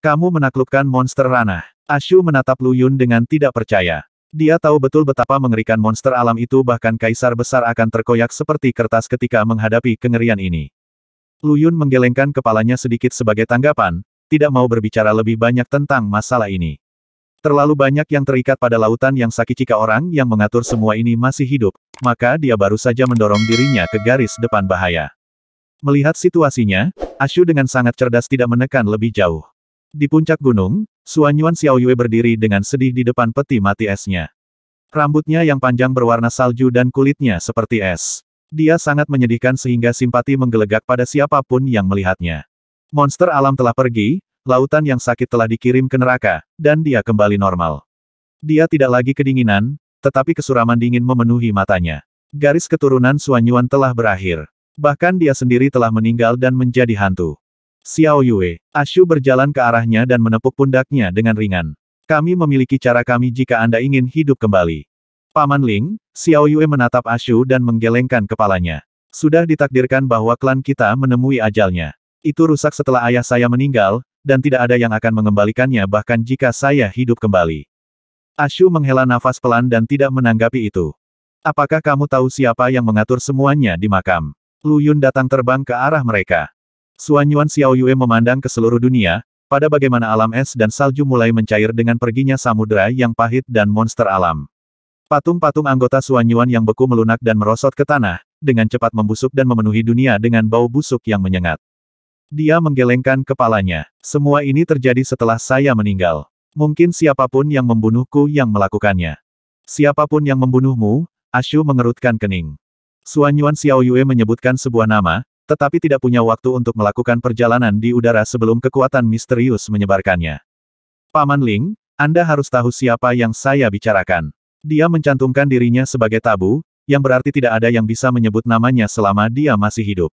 Kamu menaklukkan monster ranah. Ashu menatap Lu Yun dengan tidak percaya. Dia tahu betul betapa mengerikan monster alam itu, bahkan kaisar besar akan terkoyak seperti kertas ketika menghadapi kengerian ini. Lu Yun menggelengkan kepalanya sedikit sebagai tanggapan, tidak mau berbicara lebih banyak tentang masalah ini. Terlalu banyak yang terikat pada lautan yang sakit. Jika orang yang mengatur semua ini masih hidup, maka dia baru saja mendorong dirinya ke garis depan bahaya. Melihat situasinya, Ashu dengan sangat cerdas tidak menekan lebih jauh. Di puncak gunung, Suanyuan Xiaoyue berdiri dengan sedih di depan peti mati esnya. Rambutnya yang panjang berwarna salju dan kulitnya seperti es. Dia sangat menyedihkan sehingga simpati menggelegak pada siapapun yang melihatnya. Monster alam telah pergi, lautan yang sakit telah dikirim ke neraka, dan dia kembali normal. Dia tidak lagi kedinginan, tetapi kesuraman dingin memenuhi matanya. Garis keturunan Suanyuan telah berakhir. Bahkan dia sendiri telah meninggal dan menjadi hantu. Xiaoyue, Ashu berjalan ke arahnya dan menepuk pundaknya dengan ringan. Kami memiliki cara kami jika Anda ingin hidup kembali. Paman Ling, Xiaoyue menatap Ashu dan menggelengkan kepalanya. Sudah ditakdirkan bahwa klan kita menemui ajalnya. Itu rusak setelah ayah saya meninggal, dan tidak ada yang akan mengembalikannya bahkan jika saya hidup kembali. Ashu menghela nafas pelan dan tidak menanggapi itu. Apakah kamu tahu siapa yang mengatur semuanya di makam? Lu Yun datang terbang ke arah mereka. Suanyuan Xiaoyue memandang ke seluruh dunia, pada bagaimana alam es dan salju mulai mencair dengan perginya samudera yang pahit dan monster alam. Patung-patung anggota Suanyuan yang beku melunak dan merosot ke tanah, dengan cepat membusuk dan memenuhi dunia dengan bau busuk yang menyengat. Dia menggelengkan kepalanya. Semua ini terjadi setelah saya meninggal. Mungkin siapapun yang membunuhku yang melakukannya. Siapapun yang membunuhmu, Ashu mengerutkan kening. Suanyuan Xiaoyue menyebutkan sebuah nama, tetapi tidak punya waktu untuk melakukan perjalanan di udara sebelum kekuatan misterius menyebarkannya. Paman Ling, Anda harus tahu siapa yang saya bicarakan. Dia mencantumkan dirinya sebagai tabu, yang berarti tidak ada yang bisa menyebut namanya selama dia masih hidup.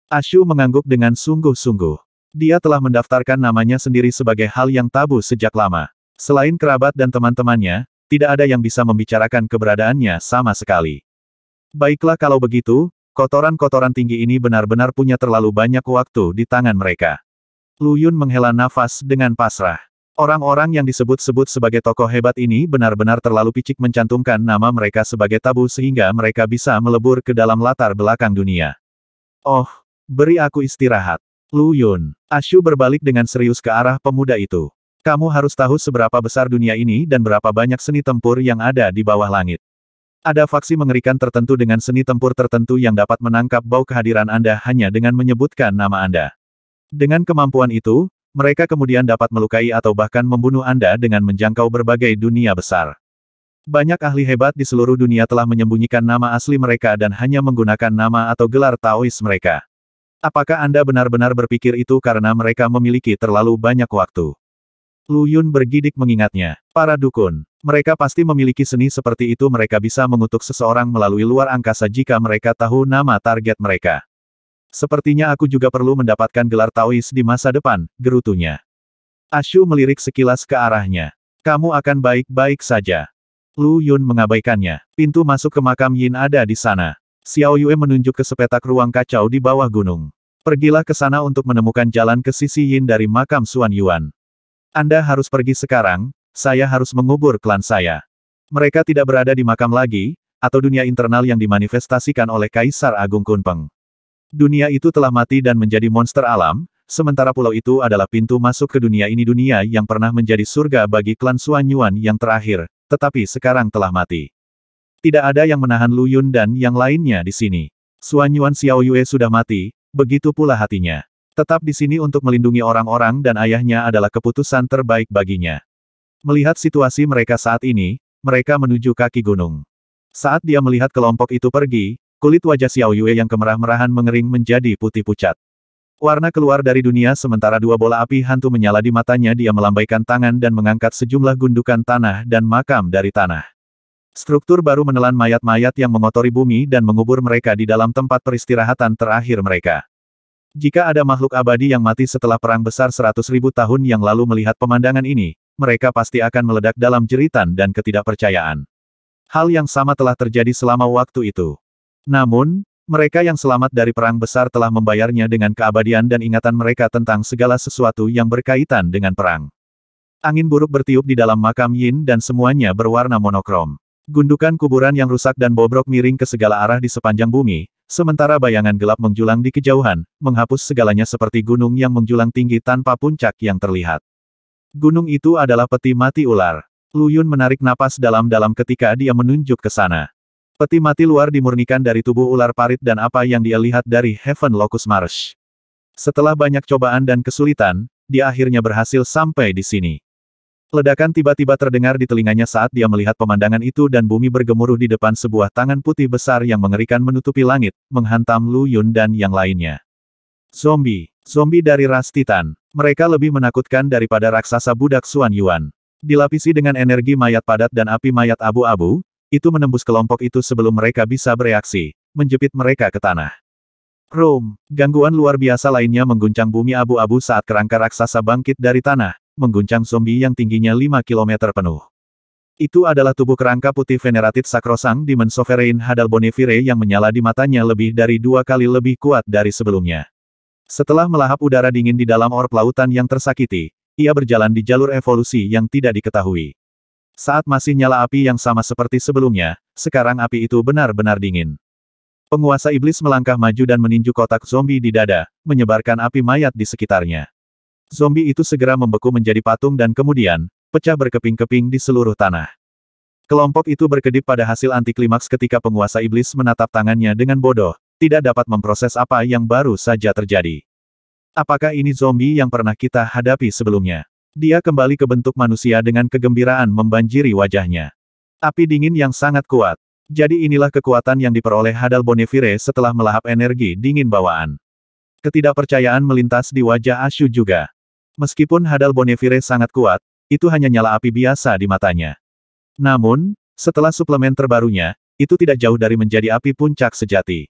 Ashu mengangguk dengan sungguh-sungguh. Dia telah mendaftarkan namanya sendiri sebagai hal yang tabu sejak lama. Selain kerabat dan teman-temannya, tidak ada yang bisa membicarakan keberadaannya sama sekali. Baiklah kalau begitu, kotoran-kotoran tinggi ini benar-benar punya terlalu banyak waktu di tangan mereka. Lu Yun menghela nafas dengan pasrah. Orang-orang yang disebut-sebut sebagai tokoh hebat ini benar-benar terlalu picik mencantumkan nama mereka sebagai tabu sehingga mereka bisa melebur ke dalam latar belakang dunia. Oh, beri aku istirahat. Lu Yun. Ashu berbalik dengan serius ke arah pemuda itu. Kamu harus tahu seberapa besar dunia ini dan berapa banyak seni tempur yang ada di bawah langit. Ada faksi mengerikan tertentu dengan seni tempur tertentu yang dapat menangkap bau kehadiran Anda hanya dengan menyebutkan nama Anda. Dengan kemampuan itu, mereka kemudian dapat melukai atau bahkan membunuh Anda dengan menjangkau berbagai dunia besar. Banyak ahli hebat di seluruh dunia telah menyembunyikan nama asli mereka dan hanya menggunakan nama atau gelar Taois mereka. Apakah Anda benar-benar berpikir itu karena mereka memiliki terlalu banyak waktu? Lu Yun bergidik mengingatnya. Para dukun. Mereka pasti memiliki seni seperti itu. Mereka bisa mengutuk seseorang melalui luar angkasa jika mereka tahu nama target mereka. Sepertinya aku juga perlu mendapatkan gelar Taois di masa depan, gerutunya. Ashu melirik sekilas ke arahnya. Kamu akan baik-baik saja. Lu Yun mengabaikannya. Pintu masuk ke makam Yin ada di sana. Xiaoyue menunjuk ke sepetak ruang kacau di bawah gunung. Pergilah ke sana untuk menemukan jalan ke sisi Yin dari makam Suanyuan. Anda harus pergi sekarang, saya harus mengubur klan saya. Mereka tidak berada di makam lagi, atau dunia internal yang dimanifestasikan oleh Kaisar Agung Kunpeng. Dunia itu telah mati dan menjadi monster alam, sementara pulau itu adalah pintu masuk ke dunia ini, dunia yang pernah menjadi surga bagi klan Suanyuan yang terakhir, tetapi sekarang telah mati. Tidak ada yang menahan Lu Yun dan yang lainnya di sini. Suanyuan Xiaoyue sudah mati, begitu pula hatinya. Tetap di sini untuk melindungi orang-orang dan ayahnya adalah keputusan terbaik baginya. Melihat situasi mereka saat ini, mereka menuju kaki gunung. Saat dia melihat kelompok itu pergi, kulit wajah Xiaoyue yang kemerah-merahan mengering menjadi putih pucat. Warna keluar dari dunia sementara dua bola api hantu menyala di matanya. Dia melambaikan tangan dan mengangkat sejumlah gundukan tanah dan makam dari tanah. Struktur baru menelan mayat-mayat yang mengotori bumi dan mengubur mereka di dalam tempat peristirahatan terakhir mereka. Jika ada makhluk abadi yang mati setelah perang besar 100.000 tahun yang lalu melihat pemandangan ini, mereka pasti akan meledak dalam jeritan dan ketidakpercayaan. Hal yang sama telah terjadi selama waktu itu. Namun, Mereka yang selamat dari perang besar telah membayarnya dengan keabadian dan ingatan mereka tentang segala sesuatu yang berkaitan dengan perang. Angin buruk bertiup di dalam makam Yin dan semuanya berwarna monokrom. Gundukan kuburan yang rusak dan bobrok miring ke segala arah di sepanjang bumi, sementara bayangan gelap menjulang di kejauhan, menghapus segalanya seperti gunung yang menjulang tinggi tanpa puncak yang terlihat. Gunung itu adalah peti mati ular. Lu Yun menarik napas dalam-dalam ketika dia menunjuk ke sana. Peti mati luar dimurnikan dari tubuh ular parit dan apa yang dia lihat dari Heaven Locust Marsh. Setelah banyak cobaan dan kesulitan, dia akhirnya berhasil sampai di sini. Ledakan tiba-tiba terdengar di telinganya saat dia melihat pemandangan itu dan bumi bergemuruh di depan sebuah tangan putih besar yang mengerikan menutupi langit, menghantam Lu Yun dan yang lainnya. Zombie. Zombie dari ras Titan. Mereka lebih menakutkan daripada raksasa budak Xuan Yuan. Dilapisi dengan energi mayat padat dan api mayat abu-abu, itu menembus kelompok itu sebelum mereka bisa bereaksi, menjepit mereka ke tanah. Room. Gangguan luar biasa lainnya mengguncang bumi abu-abu saat kerangka raksasa bangkit dari tanah, mengguncang zombie yang tingginya 5 km penuh. Itu adalah tubuh kerangka putih venerated Sakrosang Demon Sovereign Hadal Bonifire yang menyala di matanya lebih dari 2 kali lebih kuat dari sebelumnya. Setelah melahap udara dingin di dalam orb lautan yang tersakiti, ia berjalan di jalur evolusi yang tidak diketahui. Saat masih nyala api yang sama seperti sebelumnya, sekarang api itu benar-benar dingin. Penguasa iblis melangkah maju dan meninju kotak zombie di dada, menyebarkan api mayat di sekitarnya. Zombie itu segera membeku menjadi patung dan kemudian, pecah berkeping-keping di seluruh tanah. Kelompok itu berkedip pada hasil antiklimaks ketika penguasa iblis menatap tangannya dengan bodoh, tidak dapat memproses apa yang baru saja terjadi. Apakah ini zombie yang pernah kita hadapi sebelumnya? Dia kembali ke bentuk manusia dengan kegembiraan membanjiri wajahnya. Api dingin yang sangat kuat. Jadi inilah kekuatan yang diperoleh Hadal Bonifire setelah melahap energi dingin bawaan. Ketidakpercayaan melintas di wajah Ashu juga. Meskipun Hadal Bonifire sangat kuat, itu hanya nyala api biasa di matanya. Namun, setelah suplemen terbarunya, itu tidak jauh dari menjadi api puncak sejati.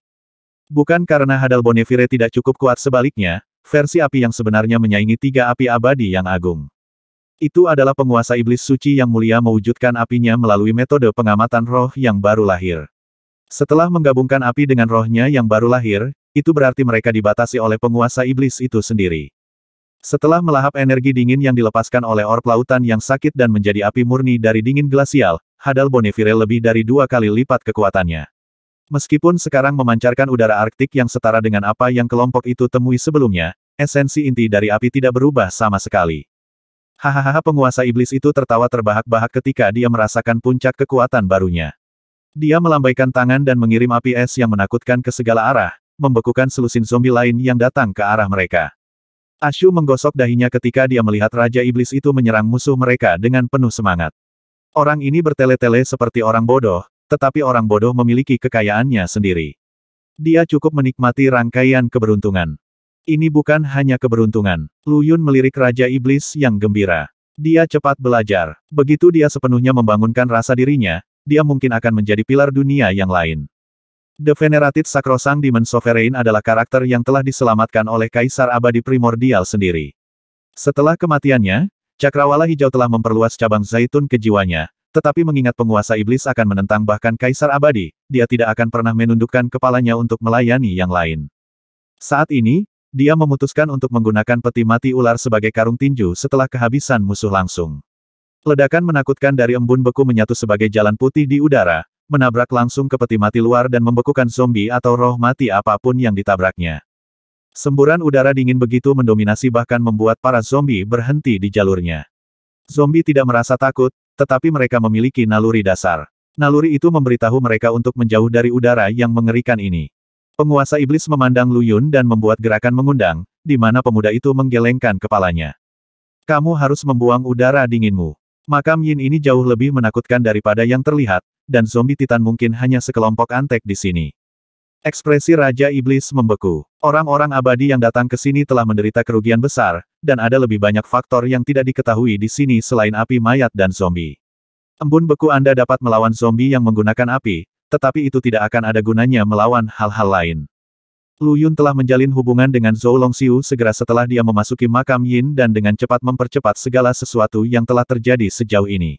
Bukan karena Hadal Bonifire tidak cukup kuat, sebaliknya, versi api yang sebenarnya menyaingi 3 api abadi yang agung. Itu adalah penguasa iblis suci yang mulia mewujudkan apinya melalui metode pengamatan roh yang baru lahir. Setelah menggabungkan api dengan rohnya yang baru lahir, itu berarti mereka dibatasi oleh penguasa iblis itu sendiri. Setelah melahap energi dingin yang dilepaskan oleh orb lautan yang sakit dan menjadi api murni dari dingin glasial, Hadal Bonifire lebih dari 2 kali lipat kekuatannya. Meskipun sekarang memancarkan udara Arktik yang setara dengan apa yang kelompok itu temui sebelumnya, esensi inti dari api tidak berubah sama sekali. Hahaha, penguasa iblis itu tertawa terbahak-bahak ketika dia merasakan puncak kekuatan barunya. Dia melambaikan tangan dan mengirim api es yang menakutkan ke segala arah, membekukan selusin zombie lain yang datang ke arah mereka. Ashu menggosok dahinya ketika dia melihat Raja Iblis itu menyerang musuh mereka dengan penuh semangat. Orang ini bertele-tele seperti orang bodoh, tetapi orang bodoh memiliki kekayaannya sendiri. Dia cukup menikmati rangkaian keberuntungan. Ini bukan hanya keberuntungan. Lu Yun melirik Raja Iblis yang gembira. Dia cepat belajar. Begitu dia sepenuhnya membangunkan rasa dirinya, dia mungkin akan menjadi pilar dunia yang lain. The Venerated Sakrosang Demon Sovereign adalah karakter yang telah diselamatkan oleh Kaisar Abadi Primordial sendiri. Setelah kematiannya, Cakrawala Hijau telah memperluas cabang zaitun ke jiwanya, tetapi mengingat penguasa iblis akan menentang bahkan Kaisar Abadi, dia tidak akan pernah menundukkan kepalanya untuk melayani yang lain. Saat ini, dia memutuskan untuk menggunakan peti mati ular sebagai karung tinju setelah kehabisan musuh langsung. Ledakan menakutkan dari embun beku menyatu sebagai jalan putih di udara, menabrak langsung ke peti mati luar dan membekukan zombie atau roh mati apapun yang ditabraknya. Semburan udara dingin begitu mendominasi bahkan membuat para zombie berhenti di jalurnya. Zombie tidak merasa takut, tetapi mereka memiliki naluri dasar. Naluri itu memberitahu mereka untuk menjauh dari udara yang mengerikan ini. Penguasa iblis memandang Lu Yun dan membuat gerakan mengundang, di mana pemuda itu menggelengkan kepalanya. Kamu harus membuang udara dinginmu. Makam Yin ini jauh lebih menakutkan daripada yang terlihat, dan zombie Titan mungkin hanya sekelompok antek di sini. Ekspresi Raja Iblis membeku. Orang-orang abadi yang datang ke sini telah menderita kerugian besar, dan ada lebih banyak faktor yang tidak diketahui di sini selain api mayat dan zombie. Embun beku Anda dapat melawan zombie yang menggunakan api, tetapi itu tidak akan ada gunanya melawan hal-hal lain. Lu Yun telah menjalin hubungan dengan Zhou Longxiu segera setelah dia memasuki makam Yin dan dengan cepat mempercepat segala sesuatu yang telah terjadi sejauh ini.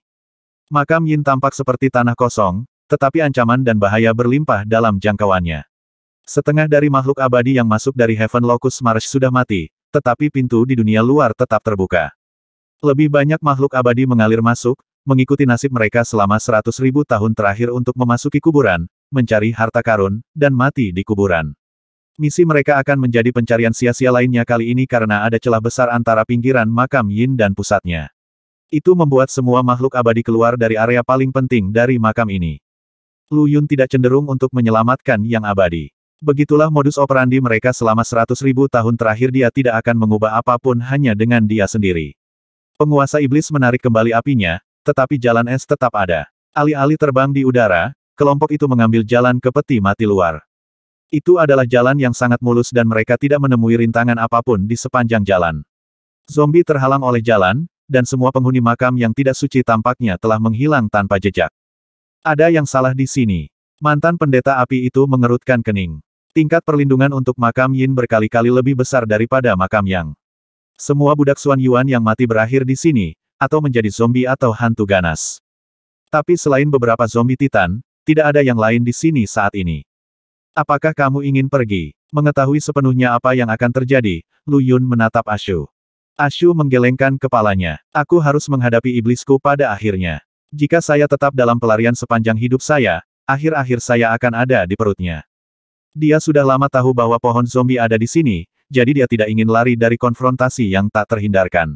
Makam Yin tampak seperti tanah kosong, tetapi ancaman dan bahaya berlimpah dalam jangkauannya. Setengah dari makhluk abadi yang masuk dari Heaven Locus Marsh sudah mati, tetapi pintu di dunia luar tetap terbuka. Lebih banyak makhluk abadi mengalir masuk, mengikuti nasib mereka selama 100.000 tahun terakhir untuk memasuki kuburan, mencari harta karun, dan mati di kuburan. Misi mereka akan menjadi pencarian sia-sia lainnya kali ini karena ada celah besar antara pinggiran makam Yin dan pusatnya. Itu membuat semua makhluk abadi keluar dari area paling penting dari makam ini. Lu Yun tidak cenderung untuk menyelamatkan yang abadi. Begitulah modus operandi mereka selama 100.000 tahun terakhir. Dia tidak akan mengubah apapun hanya dengan dia sendiri. Penguasa iblis menarik kembali apinya, tetapi jalan es tetap ada. Alih-alih terbang di udara, kelompok itu mengambil jalan ke peti mati luar. Itu adalah jalan yang sangat mulus dan mereka tidak menemui rintangan apapun di sepanjang jalan. Zombie terhalang oleh jalan, dan semua penghuni makam yang tidak suci tampaknya telah menghilang tanpa jejak. Ada yang salah di sini. Mantan pendeta api itu mengerutkan kening. Tingkat perlindungan untuk makam Yin berkali-kali lebih besar daripada makam Yang. Semua budak Xuan Yuan yang mati berakhir di sini, atau menjadi zombie atau hantu ganas. Tapi selain beberapa zombie Titan, tidak ada yang lain di sini saat ini. Apakah kamu ingin pergi? Mengetahui sepenuhnya apa yang akan terjadi, Lu Yun menatap Ashu. Ashu menggelengkan kepalanya. Aku harus menghadapi iblisku pada akhirnya. Jika saya tetap dalam pelarian sepanjang hidup saya, akhir-akhir saya akan ada di perutnya. Dia sudah lama tahu bahwa pohon zombie ada di sini, jadi dia tidak ingin lari dari konfrontasi yang tak terhindarkan.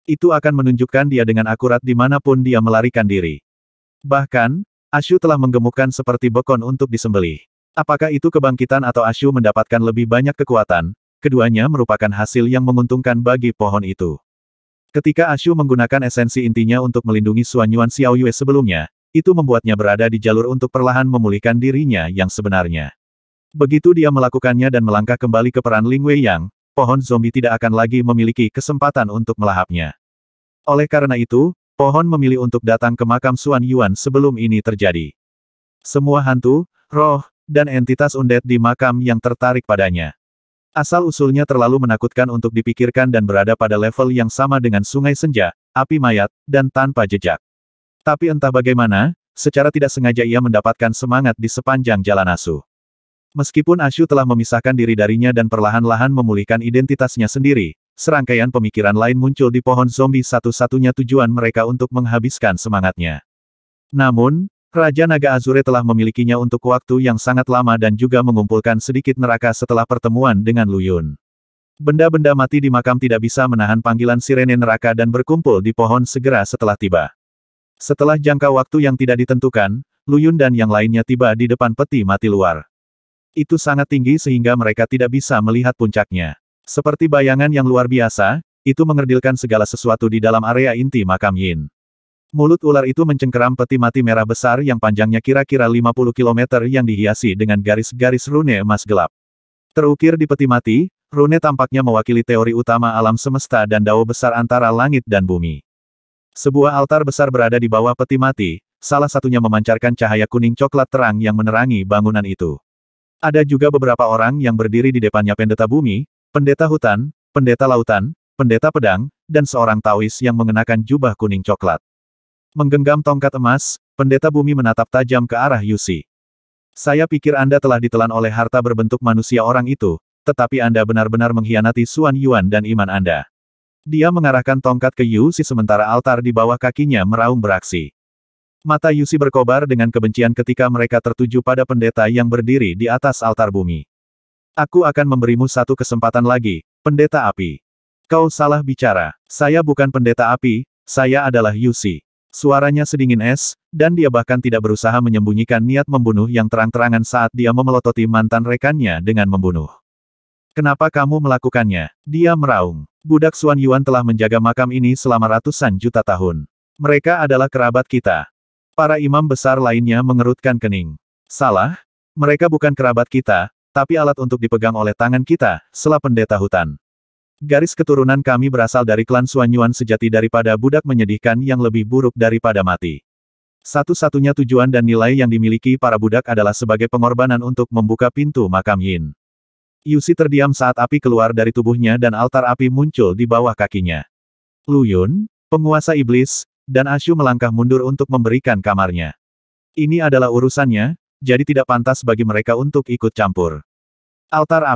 Itu akan menunjukkan dia dengan akurat dimanapun dia melarikan diri. Bahkan, Ashu telah menggemukkan seperti bekon untuk disembelih. Apakah itu kebangkitan atau Ashu mendapatkan lebih banyak kekuatan, keduanya merupakan hasil yang menguntungkan bagi pohon itu. Ketika Ashu menggunakan esensi intinya untuk melindungi Xuan Yuan Xiaoyue sebelumnya, itu membuatnya berada di jalur untuk perlahan memulihkan dirinya yang sebenarnya. Begitu dia melakukannya dan melangkah kembali ke peran Ling Wei Yang, pohon zombie tidak akan lagi memiliki kesempatan untuk melahapnya. Oleh karena itu, pohon memilih untuk datang ke makam Xuan Yuan sebelum ini terjadi. Semua hantu, roh, dan entitas undead di makam yang tertarik padanya. Asal-usulnya terlalu menakutkan untuk dipikirkan dan berada pada level yang sama dengan sungai senja, api mayat, dan tanpa jejak. Tapi entah bagaimana, secara tidak sengaja ia mendapatkan semangat di sepanjang jalan Ashu. Meskipun Ashu telah memisahkan diri darinya dan perlahan-lahan memulihkan identitasnya sendiri, serangkaian pemikiran lain muncul di pohon zombie. Satu-satunya tujuan mereka untuk menghabiskan semangatnya. Namun, Raja Naga Azure telah memilikinya untuk waktu yang sangat lama dan juga mengumpulkan sedikit neraka setelah pertemuan dengan Lu Yun. Benda-benda mati di makam tidak bisa menahan panggilan sirene neraka dan berkumpul di pohon segera setelah tiba. Setelah jangka waktu yang tidak ditentukan, Lu Yun dan yang lainnya tiba di depan peti mati luar. Itu sangat tinggi sehingga mereka tidak bisa melihat puncaknya. Seperti bayangan yang luar biasa, itu mengerdilkan segala sesuatu di dalam area inti makam Yin. Mulut ular itu mencengkeram peti mati merah besar yang panjangnya kira-kira 50 km yang dihiasi dengan garis-garis rune emas gelap. Terukir di peti mati, rune tampaknya mewakili teori utama alam semesta dan dao besar antara langit dan bumi. Sebuah altar besar berada di bawah peti mati, salah satunya memancarkan cahaya kuning coklat terang yang menerangi bangunan itu. Ada juga beberapa orang yang berdiri di depannya: pendeta bumi, pendeta hutan, pendeta lautan, pendeta pedang, dan seorang Taois yang mengenakan jubah kuning coklat. Menggenggam tongkat emas, pendeta bumi menatap tajam ke arah Yusi. Saya pikir Anda telah ditelan oleh harta berbentuk manusia orang itu, tetapi Anda benar-benar mengkhianati Xuan Yuan dan iman Anda. Dia mengarahkan tongkat ke Yusi sementara altar di bawah kakinya meraung beraksi. Mata Yusi berkobar dengan kebencian ketika mereka tertuju pada pendeta yang berdiri di atas altar bumi. Aku akan memberimu satu kesempatan lagi, pendeta api. Kau salah bicara. Saya bukan pendeta api, saya adalah Yusi. Suaranya sedingin es, dan dia bahkan tidak berusaha menyembunyikan niat membunuh yang terang-terangan saat dia memelototi mantan rekannya dengan membunuh. Kenapa kamu melakukannya? Dia meraung. Budak Xuan Yuan telah menjaga makam ini selama ratusan juta tahun. Mereka adalah kerabat kita. Para imam besar lainnya mengerutkan kening. Salah? Mereka bukan kerabat kita, tapi alat untuk dipegang oleh tangan kita, sela pendeta hutan. Garis keturunan kami berasal dari klan Xuan Yuan sejati daripada budak menyedihkan yang lebih buruk daripada mati. Satu-satunya tujuan dan nilai yang dimiliki para budak adalah sebagai pengorbanan untuk membuka pintu makam Yin. Yusi terdiam saat api keluar dari tubuhnya dan altar api muncul di bawah kakinya. Lu Yun, penguasa iblis, dan Ashu melangkah mundur untuk memberikan kamarnya. Ini adalah urusannya, jadi tidak pantas bagi mereka untuk ikut campur. Altar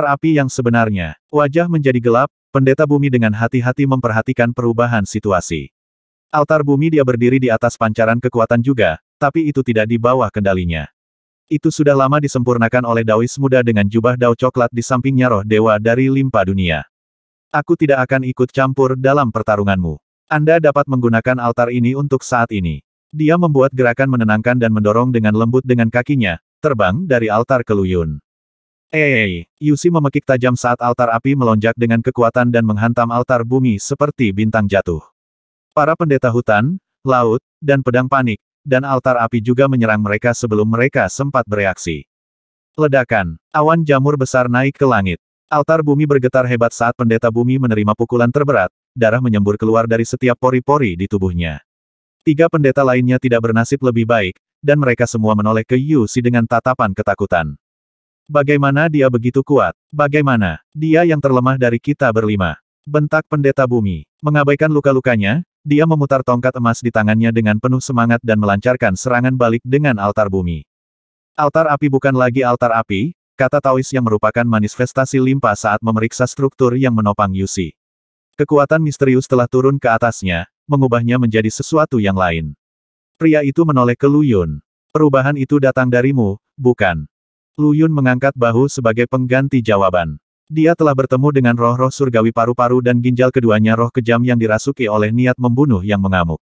api yang sebenarnya. Wajah menjadi gelap, pendeta bumi dengan hati-hati memperhatikan perubahan situasi. Altar bumi dia berdiri di atas pancaran kekuatan juga, tapi itu tidak di bawah kendalinya. Itu sudah lama disempurnakan oleh Daois muda dengan jubah dao coklat di sampingnya roh dewa dari limpa dunia. Aku tidak akan ikut campur dalam pertarunganmu. Anda dapat menggunakan altar ini untuk saat ini. Dia membuat gerakan menenangkan dan mendorong dengan lembut dengan kakinya, terbang dari altar ke Lu Yun. Yusi memekik tajam saat altar api melonjak dengan kekuatan dan menghantam altar bumi seperti bintang jatuh. Para pendeta hutan, laut, dan pedang panik, dan altar api juga menyerang mereka sebelum mereka sempat bereaksi. Ledakan, awan jamur besar naik ke langit. Altar bumi bergetar hebat saat pendeta bumi menerima pukulan terberat, darah menyembur keluar dari setiap pori-pori di tubuhnya. 3 pendeta lainnya tidak bernasib lebih baik, dan mereka semua menoleh ke Yusi dengan tatapan ketakutan. Bagaimana dia begitu kuat? Bagaimana? Dia yang terlemah dari kita berlima. Bentak pendeta bumi. Mengabaikan luka-lukanya, dia memutar tongkat emas di tangannya dengan penuh semangat dan melancarkan serangan balik dengan altar bumi. Altar api bukan lagi altar api, kata Taois yang merupakan manifestasi limpa saat memeriksa struktur yang menopang Yusi. Kekuatan misterius telah turun ke atasnya, mengubahnya menjadi sesuatu yang lain. Pria itu menoleh ke Lu Yun. Perubahan itu datang darimu, bukan? Lu Yun mengangkat bahu sebagai pengganti jawaban. Dia telah bertemu dengan roh-roh surgawi paru-paru dan ginjal keduanya roh kejam yang dirasuki oleh niat membunuh yang mengamuk.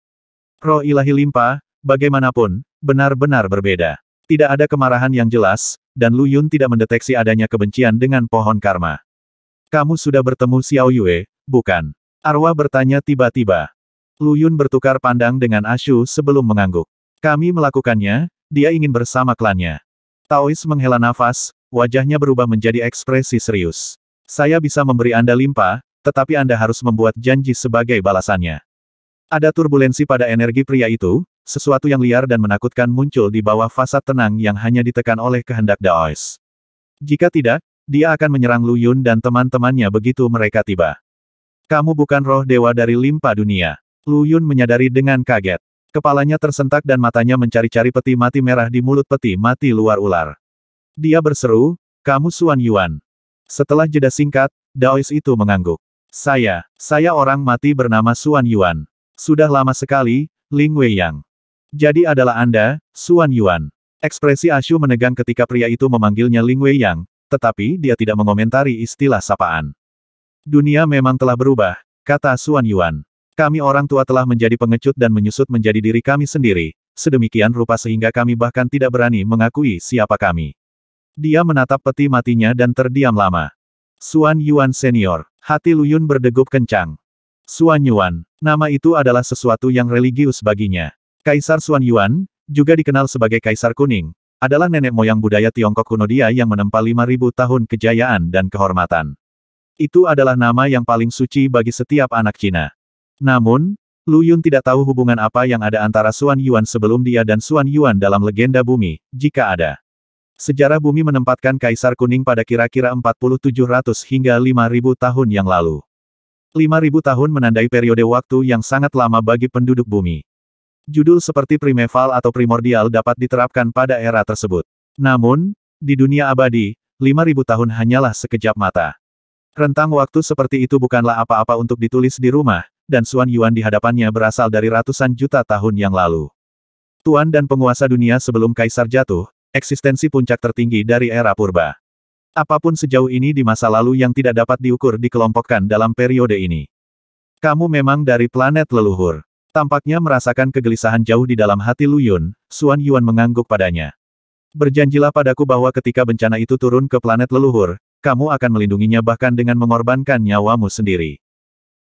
Roh ilahi limpa, bagaimanapun, benar-benar berbeda. Tidak ada kemarahan yang jelas, dan Lu Yun tidak mendeteksi adanya kebencian dengan pohon karma. Kamu sudah bertemu Xiao Yue, bukan? Arwah bertanya tiba-tiba. Lu Yun bertukar pandang dengan Ashu sebelum mengangguk. Kami melakukannya, dia ingin bersama klannya. Taois menghela nafas, wajahnya berubah menjadi ekspresi serius. Saya bisa memberi Anda limpa, tetapi Anda harus membuat janji sebagai balasannya. Ada turbulensi pada energi pria itu, sesuatu yang liar dan menakutkan muncul di bawah fasad tenang yang hanya ditekan oleh kehendak Daois. Jika tidak, dia akan menyerang Lu Yun dan teman-temannya begitu mereka tiba. Kamu bukan roh dewa dari limpa dunia. Lu Yun menyadari dengan kaget. Kepalanya tersentak dan matanya mencari-cari peti mati merah di mulut peti mati luar ular. Dia berseru, kamu Xuan Yuan. Setelah jeda singkat, Daois itu mengangguk. Saya orang mati bernama Xuan Yuan. Sudah lama sekali, Ling Weiyang. Jadi adalah Anda, Xuan Yuan. Ekspresi Ashu menegang ketika pria itu memanggilnya Ling Weiyang, tetapi dia tidak mengomentari istilah sapaan. Dunia memang telah berubah, kata Xuan Yuan. Kami orang tua telah menjadi pengecut dan menyusut menjadi diri kami sendiri, sedemikian rupa sehingga kami bahkan tidak berani mengakui siapa kami. Dia menatap peti matinya dan terdiam lama. Xuan Yuan Senior, hati Lu Yun berdegup kencang. Xuan Yuan, nama itu adalah sesuatu yang religius baginya. Kaisar Xuan Yuan, juga dikenal sebagai Kaisar Kuning, adalah nenek moyang budaya Tiongkok kuno dia yang menempa 5.000 tahun kejayaan dan kehormatan. Itu adalah nama yang paling suci bagi setiap anak Cina. Namun, Lu Yun tidak tahu hubungan apa yang ada antara Xuan Yuan sebelum dia dan Xuan Yuan dalam legenda bumi, jika ada. Sejarah bumi menempatkan Kaisar Kuning pada kira-kira 4.700 hingga 5.000 tahun yang lalu. 5.000 tahun menandai periode waktu yang sangat lama bagi penduduk bumi. Judul seperti primeval atau primordial dapat diterapkan pada era tersebut. Namun, di dunia abadi, 5.000 tahun hanyalah sekejap mata. Rentang waktu seperti itu bukanlah apa-apa untuk ditulis di rumah, dan Xuan Yuan di hadapannya berasal dari ratusan juta tahun yang lalu. Tuan dan penguasa dunia sebelum Kaisar jatuh, eksistensi puncak tertinggi dari era purba. Apapun sejauh ini di masa lalu yang tidak dapat diukur dikelompokkan dalam periode ini. Kamu memang dari planet leluhur. Tampaknya merasakan kegelisahan jauh di dalam hati Lu Yun, Xuan Yuan mengangguk padanya. Berjanjilah padaku bahwa ketika bencana itu turun ke planet leluhur, kamu akan melindunginya bahkan dengan mengorbankan nyawamu sendiri.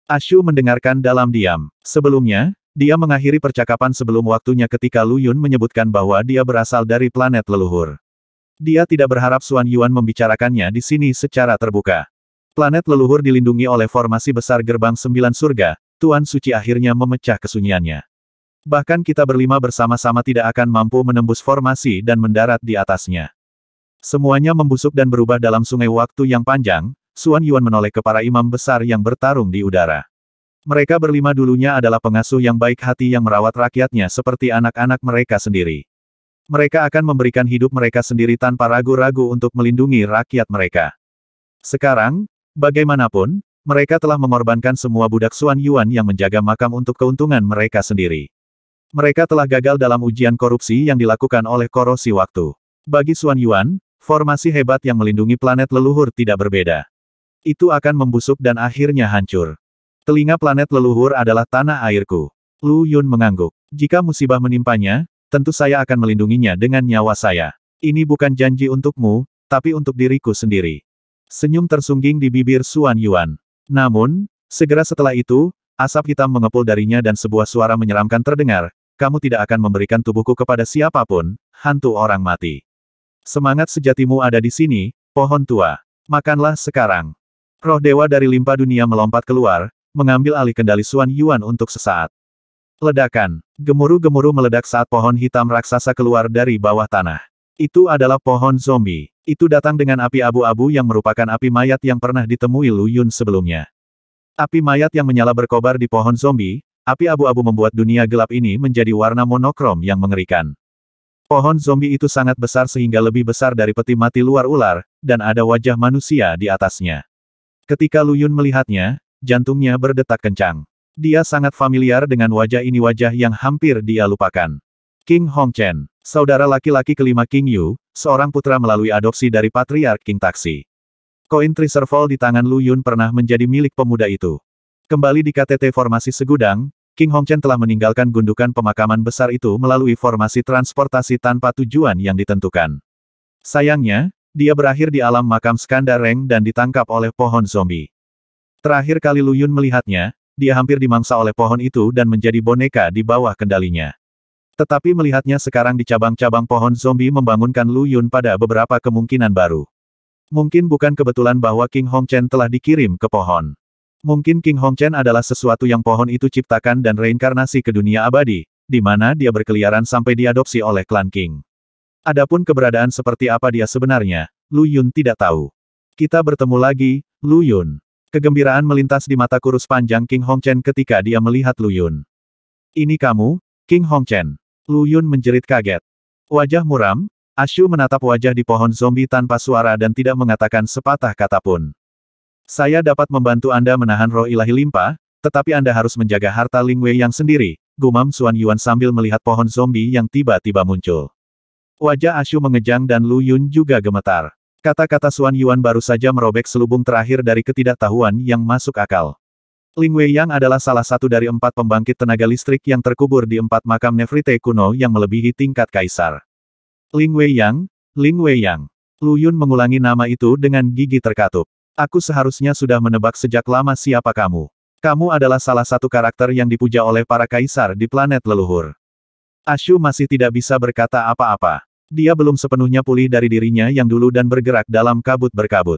Ashu mendengarkan dalam diam. Sebelumnya, dia mengakhiri percakapan sebelum waktunya ketika Lu Yun menyebutkan bahwa dia berasal dari planet leluhur. Dia tidak berharap Xuan Yuan membicarakannya di sini secara terbuka. Planet leluhur dilindungi oleh formasi besar gerbang 9 surga, Tuan Suci akhirnya memecah kesunyiannya. Bahkan kita berlima bersama-sama tidak akan mampu menembus formasi dan mendarat di atasnya. Semuanya membusuk dan berubah dalam sungai waktu yang panjang. Xuan Yuan menoleh ke para imam besar yang bertarung di udara. Mereka berlima dulunya adalah pengasuh yang baik hati yang merawat rakyatnya seperti anak-anak mereka sendiri. Mereka akan memberikan hidup mereka sendiri tanpa ragu-ragu untuk melindungi rakyat mereka. Sekarang, bagaimanapun, mereka telah mengorbankan semua budak Xuan Yuan yang menjaga makam untuk keuntungan mereka sendiri. Mereka telah gagal dalam ujian korupsi yang dilakukan oleh korosi waktu. Bagi Xuan Yuan, formasi hebat yang melindungi planet leluhur tidak berbeda. Itu akan membusuk dan akhirnya hancur. Telinga planet leluhur adalah tanah airku. Lu Yun mengangguk. Jika musibah menimpanya, tentu saya akan melindunginya dengan nyawa saya. Ini bukan janji untukmu, tapi untuk diriku sendiri. Senyum tersungging di bibir Xuan Yuan. Namun, segera setelah itu, asap hitam mengepul darinya dan sebuah suara menyeramkan terdengar, kamu tidak akan memberikan tubuhku kepada siapapun, hantu orang mati. Semangat sejatimu ada di sini, pohon tua. Makanlah sekarang. Roh dewa dari limpa dunia melompat keluar, mengambil alih kendali Xuan Yuan untuk sesaat. Ledakan. Gemuruh-gemuruh meledak saat pohon hitam raksasa keluar dari bawah tanah. Itu adalah pohon zombie. Itu datang dengan api abu-abu yang merupakan api mayat yang pernah ditemui Lu Yun sebelumnya. Api mayat yang menyala berkobar di pohon zombie, api abu-abu membuat dunia gelap ini menjadi warna monokrom yang mengerikan. Pohon zombie itu sangat besar sehingga lebih besar dari peti mati luar ular, dan ada wajah manusia di atasnya. Ketika Lu Yun melihatnya, jantungnya berdetak kencang. Dia sangat familiar dengan wajah ini, wajah yang hampir dia lupakan. King Hongchen, saudara laki-laki kelima King Yu, seorang putra melalui adopsi dari Patriark King Taxi. Koin Treasureful di tangan Lu Yun pernah menjadi milik pemuda itu. Kembali di KTT formasi segudang, King Hongchen telah meninggalkan gundukan pemakaman besar itu melalui formasi transportasi tanpa tujuan yang ditentukan. Sayangnya, dia berakhir di alam makam Skandareng dan ditangkap oleh pohon zombie. Terakhir kali Lu Yun melihatnya, dia hampir dimangsa oleh pohon itu dan menjadi boneka di bawah kendalinya. Tetapi melihatnya sekarang di cabang-cabang pohon zombie membangunkan Lu Yun pada beberapa kemungkinan baru. Mungkin bukan kebetulan bahwa King Hongchen telah dikirim ke pohon. Mungkin King Hongchen adalah sesuatu yang pohon itu ciptakan dan reinkarnasi ke dunia abadi, di mana dia berkeliaran sampai diadopsi oleh klan King. Adapun keberadaan seperti apa dia sebenarnya, Lu Yun tidak tahu. Kita bertemu lagi, Lu Yun. Kegembiraan melintas di mata kurus panjang King Hongchen ketika dia melihat Lu Yun. Ini kamu, King Hongchen. Lu Yun menjerit kaget. Wajah muram, Ashu menatap wajah di pohon zombie tanpa suara dan tidak mengatakan sepatah kata pun. Saya dapat membantu Anda menahan roh ilahi limpa, tetapi Anda harus menjaga harta Ling Wei yang sendiri, gumam Xuan Yuan sambil melihat pohon zombie yang tiba-tiba muncul. Wajah Ashu mengejang dan Lu Yun juga gemetar. Kata-kata Xuan Yuan baru saja merobek selubung terakhir dari ketidaktahuan yang masuk akal. Ling Wei Yang adalah salah satu dari 4 pembangkit tenaga listrik yang terkubur di 4 makam Nefrite kuno yang melebihi tingkat kaisar. Ling Wei Yang, Ling Wei Yang. Lu Yun mengulangi nama itu dengan gigi terkatup. Aku seharusnya sudah menebak sejak lama siapa kamu. Kamu adalah salah satu karakter yang dipuja oleh para kaisar di planet leluhur. Ashu masih tidak bisa berkata apa-apa. Dia belum sepenuhnya pulih dari dirinya yang dulu dan bergerak dalam kabut berkabut.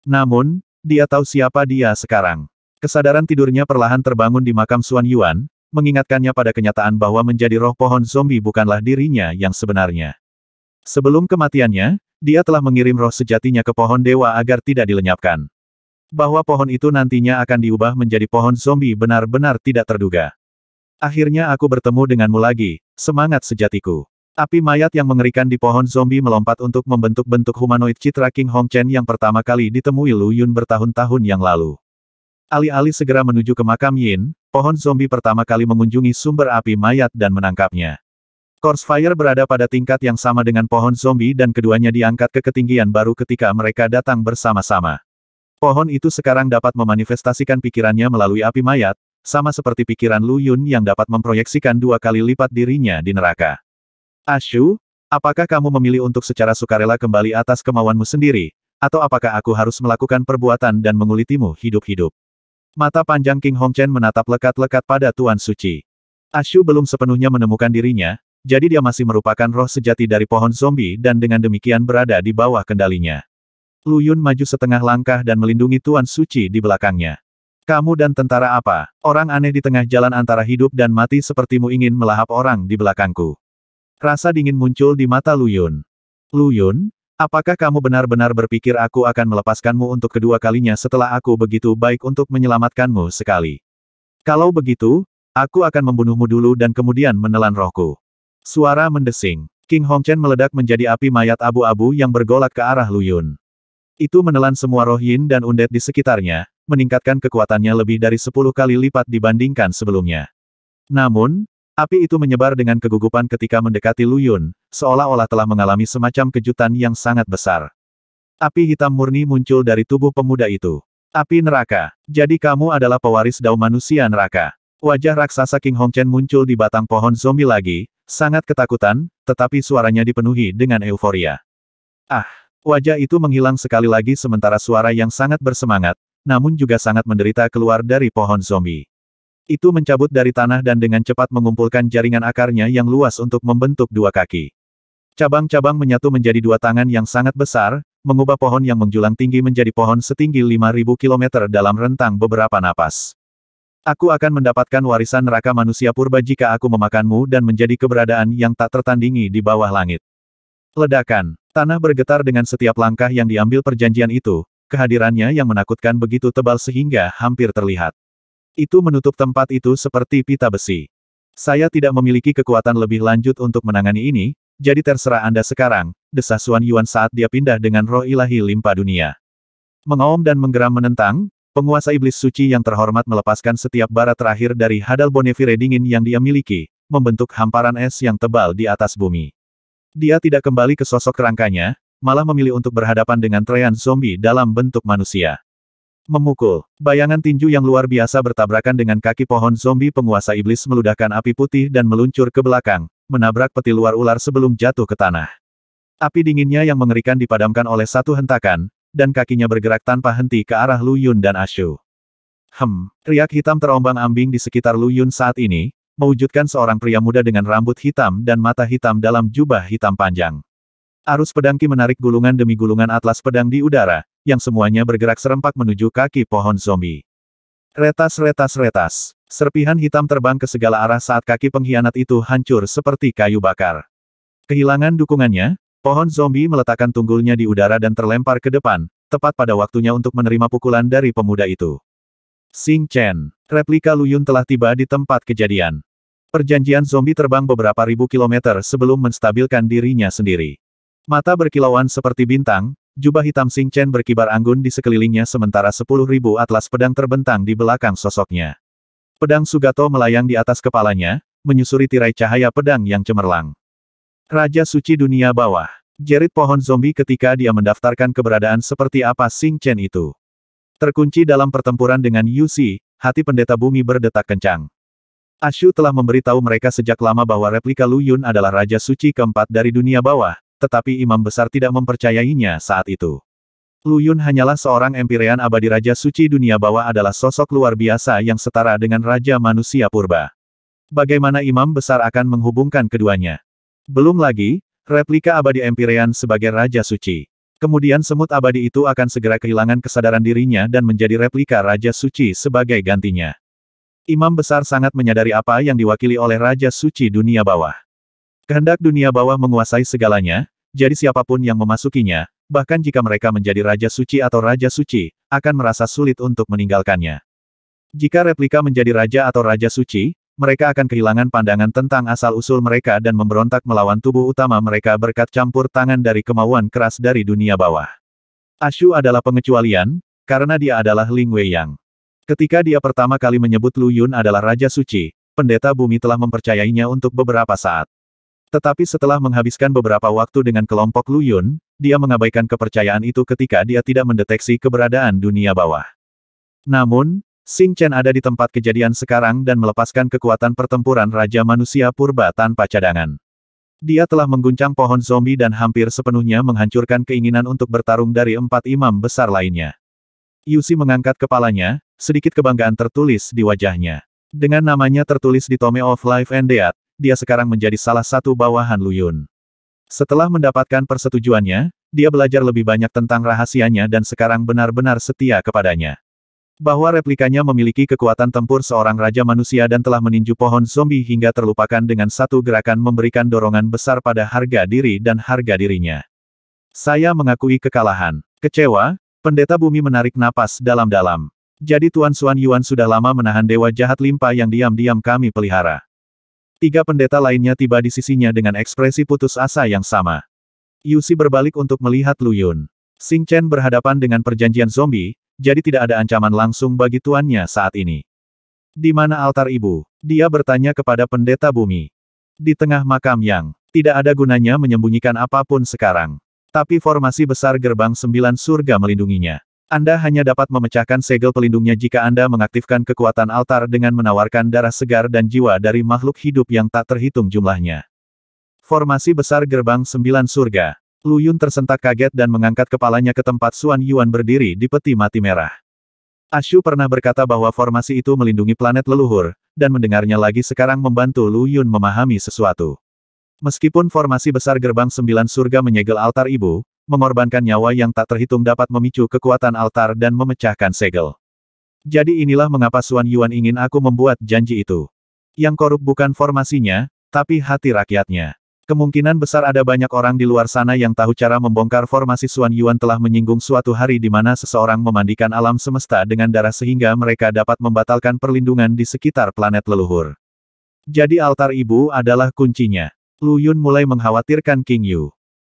Namun, dia tahu siapa dia sekarang. Kesadaran tidurnya perlahan terbangun di makam Xuan Yuan, mengingatkannya pada kenyataan bahwa menjadi roh pohon zombie bukanlah dirinya yang sebenarnya. Sebelum kematiannya, dia telah mengirim roh sejatinya ke pohon dewa agar tidak dilenyapkan. Bahwa pohon itu nantinya akan diubah menjadi pohon zombie benar-benar tidak terduga. Akhirnya aku bertemu denganmu lagi, semangat sejatiku. Api mayat yang mengerikan di pohon zombie melompat untuk membentuk bentuk humanoid citra King Hongchen yang pertama kali ditemui Lu Yun bertahun-tahun yang lalu. Alih-alih segera menuju ke makam Yin, pohon zombie pertama kali mengunjungi sumber api mayat dan menangkapnya. Crossfire berada pada tingkat yang sama dengan pohon zombie dan keduanya diangkat ke ketinggian baru ketika mereka datang bersama-sama. Pohon itu sekarang dapat memanifestasikan pikirannya melalui api mayat, sama seperti pikiran Lu Yun yang dapat memproyeksikan 2 kali lipat dirinya di neraka. Ashu, apakah kamu memilih untuk secara sukarela kembali atas kemauanmu sendiri, atau apakah aku harus melakukan perbuatan dan mengulitimu hidup-hidup? Mata panjang King Hongchen menatap lekat-lekat pada Tuan Suci. Ashu belum sepenuhnya menemukan dirinya, jadi dia masih merupakan roh sejati dari pohon zombie dan dengan demikian berada di bawah kendalinya. Lu Yun maju setengah langkah dan melindungi Tuan Suci di belakangnya. Kamu dan tentara apa? Orang aneh di tengah jalan antara hidup dan mati sepertimu ingin melahap orang di belakangku. Rasa dingin muncul di mata Lu Yun. Lu Yun, apakah kamu benar-benar berpikir aku akan melepaskanmu untuk kedua kalinya setelah aku begitu baik untuk menyelamatkanmu sekali? Kalau begitu, aku akan membunuhmu dulu dan kemudian menelan rohku. Suara mendesing. King Hongchen meledak menjadi api mayat abu-abu yang bergolak ke arah Lu Yun. Itu menelan semua roh yin dan undead di sekitarnya, meningkatkan kekuatannya lebih dari 10 kali lipat dibandingkan sebelumnya. Namun, api itu menyebar dengan kegugupan ketika mendekati Lu Yun, seolah-olah telah mengalami semacam kejutan yang sangat besar. Api hitam murni muncul dari tubuh pemuda itu. Api neraka. Jadi kamu adalah pewaris Dao manusia neraka. Wajah raksasa King Hongchen muncul di batang pohon zombie lagi, sangat ketakutan, tetapi suaranya dipenuhi dengan euforia. Ah! Wajah itu menghilang sekali lagi sementara suara yang sangat bersemangat, namun juga sangat menderita keluar dari pohon zombie. Itu mencabut dari tanah dan dengan cepat mengumpulkan jaringan akarnya yang luas untuk membentuk dua kaki. Cabang-cabang menyatu menjadi dua tangan yang sangat besar, mengubah pohon yang menjulang tinggi menjadi pohon setinggi 5.000 km dalam rentang beberapa napas. Aku akan mendapatkan warisan neraka manusia purba jika aku memakanmu dan menjadi keberadaan yang tak tertandingi di bawah langit. Ledakan. Tanah bergetar dengan setiap langkah yang diambil perjanjian itu, kehadirannya yang menakutkan begitu tebal sehingga hampir terlihat. Itu menutup tempat itu seperti pita besi. Saya tidak memiliki kekuatan lebih lanjut untuk menangani ini, jadi terserah Anda sekarang, desah Xuan Yuan saat dia pindah dengan roh ilahi limpa dunia. Mengaum dan menggeram menentang, penguasa iblis suci yang terhormat melepaskan setiap bara terakhir dari hadal bonefire dingin yang dia miliki, membentuk hamparan es yang tebal di atas bumi. Dia tidak kembali ke sosok kerangkanya, malah memilih untuk berhadapan dengan trean zombie dalam bentuk manusia. Memukul. Bayangan tinju yang luar biasa bertabrakan dengan kaki pohon zombie penguasa iblis meludahkan api putih dan meluncur ke belakang, menabrak peti luar ular sebelum jatuh ke tanah. Api dinginnya yang mengerikan dipadamkan oleh satu hentakan, dan kakinya bergerak tanpa henti ke arah Lu Yun dan Ashu. Riak hitam terombang-ambing di sekitar Lu Yun saat ini, mewujudkan seorang pria muda dengan rambut hitam dan mata hitam dalam jubah hitam panjang. Arus pedang Qi menarik gulungan demi gulungan atlas pedang di udara, yang semuanya bergerak serempak menuju kaki pohon zombie. Retas-retas-retas. Serpihan hitam terbang ke segala arah saat kaki pengkhianat itu hancur seperti kayu bakar. Kehilangan dukungannya, pohon zombie meletakkan tunggulnya di udara dan terlempar ke depan, tepat pada waktunya untuk menerima pukulan dari pemuda itu. Xing Chen. Replika Lu Yun telah tiba di tempat kejadian. Perjanjian zombie terbang beberapa ribu kilometer sebelum menstabilkan dirinya sendiri. Mata berkilauan seperti bintang, jubah hitam Xing Chen berkibar anggun di sekelilingnya sementara 10.000 atlas pedang terbentang di belakang sosoknya. Pedang Sugato melayang di atas kepalanya, menyusuri tirai cahaya pedang yang cemerlang. Raja Suci Dunia Bawah. Jerit pohon zombie ketika dia mendaftarkan keberadaan seperti apa Xing Chen itu. Terkunci dalam pertempuran dengan Yu Xi, hati pendeta bumi berdetak kencang. Ashu telah memberitahu mereka sejak lama bahwa replika Lu Yun adalah Raja Suci keempat dari dunia bawah, tetapi imam besar tidak mempercayainya saat itu. Lu Yun hanyalah seorang empirean abadi Raja Suci dunia bawah adalah sosok luar biasa yang setara dengan Raja Manusia Purba. Bagaimana imam besar akan menghubungkan keduanya? Belum lagi, replika abadi empirean sebagai Raja Suci. Kemudian semut abadi itu akan segera kehilangan kesadaran dirinya dan menjadi replika Raja Suci sebagai gantinya. Imam besar sangat menyadari apa yang diwakili oleh Raja Suci dunia bawah. Kehendak dunia bawah menguasai segalanya, jadi siapapun yang memasukinya, bahkan jika mereka menjadi Raja Suci atau Raja Suci, akan merasa sulit untuk meninggalkannya. Jika replika menjadi Raja atau Raja Suci, mereka akan kehilangan pandangan tentang asal-usul mereka dan memberontak melawan tubuh utama mereka berkat campur tangan dari kemauan keras dari dunia bawah. Ashu adalah pengecualian, karena dia adalah Ling Weiyang. Ketika dia pertama kali menyebut Lu Yun adalah Raja Suci, pendeta bumi telah mempercayainya untuk beberapa saat. Tetapi setelah menghabiskan beberapa waktu dengan kelompok Lu Yun, dia mengabaikan kepercayaan itu ketika dia tidak mendeteksi keberadaan dunia bawah. Namun, Xing Chen ada di tempat kejadian sekarang dan melepaskan kekuatan pertempuran Raja Manusia Purba tanpa cadangan. Dia telah mengguncang pohon zombie dan hampir sepenuhnya menghancurkan keinginan untuk bertarung dari 4 imam besar lainnya. Yu Xi mengangkat kepalanya, sedikit kebanggaan tertulis di wajahnya. Dengan namanya tertulis di Tome of Life and Death, dia sekarang menjadi salah satu bawahan Lu Yun. Setelah mendapatkan persetujuannya, dia belajar lebih banyak tentang rahasianya dan sekarang benar-benar setia kepadanya. Bahwa replikanya memiliki kekuatan tempur seorang raja manusia dan telah meninju pohon zombie hingga terlupakan dengan satu gerakan memberikan dorongan besar pada harga diri dan harga dirinya. Saya mengakui kekalahan. Kecewa, pendeta bumi menarik napas dalam-dalam. Jadi Tuan Xuan Yuan sudah lama menahan dewa jahat limpa yang diam-diam kami pelihara. Tiga pendeta lainnya tiba di sisinya dengan ekspresi putus asa yang sama. Yusi berbalik untuk melihat Lu Yun. Xing Chen berhadapan dengan perjanjian zombie, jadi tidak ada ancaman langsung bagi tuannya saat ini. Di mana altar ibu? Dia bertanya kepada pendeta bumi. Di tengah makam Yang. Tidak ada gunanya menyembunyikan apapun sekarang. Tapi formasi besar gerbang 9 surga melindunginya. Anda hanya dapat memecahkan segel pelindungnya jika Anda mengaktifkan kekuatan altar dengan menawarkan darah segar dan jiwa dari makhluk hidup yang tak terhitung jumlahnya. Formasi besar gerbang 9 surga. Lu Yun tersentak kaget dan mengangkat kepalanya ke tempat Xuan Yuan berdiri di peti mati merah. Ashu pernah berkata bahwa formasi itu melindungi planet leluhur, dan mendengarnya lagi sekarang membantu Lu Yun memahami sesuatu. Meskipun formasi besar gerbang 9 surga menyegel altar ibu, mengorbankan nyawa yang tak terhitung dapat memicu kekuatan altar dan memecahkan segel. Jadi inilah mengapa Xuan Yuan ingin aku membuat janji itu. Yang korup bukan formasinya, tapi hati rakyatnya. Kemungkinan besar ada banyak orang di luar sana yang tahu cara membongkar formasi Xuan Yuan telah menyinggung suatu hari di mana seseorang memandikan alam semesta dengan darah sehingga mereka dapat membatalkan perlindungan di sekitar planet leluhur. Jadi altar ibu adalah kuncinya. Lu Yun mulai mengkhawatirkan King Yu.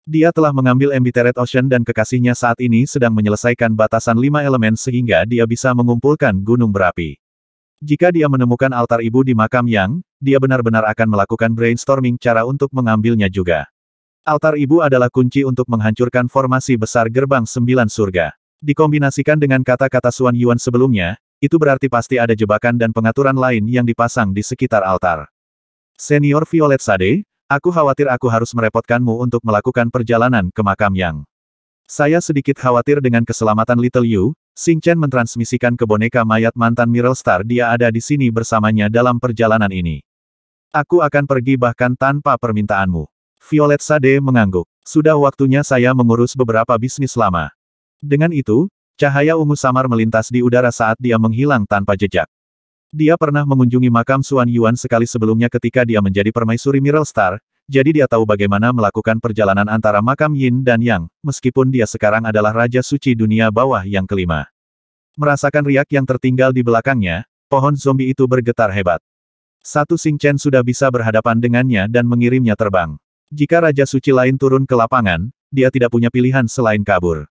Dia telah mengambil Embittered Ocean dan kekasihnya saat ini sedang menyelesaikan batasan 5 elemen sehingga dia bisa mengumpulkan gunung berapi. Jika dia menemukan altar ibu di makam Yang, dia benar-benar akan melakukan brainstorming cara untuk mengambilnya juga. Altar ibu adalah kunci untuk menghancurkan formasi besar gerbang 9 surga. Dikombinasikan dengan kata-kata Xuan Yuan sebelumnya, itu berarti pasti ada jebakan dan pengaturan lain yang dipasang di sekitar altar. Senior Violet Sade, aku khawatir aku harus merepotkanmu untuk melakukan perjalanan ke makam Yang. Saya sedikit khawatir dengan keselamatan Little Yu. Xing Chen mentransmisikan ke boneka mayat mantan Miral Star dia ada di sini bersamanya dalam perjalanan ini. Aku akan pergi bahkan tanpa permintaanmu. Violet Sade mengangguk. Sudah waktunya saya mengurus beberapa bisnis lama. Dengan itu, cahaya ungu samar melintas di udara saat dia menghilang tanpa jejak. Dia pernah mengunjungi makam Xuan Yuan sekali sebelumnya ketika dia menjadi permaisuri Miral Star, jadi dia tahu bagaimana melakukan perjalanan antara makam Yin dan Yang, meskipun dia sekarang adalah Raja Suci Dunia Bawah yang kelima. Merasakan riak yang tertinggal di belakangnya, pohon zombie itu bergetar hebat. Satu Xing Chen sudah bisa berhadapan dengannya dan mengirimnya terbang. Jika Raja Suci lain turun ke lapangan, dia tidak punya pilihan selain kabur.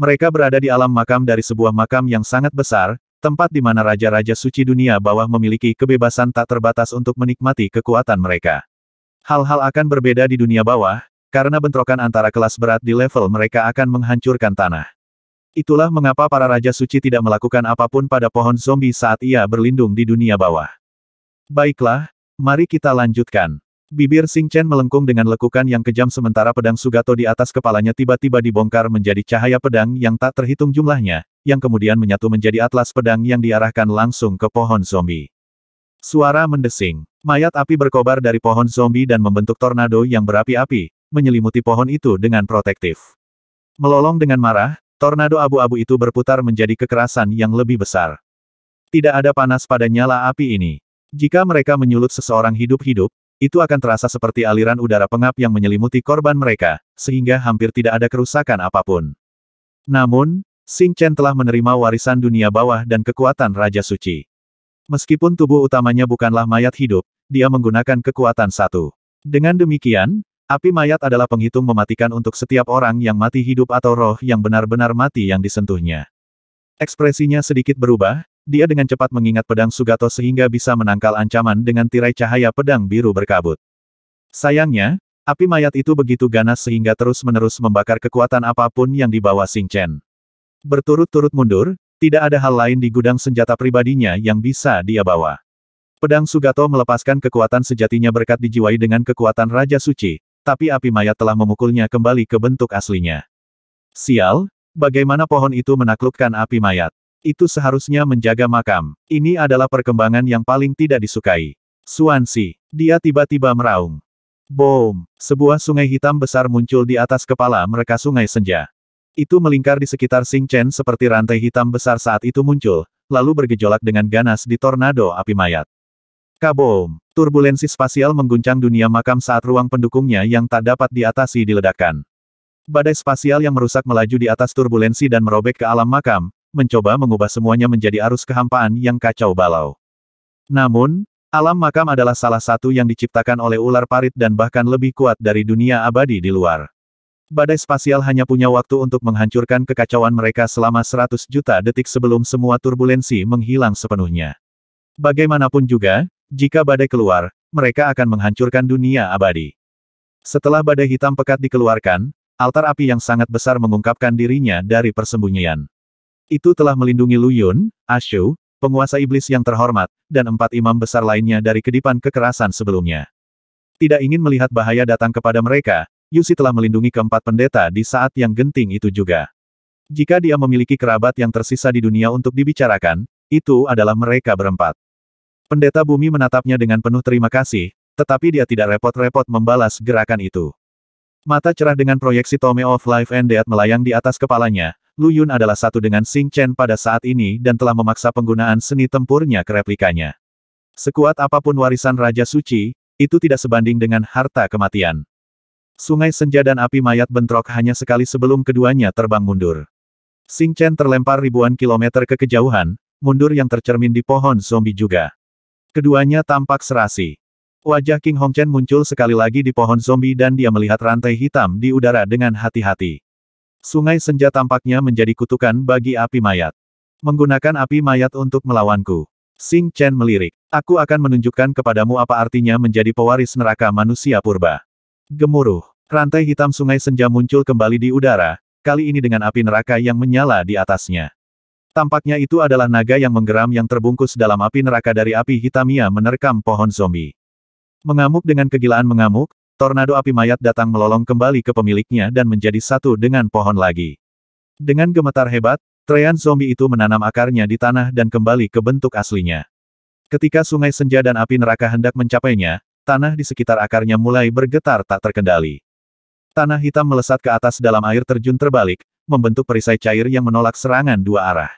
Mereka berada di alam makam dari sebuah makam yang sangat besar, tempat di mana Raja-Raja Suci Dunia Bawah memiliki kebebasan tak terbatas untuk menikmati kekuatan mereka. Hal-hal akan berbeda di dunia bawah, karena bentrokan antara kelas berat di level mereka akan menghancurkan tanah. Itulah mengapa para Raja Suci tidak melakukan apapun pada pohon zombie saat ia berlindung di dunia bawah. Baiklah, mari kita lanjutkan. Bibir Xing Chen melengkung dengan lekukan yang kejam sementara pedang Sugato di atas kepalanya tiba-tiba dibongkar menjadi cahaya pedang yang tak terhitung jumlahnya, yang kemudian menyatu menjadi atlas pedang yang diarahkan langsung ke pohon zombie. Suara mendesing. Mayat api berkobar dari pohon zombie dan membentuk tornado yang berapi-api, menyelimuti pohon itu dengan protektif. Melolong dengan marah, tornado abu-abu itu berputar menjadi kekerasan yang lebih besar. Tidak ada panas pada nyala api ini. Jika mereka menyulut seseorang hidup-hidup, itu akan terasa seperti aliran udara pengap yang menyelimuti korban mereka, sehingga hampir tidak ada kerusakan apapun. Namun, Xing Chen telah menerima warisan dunia bawah dan kekuatan Raja Suci. Meskipun tubuh utamanya bukanlah mayat hidup, dia menggunakan kekuatan satu. Dengan demikian, api mayat adalah penghitung mematikan untuk setiap orang yang mati hidup atau roh yang benar-benar mati yang disentuhnya. Ekspresinya sedikit berubah, dia dengan cepat mengingat pedang Sugato sehingga bisa menangkal ancaman dengan tirai cahaya pedang biru berkabut. Sayangnya, api mayat itu begitu ganas sehingga terus-menerus membakar kekuatan apapun yang dibawa Xing Chen. Berturut-turut mundur, tidak ada hal lain di gudang senjata pribadinya yang bisa dia bawa. Pedang Sugato melepaskan kekuatan sejatinya berkat dijiwai dengan kekuatan Raja Suci, tapi api mayat telah memukulnya kembali ke bentuk aslinya. Sial, bagaimana pohon itu menaklukkan api mayat? Itu seharusnya menjaga makam. Ini adalah perkembangan yang paling tidak disukai. Xuanxi, dia tiba-tiba meraung. Boom! Sebuah sungai hitam besar muncul di atas kepala mereka Sungai Senja. Itu melingkar di sekitar Xing Chen seperti rantai hitam besar saat itu muncul, lalu bergejolak dengan ganas di tornado api mayat. Kaboom! Turbulensi spasial mengguncang dunia makam saat ruang pendukungnya yang tak dapat diatasi diledakkan. Badai spasial yang merusak melaju di atas turbulensi dan merobek ke alam makam, mencoba mengubah semuanya menjadi arus kehampaan yang kacau balau. Namun, Alam makam adalah salah satu yang diciptakan oleh ular parit dan bahkan lebih kuat dari dunia abadi di luar. Badai spasial hanya punya waktu untuk menghancurkan kekacauan mereka selama 100 juta detik sebelum semua turbulensi menghilang sepenuhnya. Bagaimanapun juga, jika badai keluar, mereka akan menghancurkan dunia abadi. Setelah badai hitam pekat dikeluarkan, altar api yang sangat besar mengungkapkan dirinya dari persembunyian. Itu telah melindungi Lu Yun, Ashu, penguasa iblis yang terhormat, dan 4 imam besar lainnya dari kedipan kekerasan sebelumnya. Tidak ingin melihat bahaya datang kepada mereka, Yusi telah melindungi keempat pendeta di saat yang genting itu juga. Jika dia memiliki kerabat yang tersisa di dunia untuk dibicarakan, itu adalah mereka berempat. Pendeta bumi menatapnya dengan penuh terima kasih, tetapi dia tidak repot-repot membalas gerakan itu. Mata cerah dengan proyeksi Tome of Life and Death melayang di atas kepalanya. Lu Yun adalah satu dengan Xing Chen pada saat ini dan telah memaksa penggunaan seni tempurnya ke replikanya. Sekuat apapun warisan Raja Suci, itu tidak sebanding dengan harta kematian. Sungai senja dan api mayat bentrok hanya sekali sebelum keduanya terbang mundur. Xing Chen terlempar ribuan kilometer ke kejauhan, mundur yang tercermin di pohon zombie juga. Keduanya tampak serasi. Wajah King Hongchen muncul sekali lagi di pohon zombie dan dia melihat rantai hitam di udara dengan hati-hati. Sungai senja tampaknya menjadi kutukan bagi api mayat. Menggunakan api mayat untuk melawanku. Xing Chen melirik. Aku akan menunjukkan kepadamu apa artinya menjadi pewaris neraka manusia purba. Gemuruh. Rantai hitam sungai senja muncul kembali di udara, kali ini dengan api neraka yang menyala di atasnya. Tampaknya itu adalah naga yang menggeram yang terbungkus dalam api neraka dari api hitamnya menerkam pohon zombie. Mengamuk dengan kegilaan mengamuk, tornado api mayat datang melolong kembali ke pemiliknya dan menjadi satu dengan pohon lagi. Dengan gemetar hebat, trean zombie itu menanam akarnya di tanah dan kembali ke bentuk aslinya. Ketika sungai senja dan api neraka hendak mencapainya, tanah di sekitar akarnya mulai bergetar tak terkendali. Tanah hitam melesat ke atas dalam air terjun terbalik, membentuk perisai cair yang menolak serangan dua arah.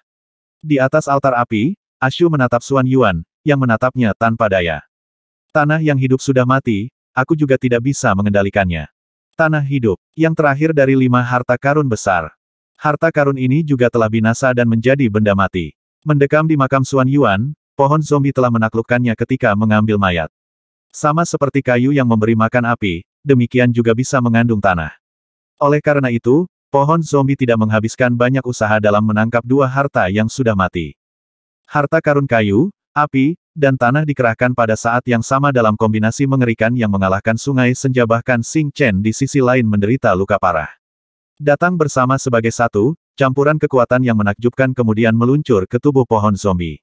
Di atas altar api, Ashu menatap Xuan Yuan, yang menatapnya tanpa daya. Tanah yang hidup sudah mati, aku juga tidak bisa mengendalikannya. Tanah hidup, yang terakhir dari 5 harta karun besar. Harta karun ini juga telah binasa dan menjadi benda mati. Mendekam di makam Xuan Yuan, pohon zombie telah menaklukkannya ketika mengambil mayat. Sama seperti kayu yang memberi makan api, demikian juga bisa mengandung tanah. Oleh karena itu, pohon zombie tidak menghabiskan banyak usaha dalam menangkap 2 harta yang sudah mati. Harta karun kayu, api, dan tanah dikerahkan pada saat yang sama dalam kombinasi mengerikan yang mengalahkan sungai senja bahkan Xing Chen di sisi lain menderita luka parah. Datang bersama sebagai satu, campuran kekuatan yang menakjubkan kemudian meluncur ke tubuh pohon zombie.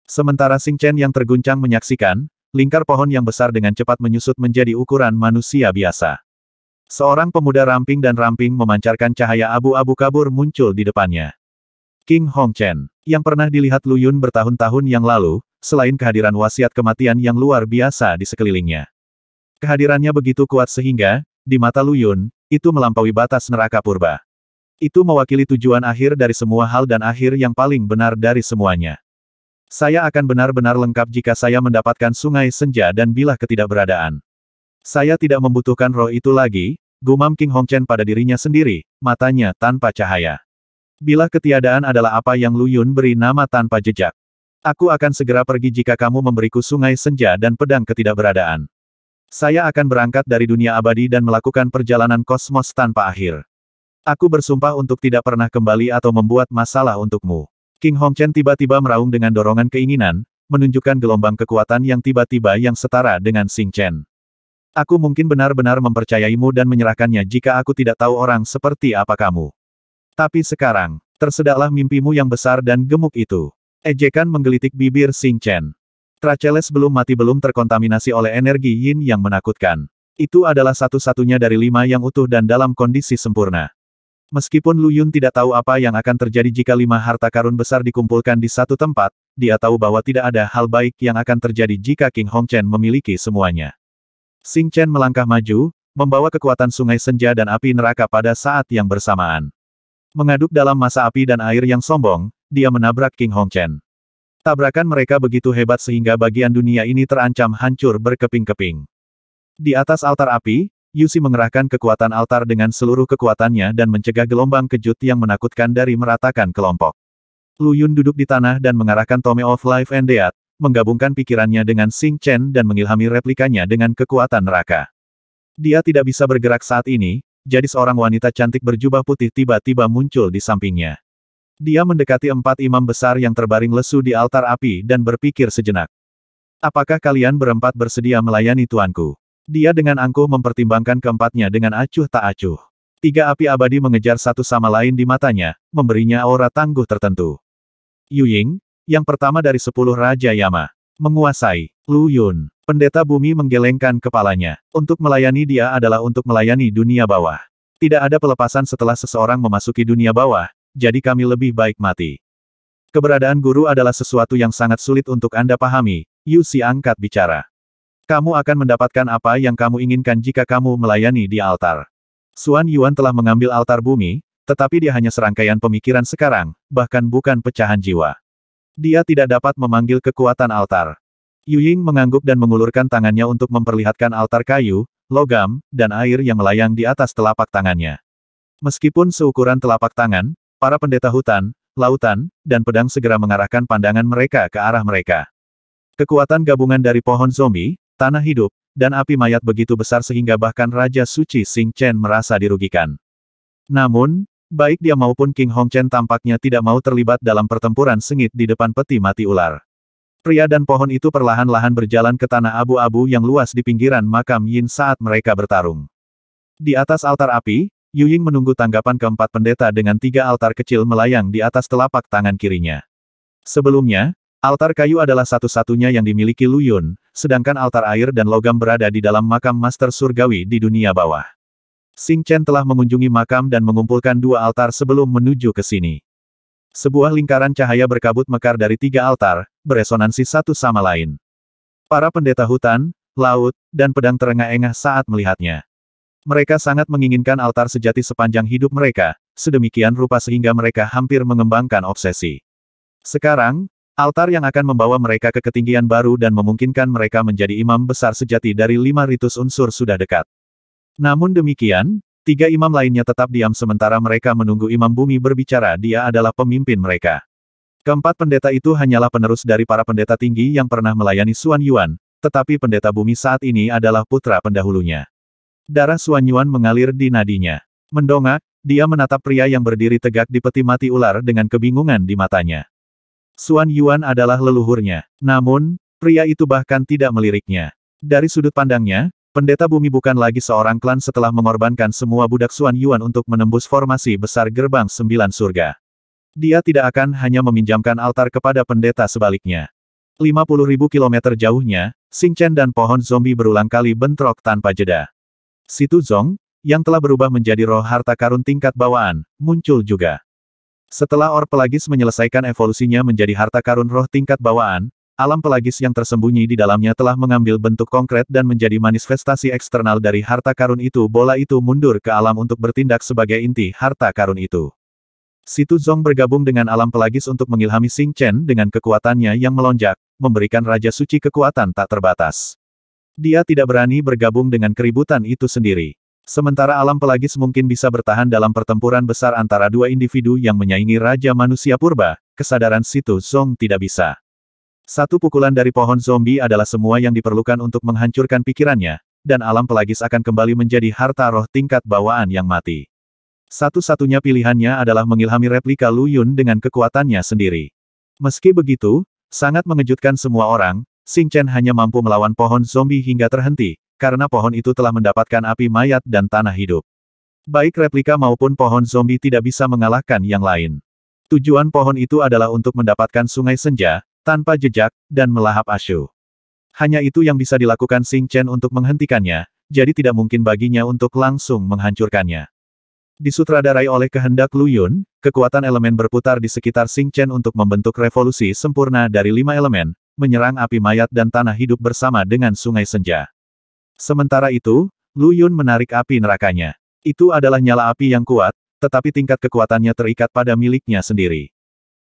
Sementara Xing Chen yang terguncang menyaksikan, lingkar pohon yang besar dengan cepat menyusut menjadi ukuran manusia biasa. Seorang pemuda ramping dan ramping memancarkan cahaya abu-abu kabur muncul di depannya. King Hongchen, yang pernah dilihat Lu Yun bertahun-tahun yang lalu, selain kehadiran wasiat kematian yang luar biasa di sekelilingnya. Kehadirannya begitu kuat sehingga, di mata Lu Yun, itu melampaui batas neraka purba. Itu mewakili tujuan akhir dari semua hal dan akhir yang paling benar dari semuanya. Saya akan benar-benar lengkap jika saya mendapatkan sungai senja dan bilah ketidakberadaan. Saya tidak membutuhkan roh itu lagi, gumam King Hongchen pada dirinya sendiri, matanya tanpa cahaya. Bilah ketiadaan adalah apa yang Lu Yun beri nama tanpa jejak. Aku akan segera pergi jika kamu memberiku sungai senja dan pedang ketidakberadaan. Saya akan berangkat dari dunia abadi dan melakukan perjalanan kosmos tanpa akhir. Aku bersumpah untuk tidak pernah kembali atau membuat masalah untukmu. King Hongchen tiba-tiba meraung dengan dorongan keinginan, menunjukkan gelombang kekuatan yang tiba-tiba yang setara dengan Xing Chen. Aku mungkin benar-benar mempercayaimu dan menyerahkannya jika aku tidak tahu orang seperti apa kamu. Tapi sekarang, tersedaklah mimpimu yang besar dan gemuk itu. Ejekan menggelitik bibir Xing Chen. Tracheles belum mati belum terkontaminasi oleh energi yin yang menakutkan. Itu adalah satu-satunya dari 5 yang utuh dan dalam kondisi sempurna. Meskipun Lu Yun tidak tahu apa yang akan terjadi jika 5 harta karun besar dikumpulkan di satu tempat, dia tahu bahwa tidak ada hal baik yang akan terjadi jika King Hongchen memiliki semuanya. Xing Chen melangkah maju, membawa kekuatan sungai senja dan api neraka pada saat yang bersamaan. Mengaduk dalam masa api dan air yang sombong, dia menabrak King Hongchen. Tabrakan mereka begitu hebat sehingga bagian dunia ini terancam hancur berkeping-keping. Di atas altar api, Yusi mengerahkan kekuatan altar dengan seluruh kekuatannya dan mencegah gelombang kejut yang menakutkan dari meratakan kelompok. Lu Yun duduk di tanah dan mengarahkan Tome of Life and Death, menggabungkan pikirannya dengan Xing Chen dan mengilhami replikanya dengan kekuatan neraka. Dia tidak bisa bergerak saat ini, jadi seorang wanita cantik berjubah putih tiba-tiba muncul di sampingnya. Dia mendekati 4 imam besar yang terbaring lesu di altar api dan berpikir sejenak. Apakah kalian berempat bersedia melayani tuanku? Dia dengan angkuh mempertimbangkan keempatnya dengan acuh tak acuh. 3 api abadi mengejar satu sama lain di matanya, memberinya aura tangguh tertentu. Yu Ying, yang pertama dari 10 Raja Yama. Menguasai. Lu Yun. Pendeta bumi menggelengkan kepalanya. Untuk melayani dia adalah untuk melayani dunia bawah. Tidak ada pelepasan setelah seseorang memasuki dunia bawah, jadi kami lebih baik mati. Keberadaan guru adalah sesuatu yang sangat sulit untuk Anda pahami, Yu Si angkat bicara. Kamu akan mendapatkan apa yang kamu inginkan jika kamu melayani di altar. Xuan Yuan telah mengambil altar bumi, tetapi dia hanya serangkaian pemikiran sekarang, bahkan bukan pecahan jiwa. Dia tidak dapat memanggil kekuatan altar. Yu Ying mengangguk dan mengulurkan tangannya untuk memperlihatkan altar kayu, logam, dan air yang melayang di atas telapak tangannya. Meskipun seukuran telapak tangan, para pendeta hutan, lautan, dan pedang segera mengarahkan pandangan mereka ke arah mereka. Kekuatan gabungan dari pohon zombie, tanah hidup, dan api mayat begitu besar sehingga bahkan Raja Suci Xing Chen merasa dirugikan. Namun, baik dia maupun King Hong Chen tampaknya tidak mau terlibat dalam pertempuran sengit di depan peti mati ular. Pria dan pohon itu perlahan-lahan berjalan ke tanah abu-abu yang luas di pinggiran makam Yin saat mereka bertarung. Di atas altar api, Yu Ying menunggu tanggapan keempat pendeta dengan 3 altar kecil melayang di atas telapak tangan kirinya. Sebelumnya, altar kayu adalah satu-satunya yang dimiliki Lu Yun, sedangkan altar air dan logam berada di dalam makam Master Surgawi di dunia bawah. Xing Chen telah mengunjungi makam dan mengumpulkan 2 altar sebelum menuju ke sini. Sebuah lingkaran cahaya berkabut mekar dari 3 altar, beresonansi satu sama lain. Para pendeta hutan, laut, dan pedang terengah-engah saat melihatnya. Mereka sangat menginginkan altar sejati sepanjang hidup mereka, sedemikian rupa sehingga mereka hampir mengembangkan obsesi. Sekarang, altar yang akan membawa mereka ke ketinggian baru dan memungkinkan mereka menjadi imam besar sejati dari 5 ritus unsur sudah dekat. Namun demikian, 3 imam lainnya tetap diam sementara mereka menunggu imam bumi berbicara. Dia adalah pemimpin mereka. Keempat pendeta itu hanyalah penerus dari para pendeta tinggi yang pernah melayani Xuan Yuan, tetapi pendeta bumi saat ini adalah putra pendahulunya. Darah Xuan Yuan mengalir di nadinya. Mendongak, dia menatap pria yang berdiri tegak di peti mati ular dengan kebingungan di matanya. Xuan Yuan adalah leluhurnya. Namun, pria itu bahkan tidak meliriknya. Dari sudut pandangnya, pendeta bumi bukan lagi seorang klan setelah mengorbankan semua budak Xuan Yuan untuk menembus formasi besar gerbang 9 surga. Dia tidak akan hanya meminjamkan altar kepada pendeta sebaliknya. 50.000 kilometer jauhnya, Xing Chen dan pohon zombie berulang kali bentrok tanpa jeda. Situ Zong, yang telah berubah menjadi roh harta karun tingkat bawaan, muncul juga. Setelah Or Pelagis menyelesaikan evolusinya menjadi harta karun roh tingkat bawaan, alam pelagis yang tersembunyi di dalamnya telah mengambil bentuk konkret dan menjadi manifestasi eksternal dari harta karun itu. Bola itu mundur ke alam untuk bertindak sebagai inti harta karun itu. Situ Zong bergabung dengan alam pelagis untuk mengilhami Xing Chen dengan kekuatannya yang melonjak, memberikan Raja Suci kekuatan tak terbatas. Dia tidak berani bergabung dengan keributan itu sendiri. Sementara alam pelagis mungkin bisa bertahan dalam pertempuran besar antara 2 individu yang menyaingi Raja Manusia Purba, kesadaran Situ Zong tidak bisa. Satu pukulan dari pohon zombie adalah semua yang diperlukan untuk menghancurkan pikirannya, dan alam pelagis akan kembali menjadi harta roh tingkat bawaan yang mati. Satu-satunya pilihannya adalah mengilhami replika Lu Yun dengan kekuatannya sendiri. Meski begitu, sangat mengejutkan semua orang, Xing Chen hanya mampu melawan pohon zombie hingga terhenti, karena pohon itu telah mendapatkan api mayat dan tanah hidup. Baik replika maupun pohon zombie tidak bisa mengalahkan yang lain. Tujuan pohon itu adalah untuk mendapatkan sungai senja, tanpa jejak, dan melahap asyik. Hanya itu yang bisa dilakukan Xing Chen untuk menghentikannya, jadi tidak mungkin baginya untuk langsung menghancurkannya. Disutradarai oleh kehendak Lu Yun, kekuatan elemen berputar di sekitar Xing Chen untuk membentuk revolusi sempurna dari 5 elemen, menyerang api mayat dan tanah hidup bersama dengan sungai senja. Sementara itu, Lu Yun menarik api nerakanya. Itu adalah nyala api yang kuat, tetapi tingkat kekuatannya terikat pada miliknya sendiri.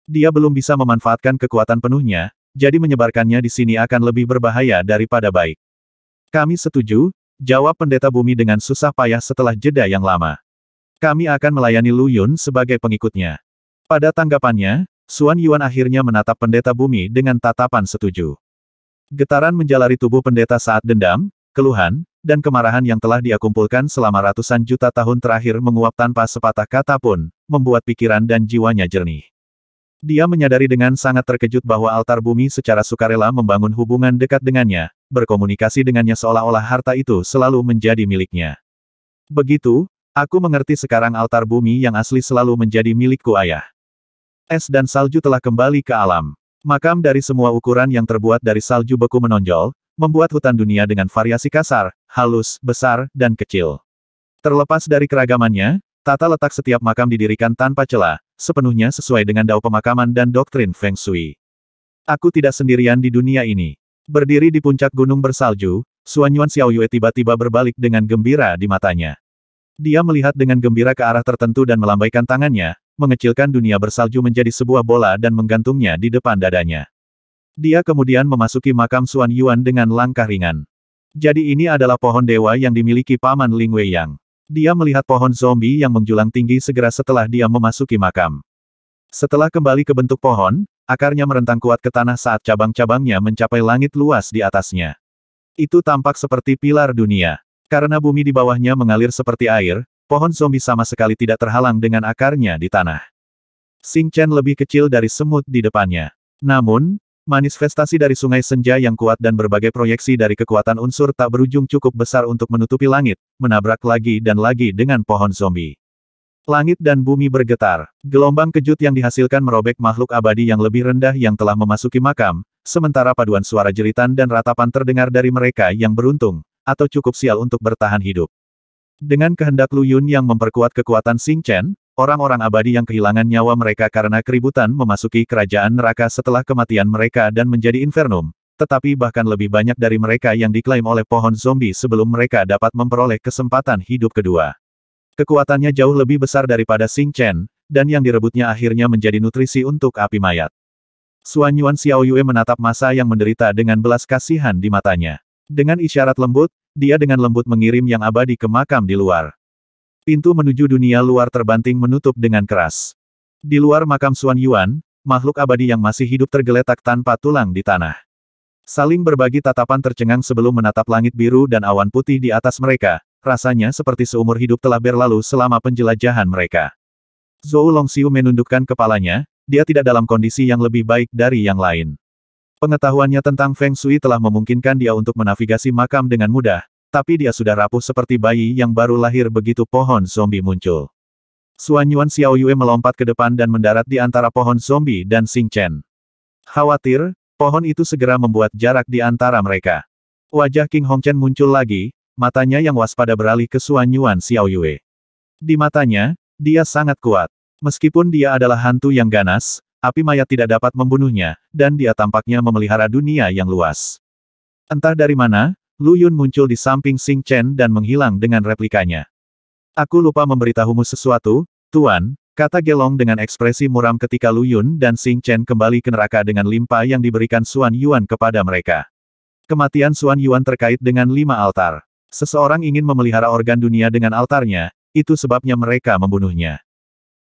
Dia belum bisa memanfaatkan kekuatan penuhnya, jadi menyebarkannya di sini akan lebih berbahaya daripada baik. Kami setuju, jawab pendeta bumi dengan susah payah setelah jeda yang lama. Kami akan melayani Lu Yun sebagai pengikutnya. Pada tanggapannya, Xuan Yuan akhirnya menatap pendeta bumi dengan tatapan setuju. Getaran menjalari tubuh pendeta saat dendam, keluhan, dan kemarahan yang telah dia kumpulkan selama ratusan juta tahun terakhir menguap tanpa sepatah kata pun, membuat pikiran dan jiwanya jernih. Dia menyadari dengan sangat terkejut bahwa altar bumi secara sukarela membangun hubungan dekat dengannya, berkomunikasi dengannya seolah-olah harta itu selalu menjadi miliknya. Begitu, aku mengerti sekarang altar bumi yang asli selalu menjadi milikku ayah. Es dan salju telah kembali ke alam. Makam dari semua ukuran yang terbuat dari salju beku menonjol, membuat hutan dunia dengan variasi kasar, halus, besar, dan kecil. Terlepas dari keragamannya, tata letak setiap makam didirikan tanpa celah, sepenuhnya sesuai dengan dao pemakaman dan doktrin Feng Shui. Aku tidak sendirian di dunia ini. Berdiri di puncak gunung bersalju, Xuan Yuan Xiaoyue tiba-tiba berbalik dengan gembira di matanya. Dia melihat dengan gembira ke arah tertentu dan melambaikan tangannya, mengecilkan dunia bersalju menjadi sebuah bola dan menggantungnya di depan dadanya. Dia kemudian memasuki makam Xuan Yuan dengan langkah ringan. Jadi ini adalah pohon dewa yang dimiliki Paman Ling Weiyang. Dia melihat pohon zombie yang menjulang tinggi segera setelah dia memasuki makam. Setelah kembali ke bentuk pohon, akarnya merentang kuat ke tanah saat cabang-cabangnya mencapai langit luas di atasnya. Itu tampak seperti pilar dunia. Karena bumi di bawahnya mengalir seperti air, pohon zombie sama sekali tidak terhalang dengan akarnya di tanah. Xing Chen lebih kecil dari semut di depannya. Namun, manifestasi dari sungai senja yang kuat dan berbagai proyeksi dari kekuatan unsur tak berujung cukup besar untuk menutupi langit, menabrak lagi dan lagi dengan pohon zombie. Langit dan bumi bergetar. Gelombang kejut yang dihasilkan merobek makhluk abadi yang lebih rendah yang telah memasuki makam, sementara paduan suara jeritan dan ratapan terdengar dari mereka yang beruntung, atau cukup sial untuk bertahan hidup. Dengan kehendak Lu Yun yang memperkuat kekuatan Xing Chen, orang-orang abadi yang kehilangan nyawa mereka karena keributan memasuki kerajaan neraka setelah kematian mereka dan menjadi infernum, tetapi bahkan lebih banyak dari mereka yang diklaim oleh pohon zombie sebelum mereka dapat memperoleh kesempatan hidup kedua. Kekuatannya jauh lebih besar daripada Xing Chen, dan yang direbutnya akhirnya menjadi nutrisi untuk api mayat. Xuan Yuan Xiaoyue menatap masa yang menderita dengan belas kasihan di matanya. Dengan isyarat lembut, dia dengan lembut mengirim yang abadi ke makam di luar. Pintu menuju dunia luar terbanting menutup dengan keras. Di luar makam Xuan Yuan, makhluk abadi yang masih hidup tergeletak tanpa tulang di tanah. Saling berbagi tatapan tercengang sebelum menatap langit biru dan awan putih di atas mereka, rasanya seperti seumur hidup telah berlalu selama penjelajahan mereka. Zhou Longxiu menundukkan kepalanya, dia tidak dalam kondisi yang lebih baik dari yang lain. Pengetahuannya tentang Feng Shui telah memungkinkan dia untuk menavigasi makam dengan mudah, tapi dia sudah rapuh seperti bayi yang baru lahir begitu pohon zombie muncul. Xuan Yuan Xiaoyue melompat ke depan dan mendarat di antara pohon zombie dan Xing Chen. Khawatir, pohon itu segera membuat jarak di antara mereka. Wajah King Hongchen muncul lagi, matanya yang waspada beralih ke Xuan Yuan Xiaoyue. Di matanya, dia sangat kuat. Meskipun dia adalah hantu yang ganas, api mayat tidak dapat membunuhnya, dan dia tampaknya memelihara dunia yang luas. Entah dari mana, Lu Yun muncul di samping Xing Chen dan menghilang dengan replikanya. Aku lupa memberitahumu sesuatu, Tuan, kata Gelong dengan ekspresi muram ketika Lu Yun dan Xing Chen kembali ke neraka dengan limpa yang diberikan Xuan Yuan kepada mereka. Kematian Xuan Yuan terkait dengan 5 altar. Seseorang ingin memelihara organ dunia dengan altarnya, itu sebabnya mereka membunuhnya.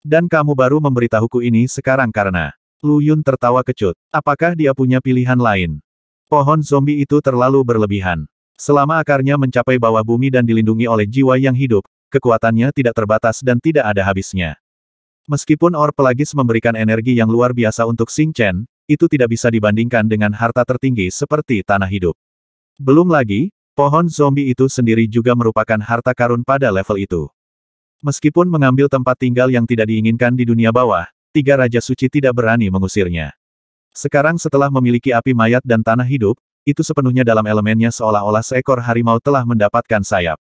Dan kamu baru memberitahuku ini sekarang karena... Lu Yun tertawa kecut. Apakah dia punya pilihan lain? Pohon zombie itu terlalu berlebihan. Selama akarnya mencapai bawah bumi dan dilindungi oleh jiwa yang hidup, kekuatannya tidak terbatas dan tidak ada habisnya. Meskipun Or Pelagis memberikan energi yang luar biasa untuk Xing Chen, itu tidak bisa dibandingkan dengan harta tertinggi seperti tanah hidup. Belum lagi, pohon zombie itu sendiri juga merupakan harta karun pada level itu. Meskipun mengambil tempat tinggal yang tidak diinginkan di dunia bawah, 3 Raja Suci tidak berani mengusirnya. Sekarang setelah memiliki api mayat dan tanah hidup, itu sepenuhnya dalam elemennya seolah-olah seekor harimau telah mendapatkan sayap.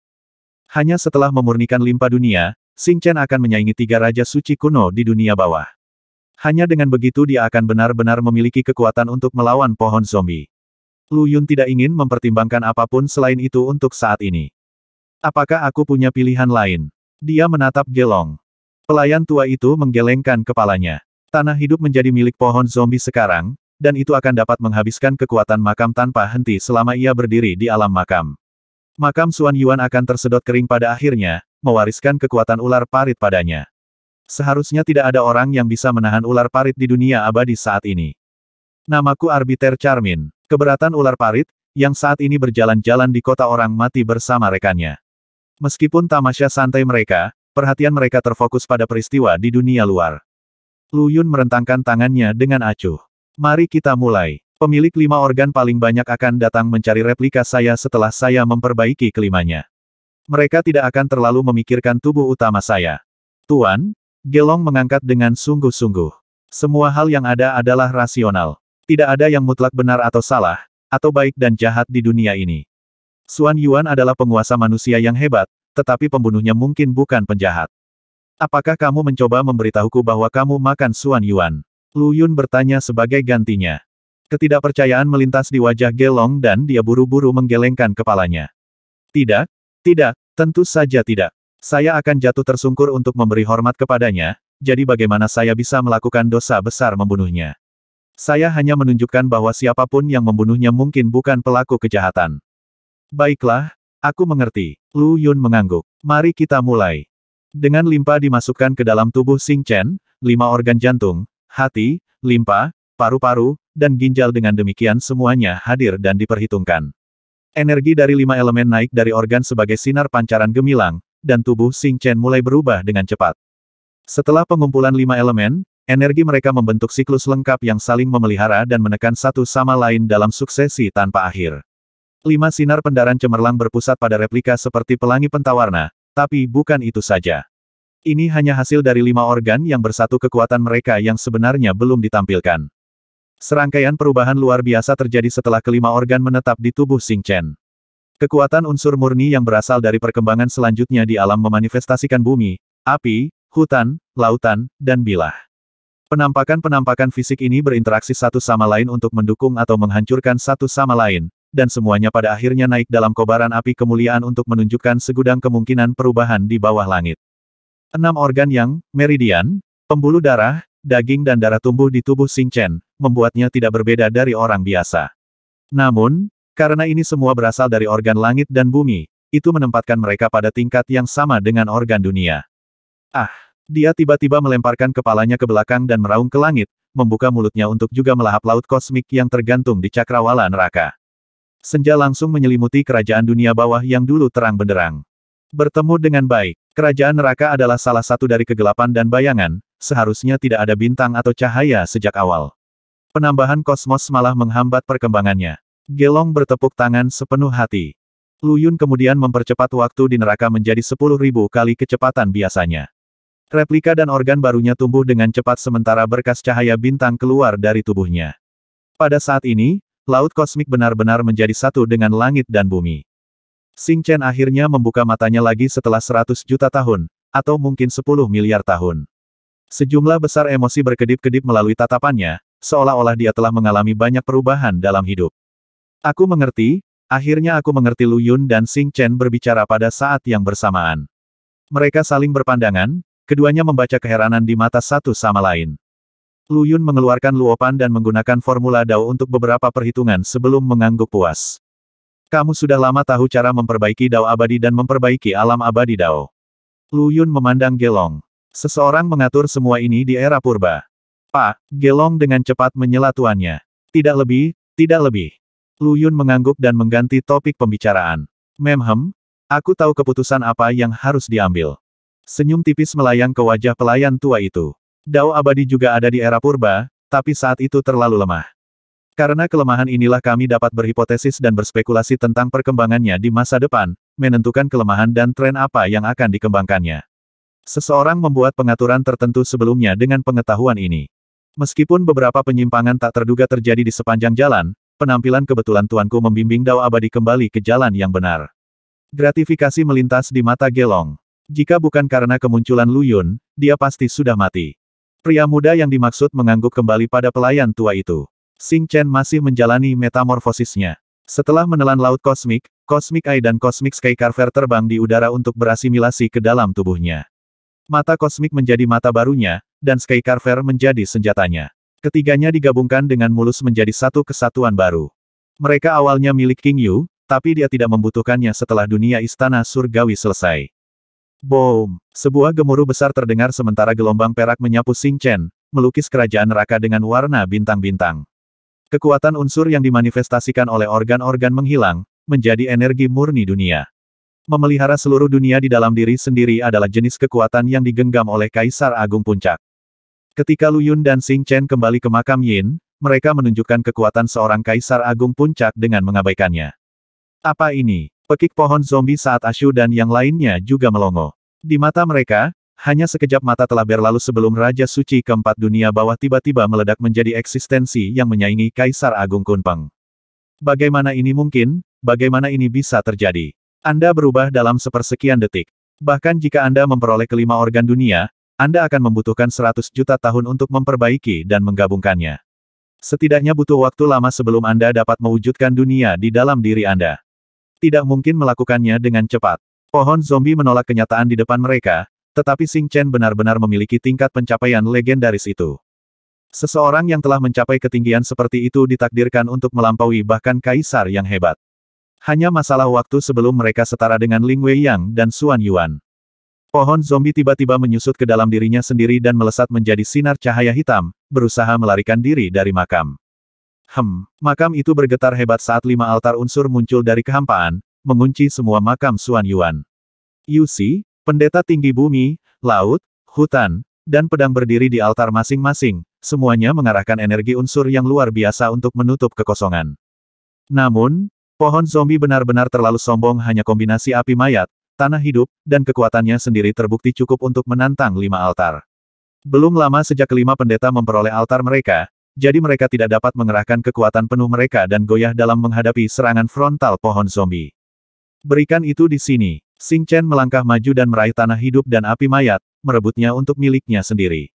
Hanya setelah memurnikan limpa dunia, Xing Chen akan menyaingi 3 Raja Suci kuno di dunia bawah. Hanya dengan begitu dia akan benar-benar memiliki kekuatan untuk melawan pohon zombie. Lu Yun tidak ingin mempertimbangkan apapun selain itu untuk saat ini. Apakah aku punya pilihan lain? Dia menatap Gelong. Pelayan tua itu menggelengkan kepalanya. Tanah hidup menjadi milik pohon zombie sekarang, dan itu akan dapat menghabiskan kekuatan makam tanpa henti selama ia berdiri di alam makam. Makam Xuan Yuan akan tersedot kering pada akhirnya, mewariskan kekuatan ular parit padanya. Seharusnya tidak ada orang yang bisa menahan ular parit di dunia abadi saat ini. Namaku Arbiter Charmin. Keberatan ular parit, yang saat ini berjalan-jalan di kota orang mati bersama rekannya. Meskipun tamasya santai mereka, perhatian mereka terfokus pada peristiwa di dunia luar. Lu Yun merentangkan tangannya dengan acuh. Mari kita mulai. Pemilik 5 organ paling banyak akan datang mencari replika saya setelah saya memperbaiki kelimanya. Mereka tidak akan terlalu memikirkan tubuh utama saya. Tuan, Gelong mengangkat dengan sungguh-sungguh. Semua hal yang ada adalah rasional. Tidak ada yang mutlak benar atau salah, atau baik dan jahat di dunia ini. Xuan Yuan adalah penguasa manusia yang hebat, tetapi pembunuhnya mungkin bukan penjahat. Apakah kamu mencoba memberitahuku bahwa kamu makan Xuan Yuan? Lu Yun bertanya sebagai gantinya. Ketidakpercayaan melintas di wajah Gelong dan dia buru-buru menggelengkan kepalanya. Tidak, tidak, tentu saja tidak. Saya akan jatuh tersungkur untuk memberi hormat kepadanya, jadi bagaimana saya bisa melakukan dosa besar membunuhnya? Saya hanya menunjukkan bahwa siapapun yang membunuhnya mungkin bukan pelaku kejahatan. Baiklah, aku mengerti. Lu Yun mengangguk. Mari kita mulai. Dengan limpa dimasukkan ke dalam tubuh Xing Chen, 5 organ jantung, hati, limpa, paru-paru, dan ginjal dengan demikian semuanya hadir dan diperhitungkan. Energi dari 5 elemen naik dari organ sebagai sinar pancaran gemilang, dan tubuh Xing Chen mulai berubah dengan cepat. Setelah pengumpulan 5 elemen, energi mereka membentuk siklus lengkap yang saling memelihara dan menekan satu sama lain dalam suksesi tanpa akhir. 5 sinar pendaran cemerlang berpusat pada replika seperti pelangi pentawarna, tapi bukan itu saja. Ini hanya hasil dari 5 organ yang bersatu kekuatan mereka yang sebenarnya belum ditampilkan. Serangkaian perubahan luar biasa terjadi setelah kelima organ menetap di tubuh Xing Chen. Kekuatan unsur murni yang berasal dari perkembangan selanjutnya di alam memanifestasikan bumi, api, hutan, lautan, dan bilah. Penampakan-penampakan fisik ini berinteraksi satu sama lain untuk mendukung atau menghancurkan satu sama lain, dan semuanya pada akhirnya naik dalam kobaran api kemuliaan untuk menunjukkan segudang kemungkinan perubahan di bawah langit. 6 organ yang, meridian, pembuluh darah, daging dan darah tumbuh di tubuh Xing Chen, membuatnya tidak berbeda dari orang biasa. Namun, karena ini semua berasal dari organ langit dan bumi, itu menempatkan mereka pada tingkat yang sama dengan organ dunia. Ah! Dia tiba-tiba melemparkan kepalanya ke belakang dan meraung ke langit, membuka mulutnya untuk juga melahap laut kosmik yang tergantung di cakrawala neraka. Senja langsung menyelimuti kerajaan dunia bawah yang dulu terang benderang. Bertemu dengan baik, kerajaan neraka adalah salah satu dari kegelapan dan bayangan, seharusnya tidak ada bintang atau cahaya sejak awal. Penambahan kosmos malah menghambat perkembangannya. Gelong bertepuk tangan sepenuh hati. Lu Yun kemudian mempercepat waktu di neraka menjadi 10.000 kali kecepatan biasanya. Replika dan organ barunya tumbuh dengan cepat sementara berkas cahaya bintang keluar dari tubuhnya. Pada saat ini, laut kosmik benar-benar menjadi satu dengan langit dan bumi. Xing Chen akhirnya membuka matanya lagi setelah 100 juta tahun, atau mungkin 10 miliar tahun. Sejumlah besar emosi berkedip-kedip melalui tatapannya, seolah-olah dia telah mengalami banyak perubahan dalam hidup. Aku mengerti, akhirnya aku mengerti. Lu Yun dan Xing Chen berbicara pada saat yang bersamaan. Mereka saling berpandangan, keduanya membaca keheranan di mata satu sama lain. Lu Yun mengeluarkan luopan dan menggunakan formula Dao untuk beberapa perhitungan sebelum mengangguk puas. Kamu sudah lama tahu cara memperbaiki Dao abadi dan memperbaiki alam abadi Dao. Lu Yun memandang Gelong. Seseorang mengatur semua ini di era purba. Pak, Gelong dengan cepat menyela tuannya. Tidak lebih, tidak lebih. Lu Yun mengangguk dan mengganti topik pembicaraan. Memhem, aku tahu keputusan apa yang harus diambil. Senyum tipis melayang ke wajah pelayan tua itu. Dao abadi juga ada di era purba, tapi saat itu terlalu lemah. Karena kelemahan inilah kami dapat berhipotesis dan berspekulasi tentang perkembangannya di masa depan, menentukan kelemahan dan tren apa yang akan dikembangkannya. Seseorang membuat pengaturan tertentu sebelumnya dengan pengetahuan ini. Meskipun beberapa penyimpangan tak terduga terjadi di sepanjang jalan, penampilan kebetulan tuanku membimbing Dao abadi kembali ke jalan yang benar. Gratifikasi melintas di mata Gelong. Jika bukan karena kemunculan Lu Yun, dia pasti sudah mati. Pria muda yang dimaksud mengangguk kembali pada pelayan tua itu. Xing Chen masih menjalani metamorfosisnya. Setelah menelan laut kosmik, Cosmic Eye dan Cosmic Sky Carver terbang di udara untuk berasimilasi ke dalam tubuhnya. Mata kosmik menjadi mata barunya, dan Sky Carver menjadi senjatanya. Ketiganya digabungkan dengan mulus menjadi satu kesatuan baru. Mereka awalnya milik King Yu, tapi dia tidak membutuhkannya setelah dunia istana surgawi selesai. Boom! Sebuah gemuruh besar terdengar sementara gelombang perak menyapu Xing Chen, melukis kerajaan neraka dengan warna bintang-bintang. Kekuatan unsur yang dimanifestasikan oleh organ-organ menghilang, menjadi energi murni dunia. Memelihara seluruh dunia di dalam diri sendiri adalah jenis kekuatan yang digenggam oleh Kaisar Agung Puncak. Ketika Lu Yun dan Xing Chen kembali ke makam Yin, mereka menunjukkan kekuatan seorang Kaisar Agung Puncak dengan mengabaikannya. Apa ini? Pekik pohon zombie saat Ashu dan yang lainnya juga melongo. Di mata mereka, hanya sekejap mata telah berlalu sebelum Raja Suci keempat dunia bawah tiba-tiba meledak menjadi eksistensi yang menyaingi Kaisar Agung Kunpeng. Bagaimana ini mungkin? Bagaimana ini bisa terjadi? Anda berubah dalam sepersekian detik. Bahkan jika Anda memperoleh kelima organ dunia, Anda akan membutuhkan 100 juta tahun untuk memperbaiki dan menggabungkannya. Setidaknya butuh waktu lama sebelum Anda dapat mewujudkan dunia di dalam diri Anda. Tidak mungkin melakukannya dengan cepat. Pohon zombie menolak kenyataan di depan mereka, tetapi Xing Chen benar-benar memiliki tingkat pencapaian legendaris itu. Seseorang yang telah mencapai ketinggian seperti itu ditakdirkan untuk melampaui bahkan kaisar yang hebat. Hanya masalah waktu sebelum mereka setara dengan Ling Weiyang dan Xuan Yuan. Pohon zombie tiba-tiba menyusut ke dalam dirinya sendiri dan melesat menjadi sinar cahaya hitam, berusaha melarikan diri dari makam. Makam itu bergetar hebat saat 5 altar unsur muncul dari kehampaan, mengunci semua makam Xuan Yuan. Yuxi, pendeta tinggi bumi, laut, hutan, dan pedang berdiri di altar masing-masing, semuanya mengarahkan energi unsur yang luar biasa untuk menutup kekosongan. Namun, pohon zombie benar-benar terlalu sombong, hanya kombinasi api mayat, tanah hidup, dan kekuatannya sendiri terbukti cukup untuk menantang 5 altar. Belum lama sejak kelima pendeta memperoleh altar mereka, jadi mereka tidak dapat mengerahkan kekuatan penuh mereka dan goyah dalam menghadapi serangan frontal pohon zombie. Berikan itu di sini. Xing Chen melangkah maju dan meraih tanah hidup dan api mayat, merebutnya untuk miliknya sendiri.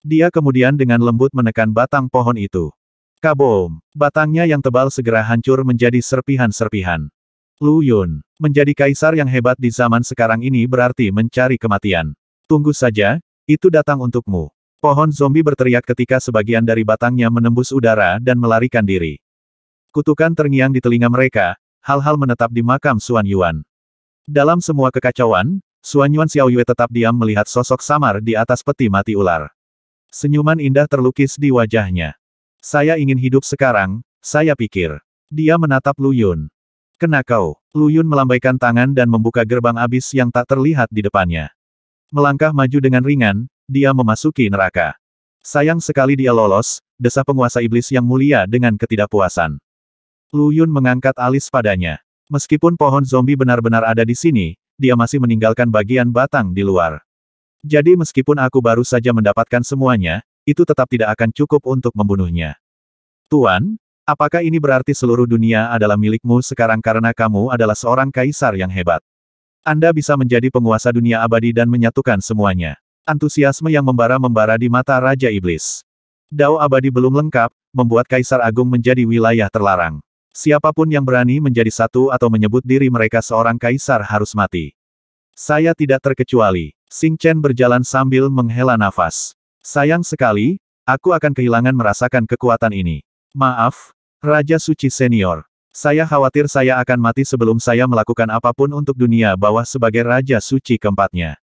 Dia kemudian dengan lembut menekan batang pohon itu. Kaboom! Batangnya yang tebal segera hancur menjadi serpihan-serpihan. Lu Yun, menjadi kaisar yang hebat di zaman sekarang ini berarti mencari kematian. Tunggu saja, itu datang untukmu. Pohon zombie berteriak ketika sebagian dari batangnya menembus udara dan melarikan diri. Kutukan terngiang di telinga mereka, hal-hal menetap di makam Xuan Yuan. Dalam semua kekacauan, Xuan Yuan Xiaoyue tetap diam melihat sosok samar di atas peti mati ular. Senyuman indah terlukis di wajahnya. Saya ingin hidup sekarang, saya pikir. Dia menatap Lu Yun. Kena kau. Lu Yun melambaikan tangan dan membuka gerbang abis yang tak terlihat di depannya. Melangkah maju dengan ringan, dia memasuki neraka. Sayang sekali dia lolos, desah penguasa iblis yang mulia dengan ketidakpuasan. Lu Yun mengangkat alis padanya. Meskipun pohon zombie benar-benar ada di sini, dia masih meninggalkan bagian batang di luar. Jadi meskipun aku baru saja mendapatkan semuanya, itu tetap tidak akan cukup untuk membunuhnya. Tuan, apakah ini berarti seluruh dunia adalah milikmu sekarang karena kamu adalah seorang kaisar yang hebat? Anda bisa menjadi penguasa dunia abadi dan menyatukan semuanya. Antusiasme yang membara-membara di mata Raja Iblis. Dao abadi belum lengkap, membuat Kaisar Agung menjadi wilayah terlarang. Siapapun yang berani menjadi satu atau menyebut diri mereka seorang kaisar harus mati. Saya tidak terkecuali. Xing Chen berjalan sambil menghela nafas. Sayang sekali, aku akan kehilangan merasakan kekuatan ini. Maaf, Raja Suci Senior. Saya khawatir saya akan mati sebelum saya melakukan apapun untuk dunia bawah sebagai Raja Suci keempatnya.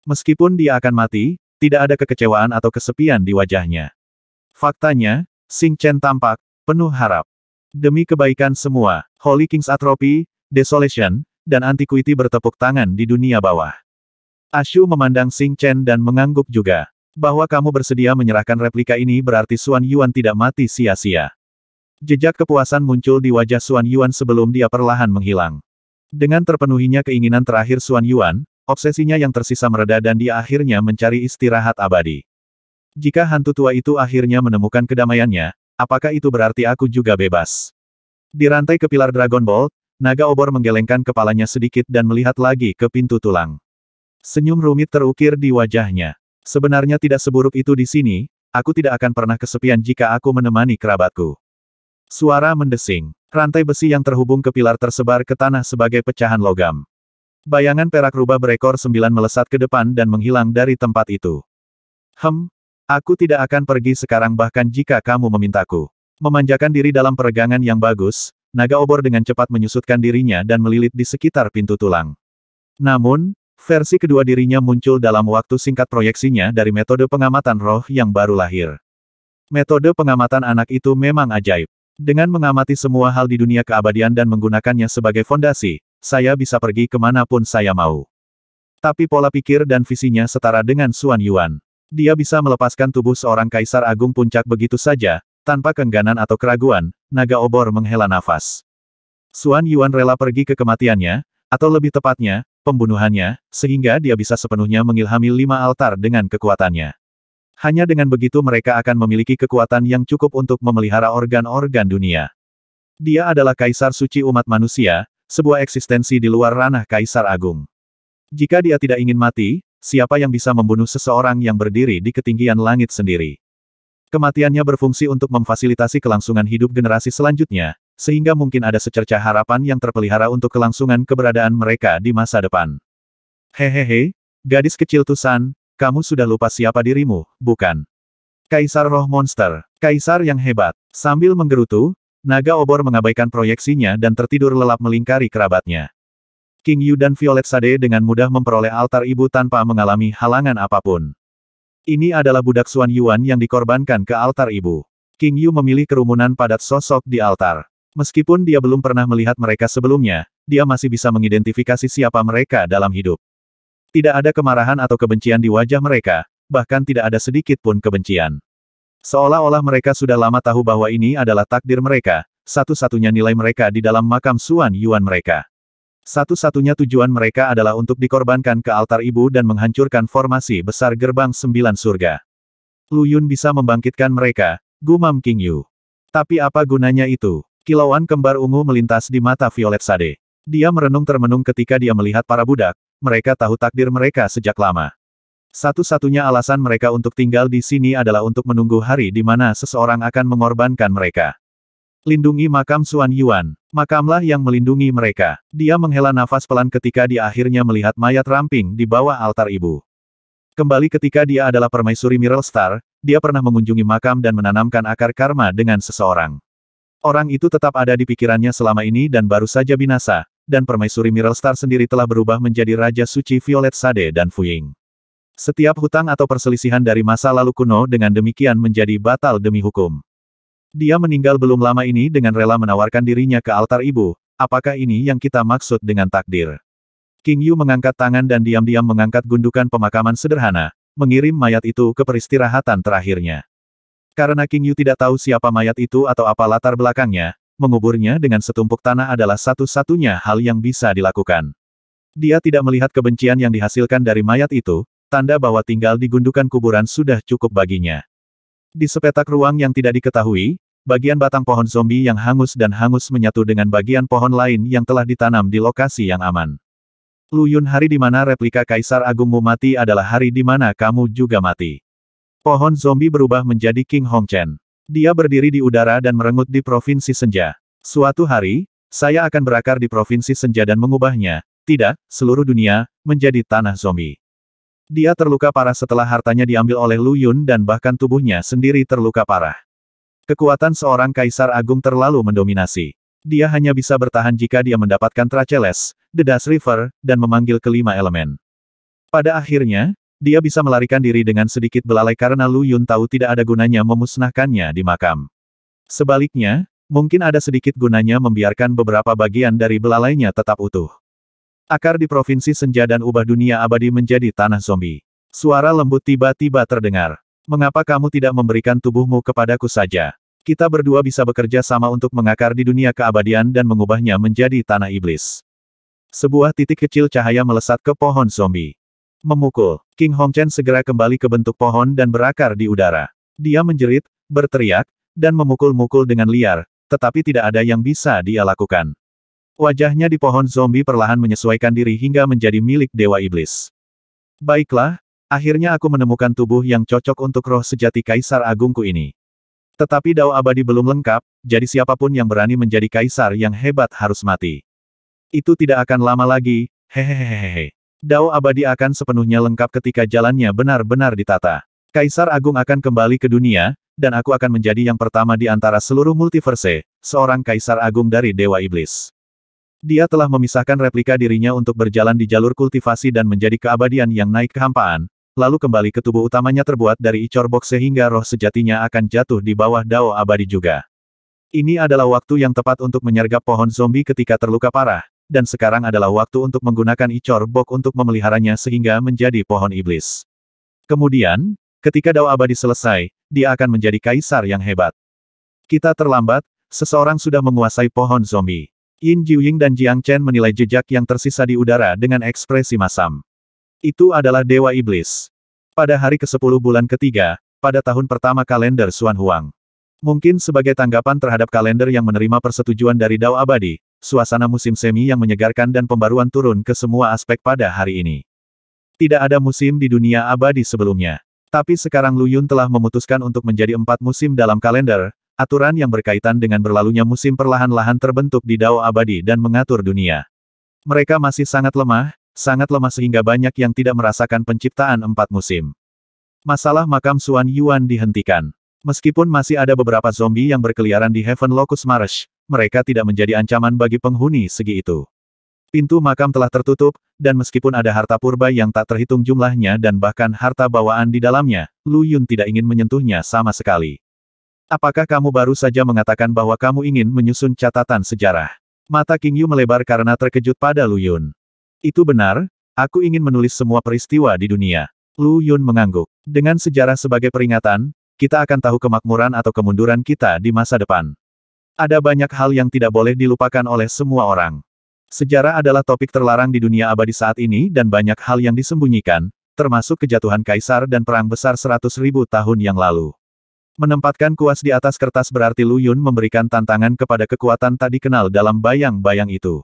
Meskipun dia akan mati, tidak ada kekecewaan atau kesepian di wajahnya. Faktanya, Xing Chen tampak penuh harap. Demi kebaikan semua, Holy King's Atrophy, Desolation, dan Antiquity bertepuk tangan di dunia bawah. Ashu memandang Xing Chen dan mengangguk juga. Bahwa kamu bersedia menyerahkan replika ini berarti Xuan Yuan tidak mati sia-sia. Jejak kepuasan muncul di wajah Xuan Yuan sebelum dia perlahan menghilang. Dengan terpenuhinya keinginan terakhir Xuan Yuan, obsesinya yang tersisa mereda dan dia akhirnya mencari istirahat abadi. Jika hantu tua itu akhirnya menemukan kedamaiannya, apakah itu berarti aku juga bebas? Di rantai ke pilar Dragon Ball, naga obor menggelengkan kepalanya sedikit dan melihat lagi ke pintu tulang. Senyum rumit terukir di wajahnya. Sebenarnya tidak seburuk itu di sini, aku tidak akan pernah kesepian jika aku menemani kerabatku. Suara mendesing. Rantai besi yang terhubung ke pilar tersebar ke tanah sebagai pecahan logam. Bayangan perak rubah berekor 9 melesat ke depan dan menghilang dari tempat itu. Aku tidak akan pergi sekarang bahkan jika kamu memintaku. Memanjakan diri dalam peregangan yang bagus, naga obor dengan cepat menyusutkan dirinya dan melilit di sekitar pintu tulang. Namun, Versi kedua dirinya muncul dalam waktu singkat proyeksinya dari metode pengamatan roh yang baru lahir. Metode pengamatan anak itu memang ajaib. Dengan mengamati semua hal di dunia keabadian dan menggunakannya sebagai fondasi, saya bisa pergi kemanapun saya mau. Tapi pola pikir dan visinya setara dengan Xuan Yuan. Dia bisa melepaskan tubuh seorang kaisar agung puncak begitu saja, tanpa keengganan atau keraguan. Naga obor menghela nafas. Xuan Yuan rela pergi ke kematiannya, atau lebih tepatnya, pembunuhannya, sehingga dia bisa sepenuhnya mengilhami 5 altar dengan kekuatannya. Hanya dengan begitu mereka akan memiliki kekuatan yang cukup untuk memelihara organ-organ dunia. Dia adalah kaisar suci umat manusia, sebuah eksistensi di luar ranah kaisar agung. Jika dia tidak ingin mati, siapa yang bisa membunuh seseorang yang berdiri di ketinggian langit sendiri? Kematiannya berfungsi untuk memfasilitasi kelangsungan hidup generasi selanjutnya, sehingga mungkin ada secercah harapan yang terpelihara untuk kelangsungan keberadaan mereka di masa depan. Hehehe, gadis kecil Tusan, kamu sudah lupa siapa dirimu, bukan? Kaisar roh monster, kaisar yang hebat. Sambil menggerutu, naga obor mengabaikan proyeksinya dan tertidur lelap melingkari kerabatnya. King Yu dan Violet Sade dengan mudah memperoleh altar ibu tanpa mengalami halangan apapun. Ini adalah budak Xuan Yuan yang dikorbankan ke altar ibu. King Yu memilih kerumunan padat sosok di altar. Meskipun dia belum pernah melihat mereka sebelumnya, dia masih bisa mengidentifikasi siapa mereka dalam hidup. Tidak ada kemarahan atau kebencian di wajah mereka, bahkan tidak ada sedikit pun kebencian. Seolah-olah mereka sudah lama tahu bahwa ini adalah takdir mereka, satu-satunya nilai mereka di dalam makam Xuan Yuan mereka. Satu-satunya tujuan mereka adalah untuk dikorbankan ke altar ibu dan menghancurkan formasi besar gerbang 9 surga. Lu Yun bisa membangkitkan mereka, gumam King Yu. Tapi apa gunanya itu? Kilauan kembar ungu melintas di mata Violet Sade. Dia merenung termenung ketika dia melihat para budak. Mereka tahu takdir mereka sejak lama. Satu-satunya alasan mereka untuk tinggal di sini adalah untuk menunggu hari di mana seseorang akan mengorbankan mereka. Lindungi makam Xuan Yuan. Makamlah yang melindungi mereka. Dia menghela nafas pelan ketika dia akhirnya melihat mayat ramping di bawah altar ibu. Kembali ketika dia adalah permaisuri Miral Star, dia pernah mengunjungi makam dan menanamkan akar karma dengan seseorang. Orang itu tetap ada di pikirannya selama ini dan baru saja binasa. Dan permaisuri Miral Star sendiri telah berubah menjadi Raja Suci Violet Sade dan Fuying. Setiap hutang atau perselisihan dari masa lalu kuno dengan demikian menjadi batal demi hukum. Dia meninggal belum lama ini dengan rela menawarkan dirinya ke altar ibu. Apakah ini yang kita maksud dengan takdir? King Yu mengangkat tangan dan diam-diam mengangkat gundukan pemakaman sederhana, mengirim mayat itu ke peristirahatan terakhirnya. Karena King Yu tidak tahu siapa mayat itu atau apa latar belakangnya, menguburnya dengan setumpuk tanah adalah satu-satunya hal yang bisa dilakukan. Dia tidak melihat kebencian yang dihasilkan dari mayat itu, tanda bahwa tinggal di gundukan kuburan sudah cukup baginya. Di sepetak ruang yang tidak diketahui, bagian batang pohon zombie yang hangus dan hangus menyatu dengan bagian pohon lain yang telah ditanam di lokasi yang aman. Lu Yun, hari di mana replika Kaisar Agungmu mati adalah hari di mana kamu juga mati. Pohon zombie berubah menjadi King Hongchen. Dia berdiri di udara dan merengut di Provinsi Senja. Suatu hari, saya akan berakar di Provinsi Senja dan mengubahnya, tidak, seluruh dunia, menjadi tanah zombie. Dia terluka parah setelah hartanya diambil oleh Lu Yun dan bahkan tubuhnya sendiri terluka parah. Kekuatan seorang kaisar agung terlalu mendominasi. Dia hanya bisa bertahan jika dia mendapatkan Tracheles, The Dust River, dan memanggil kelima elemen. Pada akhirnya, dia bisa melarikan diri dengan sedikit belalai karena Lu Yun tahu tidak ada gunanya memusnahkannya di makam. Sebaliknya, mungkin ada sedikit gunanya membiarkan beberapa bagian dari belalainya tetap utuh. Akar di Provinsi Senja dan ubah dunia abadi menjadi tanah zombie. Suara lembut tiba-tiba terdengar. Mengapa kamu tidak memberikan tubuhmu kepadaku saja? Kita berdua bisa bekerja sama untuk mengakar di dunia keabadian dan mengubahnya menjadi tanah iblis. Sebuah titik kecil cahaya melesat ke pohon zombie. Memukul. King Hongchen segera kembali ke bentuk pohon dan berakar di udara. Dia menjerit, berteriak, dan memukul-mukul dengan liar, tetapi tidak ada yang bisa dia lakukan. Wajahnya di pohon zombie perlahan menyesuaikan diri hingga menjadi milik Dewa Iblis. Baiklah, akhirnya aku menemukan tubuh yang cocok untuk roh sejati Kaisar Agungku ini. Tetapi dao abadi belum lengkap, jadi siapapun yang berani menjadi kaisar yang hebat harus mati. Itu tidak akan lama lagi, hehehehehe. Dao abadi akan sepenuhnya lengkap ketika jalannya benar-benar ditata. Kaisar Agung akan kembali ke dunia, dan aku akan menjadi yang pertama di antara seluruh multiverse, seorang Kaisar Agung dari Dewa Iblis. Dia telah memisahkan replika dirinya untuk berjalan di jalur kultivasi dan menjadi keabadian yang naik kehampaan, lalu kembali ke tubuh utamanya terbuat dari icor box sehingga roh sejatinya akan jatuh di bawah dao abadi juga. Ini adalah waktu yang tepat untuk menyergap pohon zombie ketika terluka parah, dan sekarang adalah waktu untuk menggunakan icor box untuk memeliharanya sehingga menjadi pohon iblis. Kemudian, ketika dao abadi selesai, dia akan menjadi kaisar yang hebat. Kita terlambat, seseorang sudah menguasai pohon zombie. Yin Jiuying dan Jiang Chen menilai jejak yang tersisa di udara dengan ekspresi masam. Itu adalah Dewa Iblis. Pada hari ke-10 bulan ketiga, pada tahun pertama kalender Xuan Huang. Mungkin sebagai tanggapan terhadap kalender yang menerima persetujuan dari Dao Abadi, suasana musim semi yang menyegarkan dan pembaruan turun ke semua aspek pada hari ini. Tidak ada musim di dunia abadi sebelumnya. Tapi sekarang Lu Yun telah memutuskan untuk menjadi 4 musim dalam kalender, aturan yang berkaitan dengan berlalunya musim perlahan-lahan terbentuk di Dao Abadi dan mengatur dunia. Mereka masih sangat lemah sehingga banyak yang tidak merasakan penciptaan 4 musim. Masalah makam Xuan Yuan dihentikan. Meskipun masih ada beberapa zombie yang berkeliaran di Heaven Locust Marsh, mereka tidak menjadi ancaman bagi penghuni segi itu. Pintu makam telah tertutup, dan meskipun ada harta purba yang tak terhitung jumlahnya dan bahkan harta bawaan di dalamnya, Lu Yun tidak ingin menyentuhnya sama sekali. Apakah kamu baru saja mengatakan bahwa kamu ingin menyusun catatan sejarah? Mata King Yu melebar karena terkejut pada Lu Yun. Itu benar, aku ingin menulis semua peristiwa di dunia. Lu Yun mengangguk. Dengan sejarah sebagai peringatan, kita akan tahu kemakmuran atau kemunduran kita di masa depan. Ada banyak hal yang tidak boleh dilupakan oleh semua orang. Sejarah adalah topik terlarang di dunia abadi saat ini dan banyak hal yang disembunyikan, termasuk kejatuhan kaisar dan perang besar 100.000 tahun yang lalu. Menempatkan kuas di atas kertas berarti Lu Yun memberikan tantangan kepada kekuatan tak dikenal dalam bayang-bayang itu.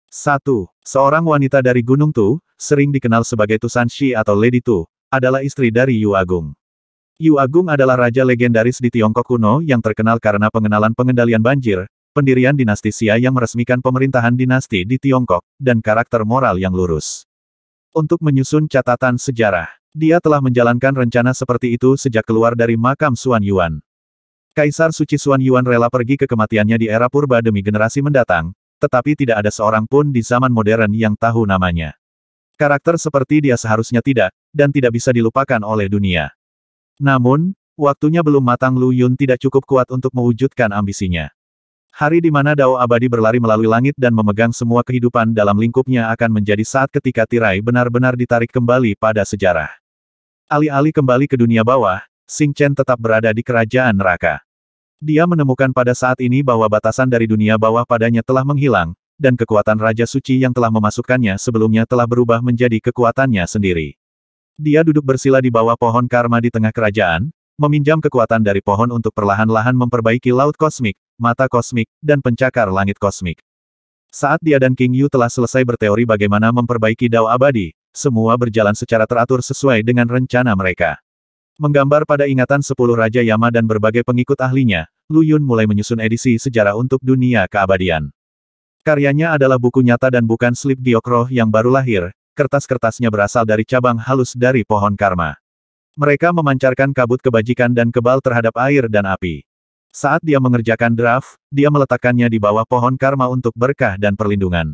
1. Seorang wanita dari Gunung Tu, sering dikenal sebagai Tu Sanxi atau Lady Tu, adalah istri dari Yu Agung. Yu Agung adalah raja legendaris di Tiongkok kuno yang terkenal karena pengenalan pengendalian banjir, pendirian dinasti Xia yang meresmikan pemerintahan dinasti di Tiongkok, dan karakter moral yang lurus. Untuk menyusun catatan sejarah, dia telah menjalankan rencana seperti itu sejak keluar dari makam Xuan Yuan. Kaisar suci Xuan Yuan rela pergi ke kematiannya di era purba demi generasi mendatang, tetapi tidak ada seorang pun di zaman modern yang tahu namanya. Karakter seperti dia seharusnya tidak, dan tidak bisa dilupakan oleh dunia. Namun, waktunya belum matang. Lu Yun tidak cukup kuat untuk mewujudkan ambisinya. Hari di mana Dao Abadi berlari melalui langit dan memegang semua kehidupan dalam lingkupnya akan menjadi saat ketika tirai benar-benar ditarik kembali pada sejarah. Alih-alih kembali ke dunia bawah, Xing Chen tetap berada di kerajaan neraka. Dia menemukan pada saat ini bahwa batasan dari dunia bawah padanya telah menghilang, dan kekuatan Raja Suci yang telah memasukkannya sebelumnya telah berubah menjadi kekuatannya sendiri. Dia duduk bersila di bawah pohon karma di tengah kerajaan, meminjam kekuatan dari pohon untuk perlahan-lahan memperbaiki laut kosmik, mata kosmik, dan pencakar langit kosmik. Saat dia dan King Yu telah selesai berteori bagaimana memperbaiki Dao Abadi, semua berjalan secara teratur sesuai dengan rencana mereka. Menggambar pada ingatan 10 Raja Yama dan berbagai pengikut ahlinya, Lu Yun mulai menyusun edisi sejarah untuk dunia keabadian. Karyanya adalah buku nyata dan bukan slip giok roh yang baru lahir, kertas-kertasnya berasal dari cabang halus dari pohon karma. Mereka memancarkan kabut kebajikan dan kebal terhadap air dan api. Saat dia mengerjakan draft, dia meletakkannya di bawah pohon karma untuk berkah dan perlindungan.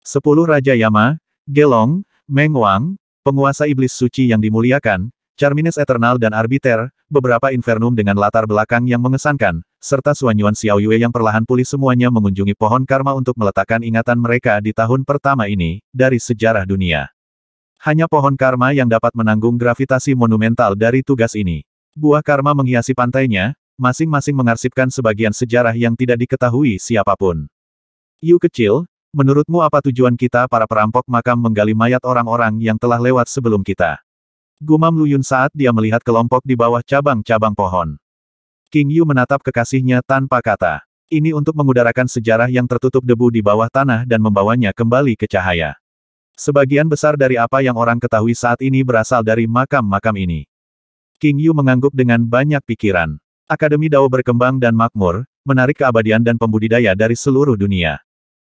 10 Raja Yama, Gelong, Meng Wang, penguasa iblis suci yang dimuliakan, Charmines Eternal dan Arbiter, beberapa infernum dengan latar belakang yang mengesankan, serta Xuan Yuan Xiaoyue yang perlahan pulih semuanya mengunjungi pohon karma untuk meletakkan ingatan mereka di tahun pertama ini, dari sejarah dunia. Hanya pohon karma yang dapat menanggung gravitasi monumental dari tugas ini. Buah karma menghiasi pantainya, masing-masing mengarsipkan sebagian sejarah yang tidak diketahui siapapun. Yu kecil, menurutmu apa tujuan kita para perampok makam menggali mayat orang-orang yang telah lewat sebelum kita? Gumam Lu Yun saat dia melihat kelompok di bawah cabang-cabang pohon. King Yu menatap kekasihnya tanpa kata. Ini untuk mengudarakan sejarah yang tertutup debu di bawah tanah dan membawanya kembali ke cahaya. Sebagian besar dari apa yang orang ketahui saat ini berasal dari makam-makam ini. King Yu mengangguk dengan banyak pikiran. Akademi Dao berkembang dan makmur, menarik keabadian dan pembudidaya dari seluruh dunia.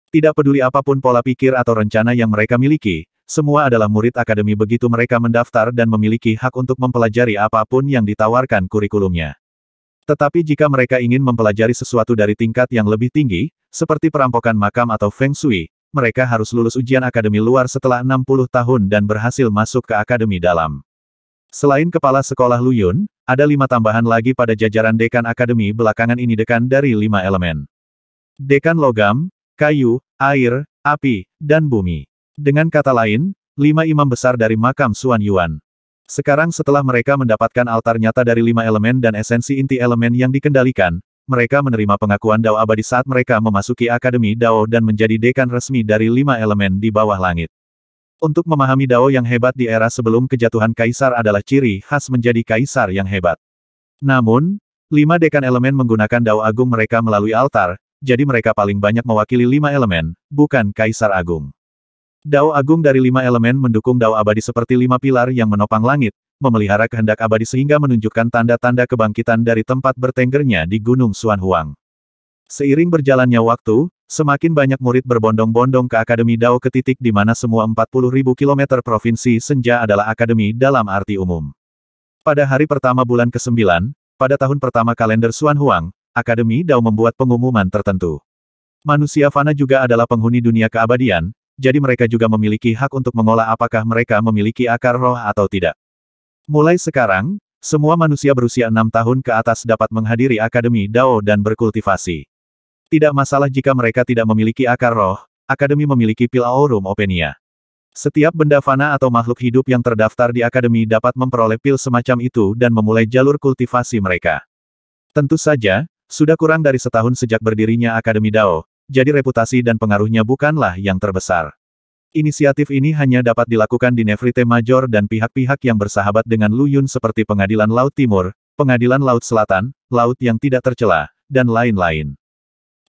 Tidak peduli apapun pola pikir atau rencana yang mereka miliki, semua adalah murid akademi begitu mereka mendaftar dan memiliki hak untuk mempelajari apapun yang ditawarkan kurikulumnya. Tetapi jika mereka ingin mempelajari sesuatu dari tingkat yang lebih tinggi, seperti perampokan makam atau Feng Shui, mereka harus lulus ujian akademi luar setelah 60 tahun dan berhasil masuk ke akademi dalam. Selain kepala sekolah Lu Yun, ada 5 tambahan lagi pada jajaran dekan akademi belakangan ini, dekan dari 5 elemen. Dekan logam, kayu, air, api, dan bumi. Dengan kata lain, 5 imam besar dari makam Xuan Yuan. Sekarang setelah mereka mendapatkan altar nyata dari 5 elemen dan esensi inti elemen yang dikendalikan, mereka menerima pengakuan Dao abadi saat mereka memasuki Akademi Dao dan menjadi dekan resmi dari 5 elemen di bawah langit. Untuk memahami Dao yang hebat di era sebelum kejatuhan kaisar adalah ciri khas menjadi kaisar yang hebat. Namun, 5 dekan elemen menggunakan Dao agung mereka melalui altar, jadi mereka paling banyak mewakili 5 elemen, bukan kaisar agung. Dao agung dari 5 elemen mendukung Dao abadi seperti 5 pilar yang menopang langit, memelihara kehendak abadi sehingga menunjukkan tanda-tanda kebangkitan dari tempat bertenggernya di Gunung Xuan Huang. Seiring berjalannya waktu, semakin banyak murid berbondong-bondong ke Akademi Dao ke titik di mana semua 40.000 km provinsi senja adalah akademi dalam arti umum. Pada hari pertama bulan ke-9, pada tahun pertama kalender Xuan Huang, Akademi Dao membuat pengumuman tertentu. Manusia fana juga adalah penghuni dunia keabadian, jadi mereka juga memiliki hak untuk mengolah apakah mereka memiliki akar roh atau tidak. Mulai sekarang, semua manusia berusia 6 tahun ke atas dapat menghadiri Akademi Dao dan berkultivasi. Tidak masalah jika mereka tidak memiliki akar roh, Akademi memiliki pil Aurum Openia. Setiap benda fana atau makhluk hidup yang terdaftar di Akademi dapat memperoleh pil semacam itu dan memulai jalur kultivasi mereka. Tentu saja, sudah kurang dari setahun sejak berdirinya Akademi Dao, jadi reputasi dan pengaruhnya bukanlah yang terbesar. Inisiatif ini hanya dapat dilakukan di Nefrite Major dan pihak-pihak yang bersahabat dengan Lu Yun seperti Pengadilan Laut Timur, Pengadilan Laut Selatan, Laut yang tidak tercela, dan lain-lain.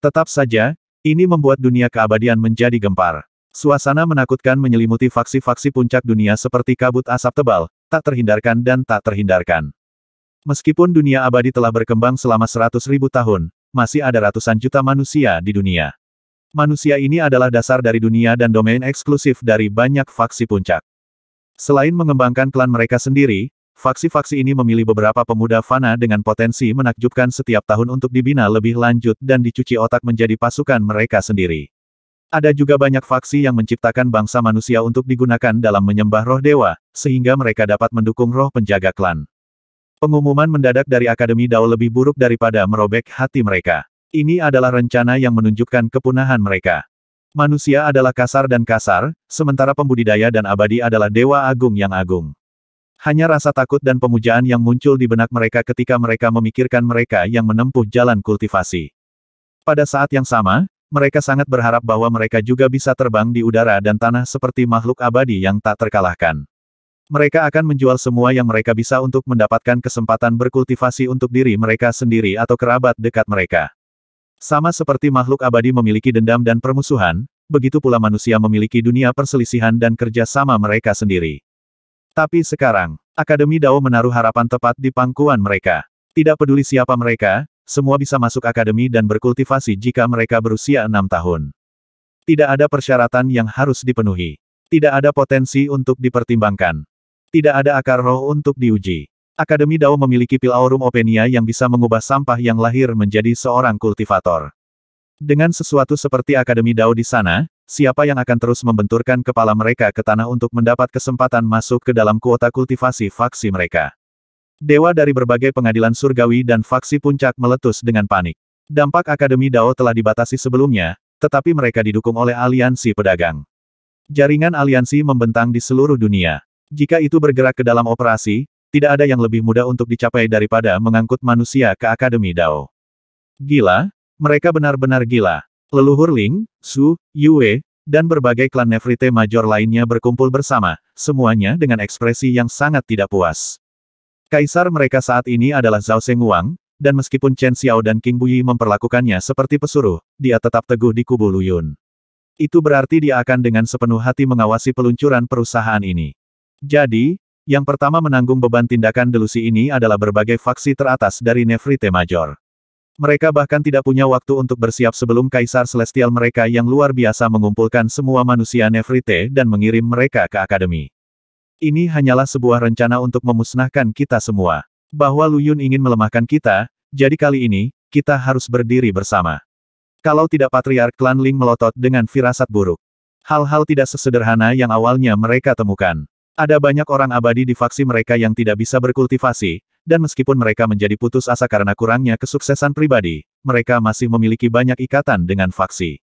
Tetap saja, ini membuat dunia keabadian menjadi gempar. Suasana menakutkan menyelimuti faksi-faksi puncak dunia seperti kabut asap tebal, tak terhindarkan dan tak terhindarkan. Meskipun dunia abadi telah berkembang selama 100.000 tahun, masih ada ratusan juta manusia di dunia. Manusia ini adalah dasar dari dunia dan domain eksklusif dari banyak faksi puncak. Selain mengembangkan klan mereka sendiri, faksi-faksi ini memilih beberapa pemuda fana dengan potensi menakjubkan setiap tahun untuk dibina lebih lanjut dan dicuci otak menjadi pasukan mereka sendiri. Ada juga banyak faksi yang menciptakan bangsa manusia untuk digunakan dalam menyembah roh dewa, sehingga mereka dapat mendukung roh penjaga klan. Pengumuman mendadak dari Akademi Dao lebih buruk daripada merobek hati mereka. Ini adalah rencana yang menunjukkan kepunahan mereka. Manusia adalah kasar dan kasar, sementara pembudidaya dan abadi adalah dewa agung yang agung. Hanya rasa takut dan pemujaan yang muncul di benak mereka ketika mereka memikirkan mereka yang menempuh jalan kultivasi. Pada saat yang sama, mereka sangat berharap bahwa mereka juga bisa terbang di udara dan tanah seperti makhluk abadi yang tak terkalahkan. Mereka akan menjual semua yang mereka bisa untuk mendapatkan kesempatan berkultivasi untuk diri mereka sendiri atau kerabat dekat mereka. Sama seperti makhluk abadi memiliki dendam dan permusuhan, begitu pula manusia memiliki dunia perselisihan dan kerja sama mereka sendiri. Tapi sekarang, Akademi Dao menaruh harapan tepat di pangkuan mereka. Tidak peduli siapa mereka, semua bisa masuk akademi dan berkultivasi jika mereka berusia 6 tahun. Tidak ada persyaratan yang harus dipenuhi. Tidak ada potensi untuk dipertimbangkan. Tidak ada akar roh untuk diuji. Akademi Dao memiliki pil Aurum Openia yang bisa mengubah sampah yang lahir menjadi seorang kultivator. Dengan sesuatu seperti Akademi Dao di sana, siapa yang akan terus membenturkan kepala mereka ke tanah untuk mendapat kesempatan masuk ke dalam kuota kultivasi faksi mereka? Dewa dari berbagai pengadilan surgawi dan faksi puncak meletus dengan panik. Dampak Akademi Dao telah dibatasi sebelumnya, tetapi mereka didukung oleh aliansi pedagang. Jaringan aliansi membentang di seluruh dunia. Jika itu bergerak ke dalam operasi, tidak ada yang lebih mudah untuk dicapai daripada mengangkut manusia ke Akademi Dao. Gila, mereka benar-benar gila. Leluhur Ling, Su, Yue, dan berbagai klan Nefrite Major lainnya berkumpul bersama, semuanya dengan ekspresi yang sangat tidak puas. Kaisar mereka saat ini adalah Zhao Sengwang, dan meskipun Chen Xiao dan King Buyi memperlakukannya seperti pesuruh, dia tetap teguh di kubu Lu Yun. Itu berarti dia akan dengan sepenuh hati mengawasi peluncuran perusahaan ini. Jadi, yang pertama menanggung beban tindakan delusi ini adalah berbagai faksi teratas dari Nefrite Major. Mereka bahkan tidak punya waktu untuk bersiap sebelum Kaisar Celestial mereka yang luar biasa mengumpulkan semua manusia Nefrite dan mengirim mereka ke Akademi. Ini hanyalah sebuah rencana untuk memusnahkan kita semua. Bahwa Lu Yun ingin melemahkan kita, jadi kali ini, kita harus berdiri bersama. Kalau tidak Patriark Klan Ling melotot dengan firasat buruk. Hal-hal tidak sesederhana yang awalnya mereka temukan. Ada banyak orang abadi di faksi mereka yang tidak bisa berkultivasi, dan meskipun mereka menjadi putus asa karena kurangnya kesuksesan pribadi, mereka masih memiliki banyak ikatan dengan faksi.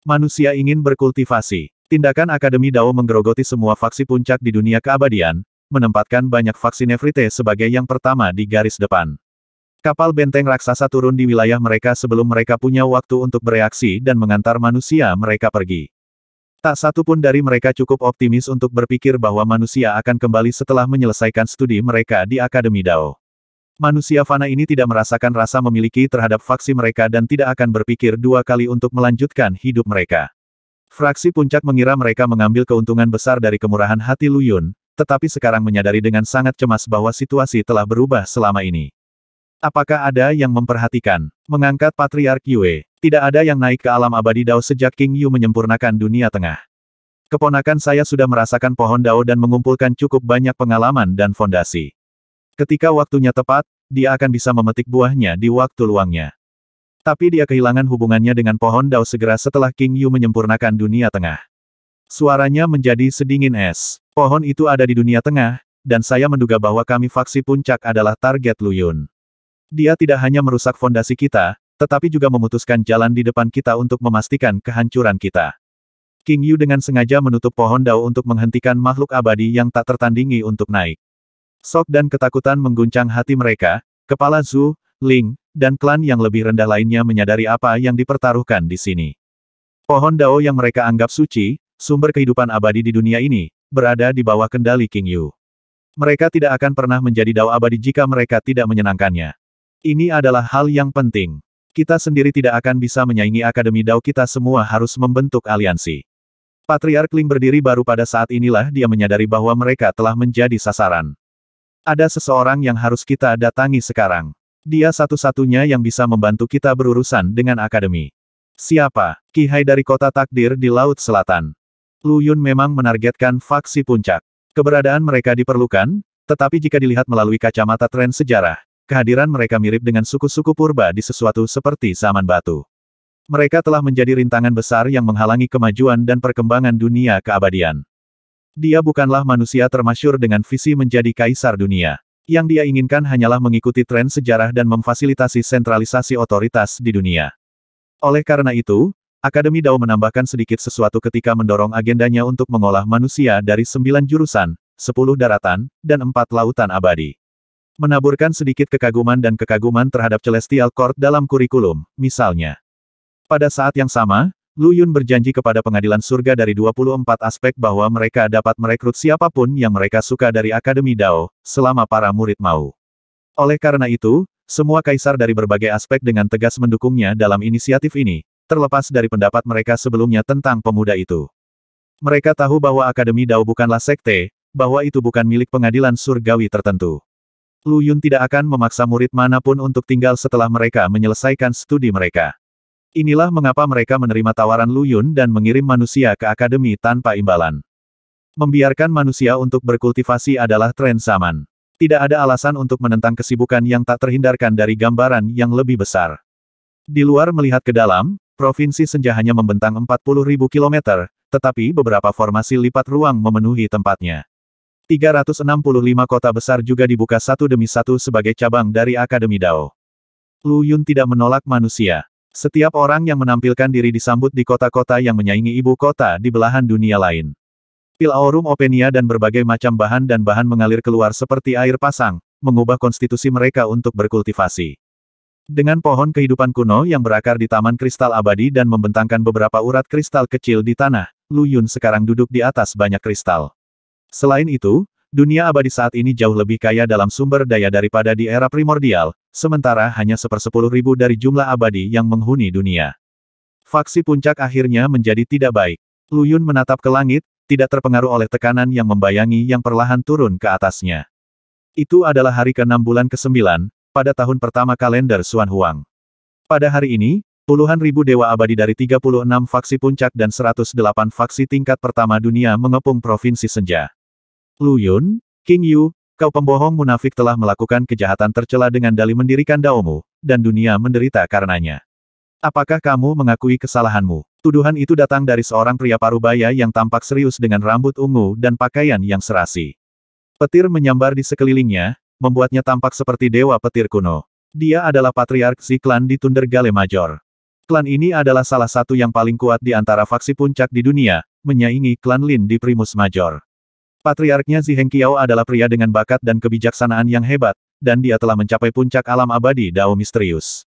Manusia ingin berkultivasi. Tindakan Akademi Dao menggerogoti semua faksi puncak di dunia keabadian, menempatkan banyak faksi Nefrite sebagai yang pertama di garis depan. Kapal benteng raksasa turun di wilayah mereka sebelum mereka punya waktu untuk bereaksi dan mengantar manusia mereka pergi. Tak satu pun dari mereka cukup optimis untuk berpikir bahwa manusia akan kembali setelah menyelesaikan studi mereka di Akademi Dao. Manusia fana ini tidak merasakan rasa memiliki terhadap faksi mereka dan tidak akan berpikir dua kali untuk melanjutkan hidup mereka. Fraksi puncak mengira mereka mengambil keuntungan besar dari kemurahan hati Lu Yun, tetapi sekarang menyadari dengan sangat cemas bahwa situasi telah berubah selama ini. Apakah ada yang memperhatikan? Mengangkat Patriark Yue. Tidak ada yang naik ke alam abadi Dao sejak King Yu menyempurnakan dunia tengah. Keponakan saya sudah merasakan pohon Dao dan mengumpulkan cukup banyak pengalaman dan fondasi. Ketika waktunya tepat, dia akan bisa memetik buahnya di waktu luangnya. Tapi dia kehilangan hubungannya dengan pohon Dao segera setelah King Yu menyempurnakan dunia tengah. Suaranya menjadi sedingin es. Pohon itu ada di dunia tengah, dan saya menduga bahwa kami faksi puncak adalah target Lu Yun. Dia tidak hanya merusak fondasi kita, tetapi juga memutuskan jalan di depan kita untuk memastikan kehancuran kita. King Yu dengan sengaja menutup pohon Dao untuk menghentikan makhluk abadi yang tak tertandingi untuk naik. Sok dan ketakutan mengguncang hati mereka, kepala Zhu, Ling, dan klan yang lebih rendah lainnya menyadari apa yang dipertaruhkan di sini. Pohon Dao yang mereka anggap suci, sumber kehidupan abadi di dunia ini, berada di bawah kendali King Yu. Mereka tidak akan pernah menjadi Dao abadi jika mereka tidak menyenangkannya. Ini adalah hal yang penting. Kita sendiri tidak akan bisa menyaingi Akademi Dao, kita semua harus membentuk aliansi. Patriark Ling berdiri baru pada saat inilah dia menyadari bahwa mereka telah menjadi sasaran. Ada seseorang yang harus kita datangi sekarang. Dia satu-satunya yang bisa membantu kita berurusan dengan Akademi. Siapa? Qi Hai dari Kota Takdir di Laut Selatan. Lu Yun memang menargetkan faksi puncak. Keberadaan mereka diperlukan, tetapi jika dilihat melalui kacamata tren sejarah, kehadiran mereka mirip dengan suku-suku purba di sesuatu seperti zaman batu. Mereka telah menjadi rintangan besar yang menghalangi kemajuan dan perkembangan dunia keabadian. Dia bukanlah manusia termasyhur dengan visi menjadi kaisar dunia. Yang dia inginkan hanyalah mengikuti tren sejarah dan memfasilitasi sentralisasi otoritas di dunia. Oleh karena itu, Akademi Dao menambahkan sedikit sesuatu ketika mendorong agendanya untuk mengolah manusia dari 9 jurusan, 10 daratan, dan 4 lautan abadi. Menaburkan sedikit kekaguman dan kekaguman terhadap Celestial Court dalam kurikulum, misalnya. Pada saat yang sama, Lu Yun berjanji kepada pengadilan surga dari 24 aspek bahwa mereka dapat merekrut siapapun yang mereka suka dari Akademi Dao, selama para murid mau. Oleh karena itu, semua kaisar dari berbagai aspek dengan tegas mendukungnya dalam inisiatif ini, terlepas dari pendapat mereka sebelumnya tentang pemuda itu. Mereka tahu bahwa Akademi Dao bukanlah sekte, bahwa itu bukan milik pengadilan surgawi tertentu. Lu Yun tidak akan memaksa murid manapun untuk tinggal setelah mereka menyelesaikan studi mereka. Inilah mengapa mereka menerima tawaran Lu Yun dan mengirim manusia ke akademi tanpa imbalan. Membiarkan manusia untuk berkultivasi adalah tren zaman. Tidak ada alasan untuk menentang kesibukan yang tak terhindarkan dari gambaran yang lebih besar. Di luar melihat ke dalam, Provinsi Senja hanya membentang 40.000 kilometer, tetapi beberapa formasi lipat ruang memenuhi tempatnya. 365 kota besar juga dibuka satu demi satu sebagai cabang dari Akademi Dao. Lu Yun tidak menolak manusia. Setiap orang yang menampilkan diri disambut di kota-kota yang menyaingi ibu kota di belahan dunia lain. Pil Aurum Openia dan berbagai macam bahan dan bahan mengalir keluar seperti air pasang, mengubah konstitusi mereka untuk berkultivasi. Dengan pohon kehidupan kuno yang berakar di Taman Kristal Abadi dan membentangkan beberapa urat kristal kecil di tanah, Lu Yun sekarang duduk di atas banyak kristal. Selain itu, dunia abadi saat ini jauh lebih kaya dalam sumber daya daripada di era primordial, sementara hanya 1/10.000 dari jumlah abadi yang menghuni dunia. Faksi puncak akhirnya menjadi tidak baik. Lu Yun menatap ke langit, tidak terpengaruh oleh tekanan yang membayangi yang perlahan turun ke atasnya. Itu adalah hari ke-6 bulan ke-9, pada tahun pertama kalender Xuan Huang. Pada hari ini, puluhan ribu dewa abadi dari 36 faksi puncak dan 108 faksi tingkat pertama dunia mengepung Provinsi Senja. Lu Yun, King Yu, Kau pembohong munafik telah melakukan kejahatan tercela dengan dalih mendirikan daomu, dan dunia menderita karenanya. Apakah kamu mengakui kesalahanmu? Tuduhan itu datang dari seorang pria parubaya yang tampak serius dengan rambut ungu dan pakaian yang serasi. Petir menyambar di sekelilingnya, membuatnya tampak seperti dewa petir kuno. Dia adalah patriark si klan di Thundergale Major. Klan ini adalah salah satu yang paling kuat di antara faksi puncak di dunia, menyaingi klan Lin di Primus Major. Patriarknya Zi Hengqiao adalah pria dengan bakat dan kebijaksanaan yang hebat, dan dia telah mencapai puncak alam abadi Dao misterius.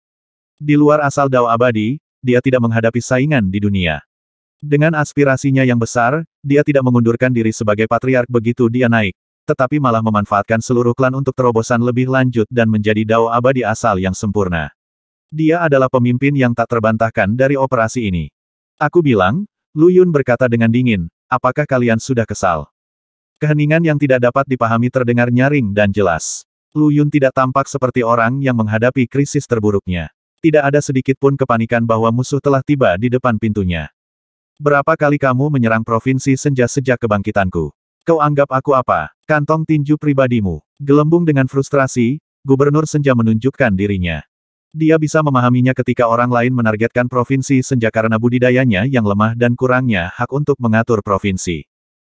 Di luar asal Dao abadi, dia tidak menghadapi saingan di dunia. Dengan aspirasinya yang besar, dia tidak mengundurkan diri sebagai patriark begitu dia naik, tetapi malah memanfaatkan seluruh klan untuk terobosan lebih lanjut dan menjadi Dao abadi asal yang sempurna. Dia adalah pemimpin yang tak terbantahkan dari operasi ini. Aku bilang, Lu Yun berkata dengan dingin, apakah kalian sudah kesal? Keheningan yang tidak dapat dipahami terdengar nyaring dan jelas. Lu Yun tidak tampak seperti orang yang menghadapi krisis terburuknya. Tidak ada sedikit pun kepanikan bahwa musuh telah tiba di depan pintunya. Berapa kali kamu menyerang provinsi Senja sejak kebangkitanku? Kau anggap aku apa? Kantong tinju pribadimu. Gelembung dengan frustrasi, Gubernur Senja menunjukkan dirinya. Dia bisa memahaminya ketika orang lain menargetkan provinsi Senja karena budidayanya yang lemah dan kurangnya hak untuk mengatur provinsi.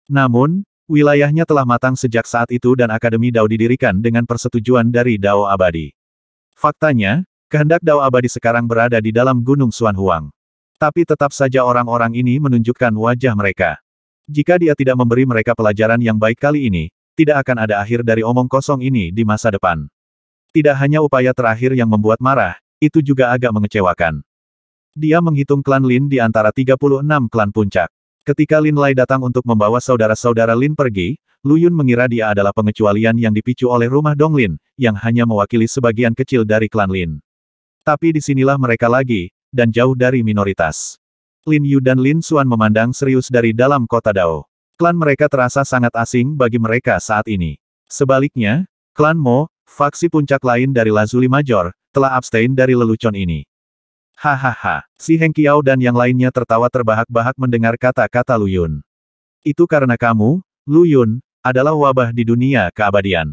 Namun, wilayahnya telah matang sejak saat itu dan Akademi Dao didirikan dengan persetujuan dari Dao Abadi. Faktanya, kehendak Dao Abadi sekarang berada di dalam Gunung Xuan Huang. Tapi tetap saja orang-orang ini menunjukkan wajah mereka. Jika dia tidak memberi mereka pelajaran yang baik kali ini, tidak akan ada akhir dari omong kosong ini di masa depan. Tidak hanya upaya terakhir yang membuat marah, itu juga agak mengecewakan. Dia menghitung klan Lin di antara 36 klan puncak. Ketika Lin Lai datang untuk membawa saudara-saudara Lin pergi, Lu Yun mengira dia adalah pengecualian yang dipicu oleh rumah Dong Lin, yang hanya mewakili sebagian kecil dari klan Lin. Tapi disinilah mereka lagi, dan jauh dari minoritas. Lin Yu dan Lin Xuan memandang serius dari dalam kota Dao. Klan mereka terasa sangat asing bagi mereka saat ini. Sebaliknya, klan Mo, faksi puncak lain dari Lazuli Major, telah abstain dari lelucon ini. Hahaha, si Hengqiao dan yang lainnya tertawa terbahak-bahak mendengar kata-kata Lu Yun. Itu karena kamu, Lu Yun, adalah wabah di dunia keabadian.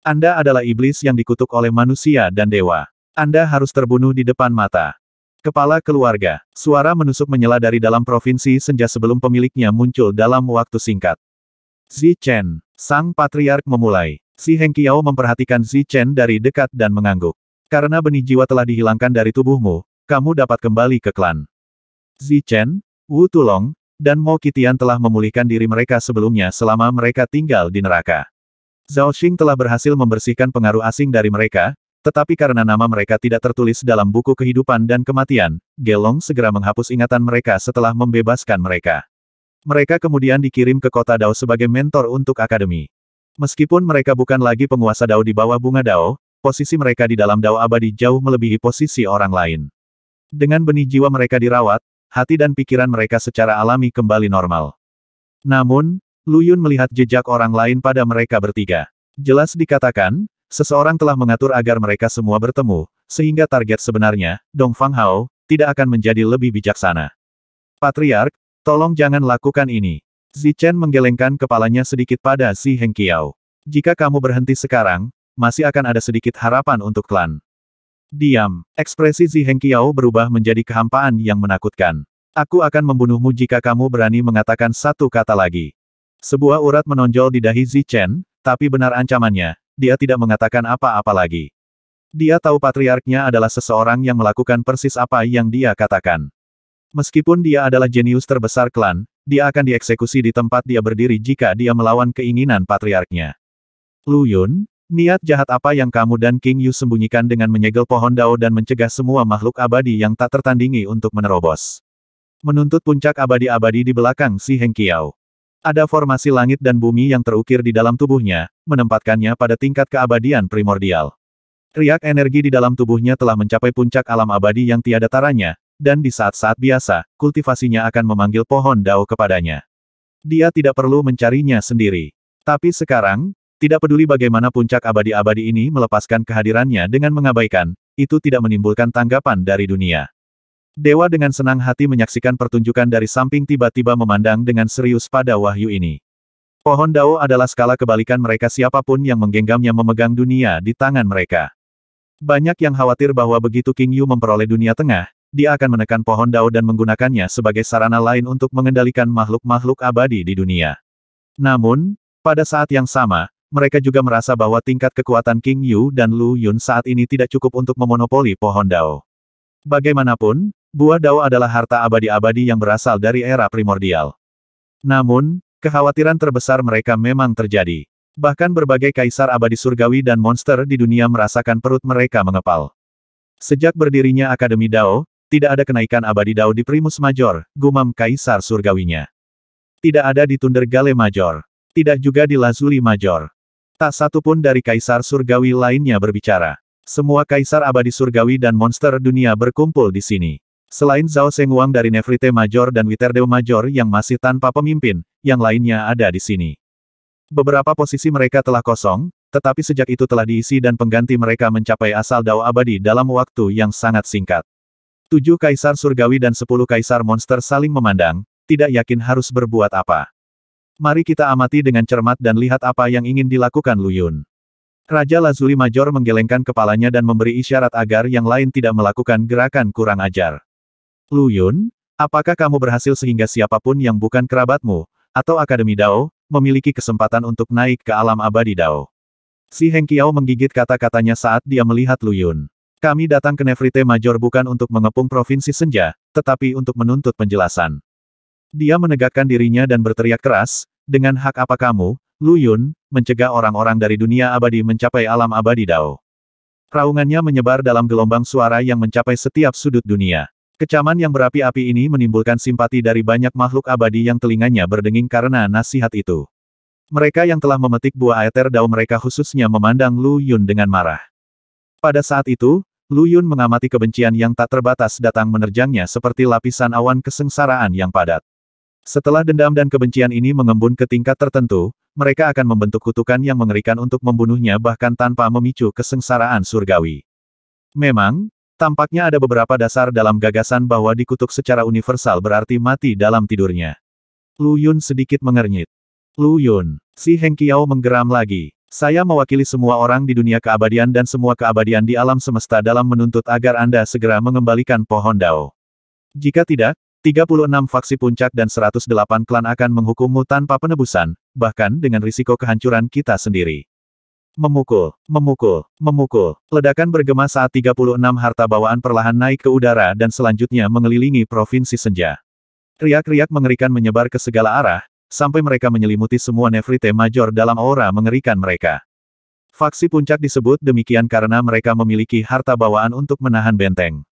Anda adalah iblis yang dikutuk oleh manusia dan dewa. Anda harus terbunuh di depan mata. Kepala keluarga, suara menusuk menyela dari dalam provinsi Senja sebelum pemiliknya muncul dalam waktu singkat. Zi Chen, sang patriark memulai. Si Hengqiao memperhatikan Zi Chen dari dekat dan mengangguk. Karena benih jiwa telah dihilangkan dari tubuhmu, kamu dapat kembali ke klan. Zi Chen, Wu Tulong, dan Mo Qitian telah memulihkan diri mereka sebelumnya selama mereka tinggal di neraka. Zhao Xing telah berhasil membersihkan pengaruh asing dari mereka, tetapi karena nama mereka tidak tertulis dalam buku kehidupan dan kematian, Gelong segera menghapus ingatan mereka setelah membebaskan mereka. Mereka kemudian dikirim ke kota Dao sebagai mentor untuk akademi. Meskipun mereka bukan lagi penguasa Dao di bawah bunga Dao, posisi mereka di dalam Dao abadi jauh melebihi posisi orang lain. Dengan benih jiwa mereka dirawat, hati dan pikiran mereka secara alami kembali normal. Namun, Lu Yun melihat jejak orang lain pada mereka bertiga. Jelas dikatakan, seseorang telah mengatur agar mereka semua bertemu, sehingga target sebenarnya, Dong Fang Hao, tidak akan menjadi lebih bijaksana. Patriark, tolong jangan lakukan ini. Zi Chen menggelengkan kepalanya sedikit pada Zi Hengqiao. Jika kamu berhenti sekarang, masih akan ada sedikit harapan untuk klan. Diam. Ekspresi Zi Hengqiao berubah menjadi kehampaan yang menakutkan. Aku akan membunuhmu jika kamu berani mengatakan satu kata lagi. Sebuah urat menonjol di dahi Zi Chen, tapi benar ancamannya, dia tidak mengatakan apa-apa lagi. Dia tahu patriarknya adalah seseorang yang melakukan persis apa yang dia katakan. Meskipun dia adalah jenius terbesar klan, dia akan dieksekusi di tempat dia berdiri jika dia melawan keinginan patriarknya. Lu Yun, niat jahat apa yang kamu dan King Yu sembunyikan dengan menyegel pohon Dao dan mencegah semua makhluk abadi yang tak tertandingi untuk menerobos? Menuntut puncak abadi-abadi di belakang si Hengqiao. Ada formasi langit dan bumi yang terukir di dalam tubuhnya, menempatkannya pada tingkat keabadian primordial. Riak energi di dalam tubuhnya telah mencapai puncak alam abadi yang tiada taranya, dan di saat-saat biasa, kultivasinya akan memanggil pohon Dao kepadanya. Dia tidak perlu mencarinya sendiri. Tapi sekarang, tidak peduli bagaimana puncak abadi-abadi ini melepaskan kehadirannya dengan mengabaikan, itu tidak menimbulkan tanggapan dari dunia. Dewa dengan senang hati menyaksikan pertunjukan dari samping tiba-tiba memandang dengan serius pada wahyu ini. Pohon Dao adalah skala kebalikan mereka, siapapun yang menggenggamnya memegang dunia di tangan mereka. Banyak yang khawatir bahwa begitu King Yu memperoleh dunia tengah, dia akan menekan pohon Dao dan menggunakannya sebagai sarana lain untuk mengendalikan makhluk-makhluk abadi di dunia. Namun, pada saat yang sama, mereka juga merasa bahwa tingkat kekuatan King Yu dan Lu Yun saat ini tidak cukup untuk memonopoli pohon Dao. Bagaimanapun, buah Dao adalah harta abadi-abadi yang berasal dari era primordial. Namun, kekhawatiran terbesar mereka memang terjadi. Bahkan berbagai kaisar abadi surgawi dan monster di dunia merasakan perut mereka mengepal. Sejak berdirinya Akademi Dao, tidak ada kenaikan abadi Dao di Primus Major, gumam kaisar surgawinya. Tidak ada di Thunder Gale Major. Tidak juga di Lazuli Major. Tak satu pun dari kaisar surgawi lainnya berbicara. Semua kaisar abadi surgawi dan monster dunia berkumpul di sini. Selain Zhao Sengwang dari Nefrite Major dan Witherdeo Major yang masih tanpa pemimpin, yang lainnya ada di sini. Beberapa posisi mereka telah kosong, tetapi sejak itu telah diisi dan pengganti mereka mencapai asal Dao abadi dalam waktu yang sangat singkat. 7 kaisar surgawi dan 10 kaisar monster saling memandang, tidak yakin harus berbuat apa. Mari kita amati dengan cermat dan lihat apa yang ingin dilakukan Lu Yun. Raja Lazuli Major menggelengkan kepalanya dan memberi isyarat agar yang lain tidak melakukan gerakan kurang ajar. Lu Yun, apakah kamu berhasil sehingga siapapun yang bukan kerabatmu, atau Akademi Dao, memiliki kesempatan untuk naik ke alam abadi Dao? Si Heng Qiao menggigit kata-katanya saat dia melihat Lu Yun. Kami datang ke Nefrite Major bukan untuk mengepung provinsi senja, tetapi untuk menuntut penjelasan. Dia menegakkan dirinya dan berteriak keras, dengan hak apa kamu, Lu Yun, mencegah orang-orang dari dunia abadi mencapai alam abadi Dao? Raungannya menyebar dalam gelombang suara yang mencapai setiap sudut dunia. Kecaman yang berapi-api ini menimbulkan simpati dari banyak makhluk abadi yang telinganya berdenging karena nasihat itu. Mereka yang telah memetik buah aether Dao mereka khususnya memandang Lu Yun dengan marah. Pada saat itu, Lu Yun mengamati kebencian yang tak terbatas datang menerjangnya seperti lapisan awan kesengsaraan yang padat. Setelah dendam dan kebencian ini mengembun ke tingkat tertentu, mereka akan membentuk kutukan yang mengerikan untuk membunuhnya bahkan tanpa memicu kesengsaraan surgawi. Memang, tampaknya ada beberapa dasar dalam gagasan bahwa dikutuk secara universal berarti mati dalam tidurnya. Lu Yun sedikit mengernyit. Lu Yun, si Heng Qiao menggeram lagi. Saya mewakili semua orang di dunia keabadian dan semua keabadian di alam semesta dalam menuntut agar Anda segera mengembalikan pohon Dao. Jika tidak, 36 faksi puncak dan 108 klan akan menghukummu tanpa penebusan, bahkan dengan risiko kehancuran kita sendiri. Memukul, memukul, memukul. Ledakan bergema saat 36 harta bawaan perlahan naik ke udara dan selanjutnya mengelilingi provinsi senja. Riak-riak mengerikan menyebar ke segala arah, sampai mereka menyelimuti semua Nefrite Major dalam aura mengerikan mereka. Faksi puncak disebut demikian karena mereka memiliki harta bawaan untuk menahan benteng.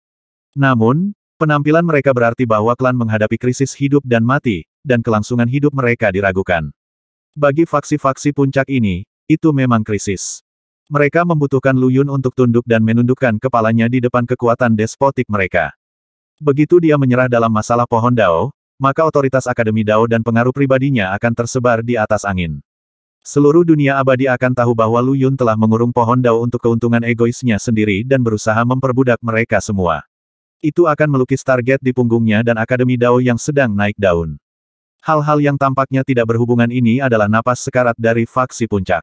Namun, penampilan mereka berarti bahwa klan menghadapi krisis hidup dan mati, dan kelangsungan hidup mereka diragukan. Bagi faksi-faksi puncak ini, itu memang krisis. Mereka membutuhkan Lu Yun untuk tunduk dan menundukkan kepalanya di depan kekuatan despotik mereka. Begitu dia menyerah dalam masalah pohon Dao, maka otoritas Akademi Dao dan pengaruh pribadinya akan tersebar di atas angin. Seluruh dunia abadi akan tahu bahwa Lu Yun telah mengurung pohon Dao untuk keuntungan egoisnya sendiri dan berusaha memperbudak mereka semua. Itu akan melukis target di punggungnya dan Akademi Dao yang sedang naik daun. Hal-hal yang tampaknya tidak berhubungan ini adalah napas sekarat dari faksi puncak.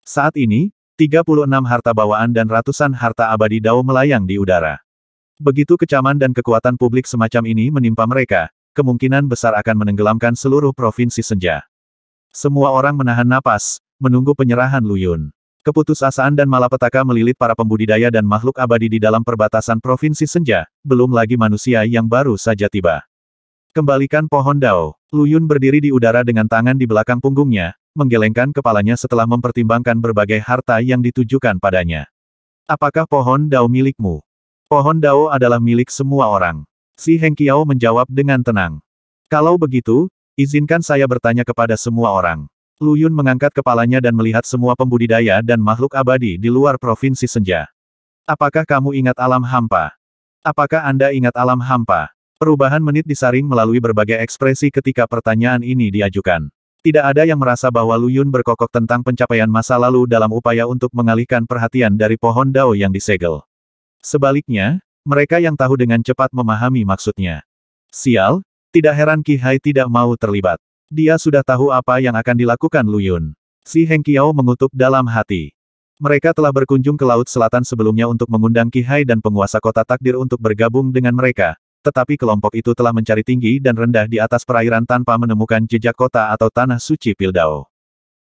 Saat ini, 36 harta bawaan dan ratusan harta abadi Dao melayang di udara. Begitu kecaman dan kekuatan publik semacam ini menimpa mereka, kemungkinan besar akan menenggelamkan seluruh provinsi senja. Semua orang menahan napas, menunggu penyerahan Lu Yun. Keputusasaan dan malapetaka melilit para pembudidaya dan makhluk abadi di dalam perbatasan provinsi senja, belum lagi manusia yang baru saja tiba. Kembalikan pohon Dao. Lu Yun berdiri di udara dengan tangan di belakang punggungnya, menggelengkan kepalanya setelah mempertimbangkan berbagai harta yang ditujukan padanya. Apakah pohon Dao milikmu? Pohon Dao adalah milik semua orang. Si Heng Qiao menjawab dengan tenang. Kalau begitu, izinkan saya bertanya kepada semua orang. Lu Yun mengangkat kepalanya dan melihat semua pembudidaya dan makhluk abadi di luar provinsi senja. Apakah kamu ingat alam hampa? Apakah Anda ingat alam hampa? Perubahan menit disaring melalui berbagai ekspresi ketika pertanyaan ini diajukan. Tidak ada yang merasa bahwa Lu Yun berkokok tentang pencapaian masa lalu dalam upaya untuk mengalihkan perhatian dari pohon Dao yang disegel. Sebaliknya, mereka yang tahu dengan cepat memahami maksudnya. Sial, tidak heran Qi Hai tidak mau terlibat. Dia sudah tahu apa yang akan dilakukan Lu Yun. Si Hengqiao mengutuk dalam hati. Mereka telah berkunjung ke Laut Selatan sebelumnya untuk mengundang Qi Hai dan penguasa kota takdir untuk bergabung dengan mereka, tetapi kelompok itu telah mencari tinggi dan rendah di atas perairan tanpa menemukan jejak kota atau tanah suci Pildao.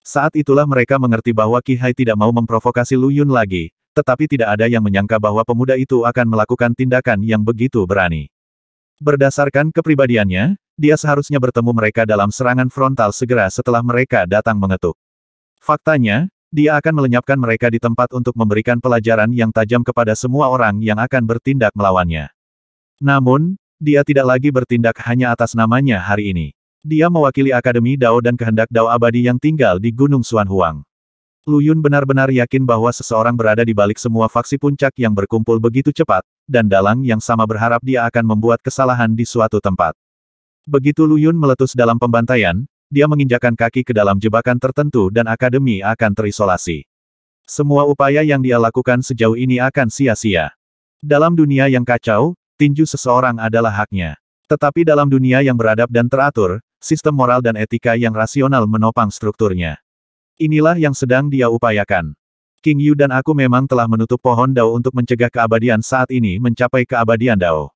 Saat itulah mereka mengerti bahwa Qi Hai tidak mau memprovokasi Lu Yun lagi, tetapi tidak ada yang menyangka bahwa pemuda itu akan melakukan tindakan yang begitu berani. Berdasarkan kepribadiannya, dia seharusnya bertemu mereka dalam serangan frontal segera setelah mereka datang mengetuk. Faktanya, dia akan melenyapkan mereka di tempat untuk memberikan pelajaran yang tajam kepada semua orang yang akan bertindak melawannya. Namun, dia tidak lagi bertindak hanya atas namanya hari ini. Dia mewakili Akademi Dao dan kehendak Dao abadi yang tinggal di Gunung Xuanhuang. Lu Yun benar-benar yakin bahwa seseorang berada di balik semua faksi puncak yang berkumpul begitu cepat, dan dalang yang sama berharap dia akan membuat kesalahan di suatu tempat. Begitu Lu Yun meletus dalam pembantaian, dia menginjakkan kaki ke dalam jebakan tertentu dan Akademi akan terisolasi. Semua upaya yang dia lakukan sejauh ini akan sia-sia. Dalam dunia yang kacau, tinju seseorang adalah haknya. Tetapi dalam dunia yang beradab dan teratur, sistem moral dan etika yang rasional menopang strukturnya. Inilah yang sedang dia upayakan. King Yu dan aku memang telah menutup pohon Dao untuk mencegah keabadian saat ini mencapai keabadian Dao.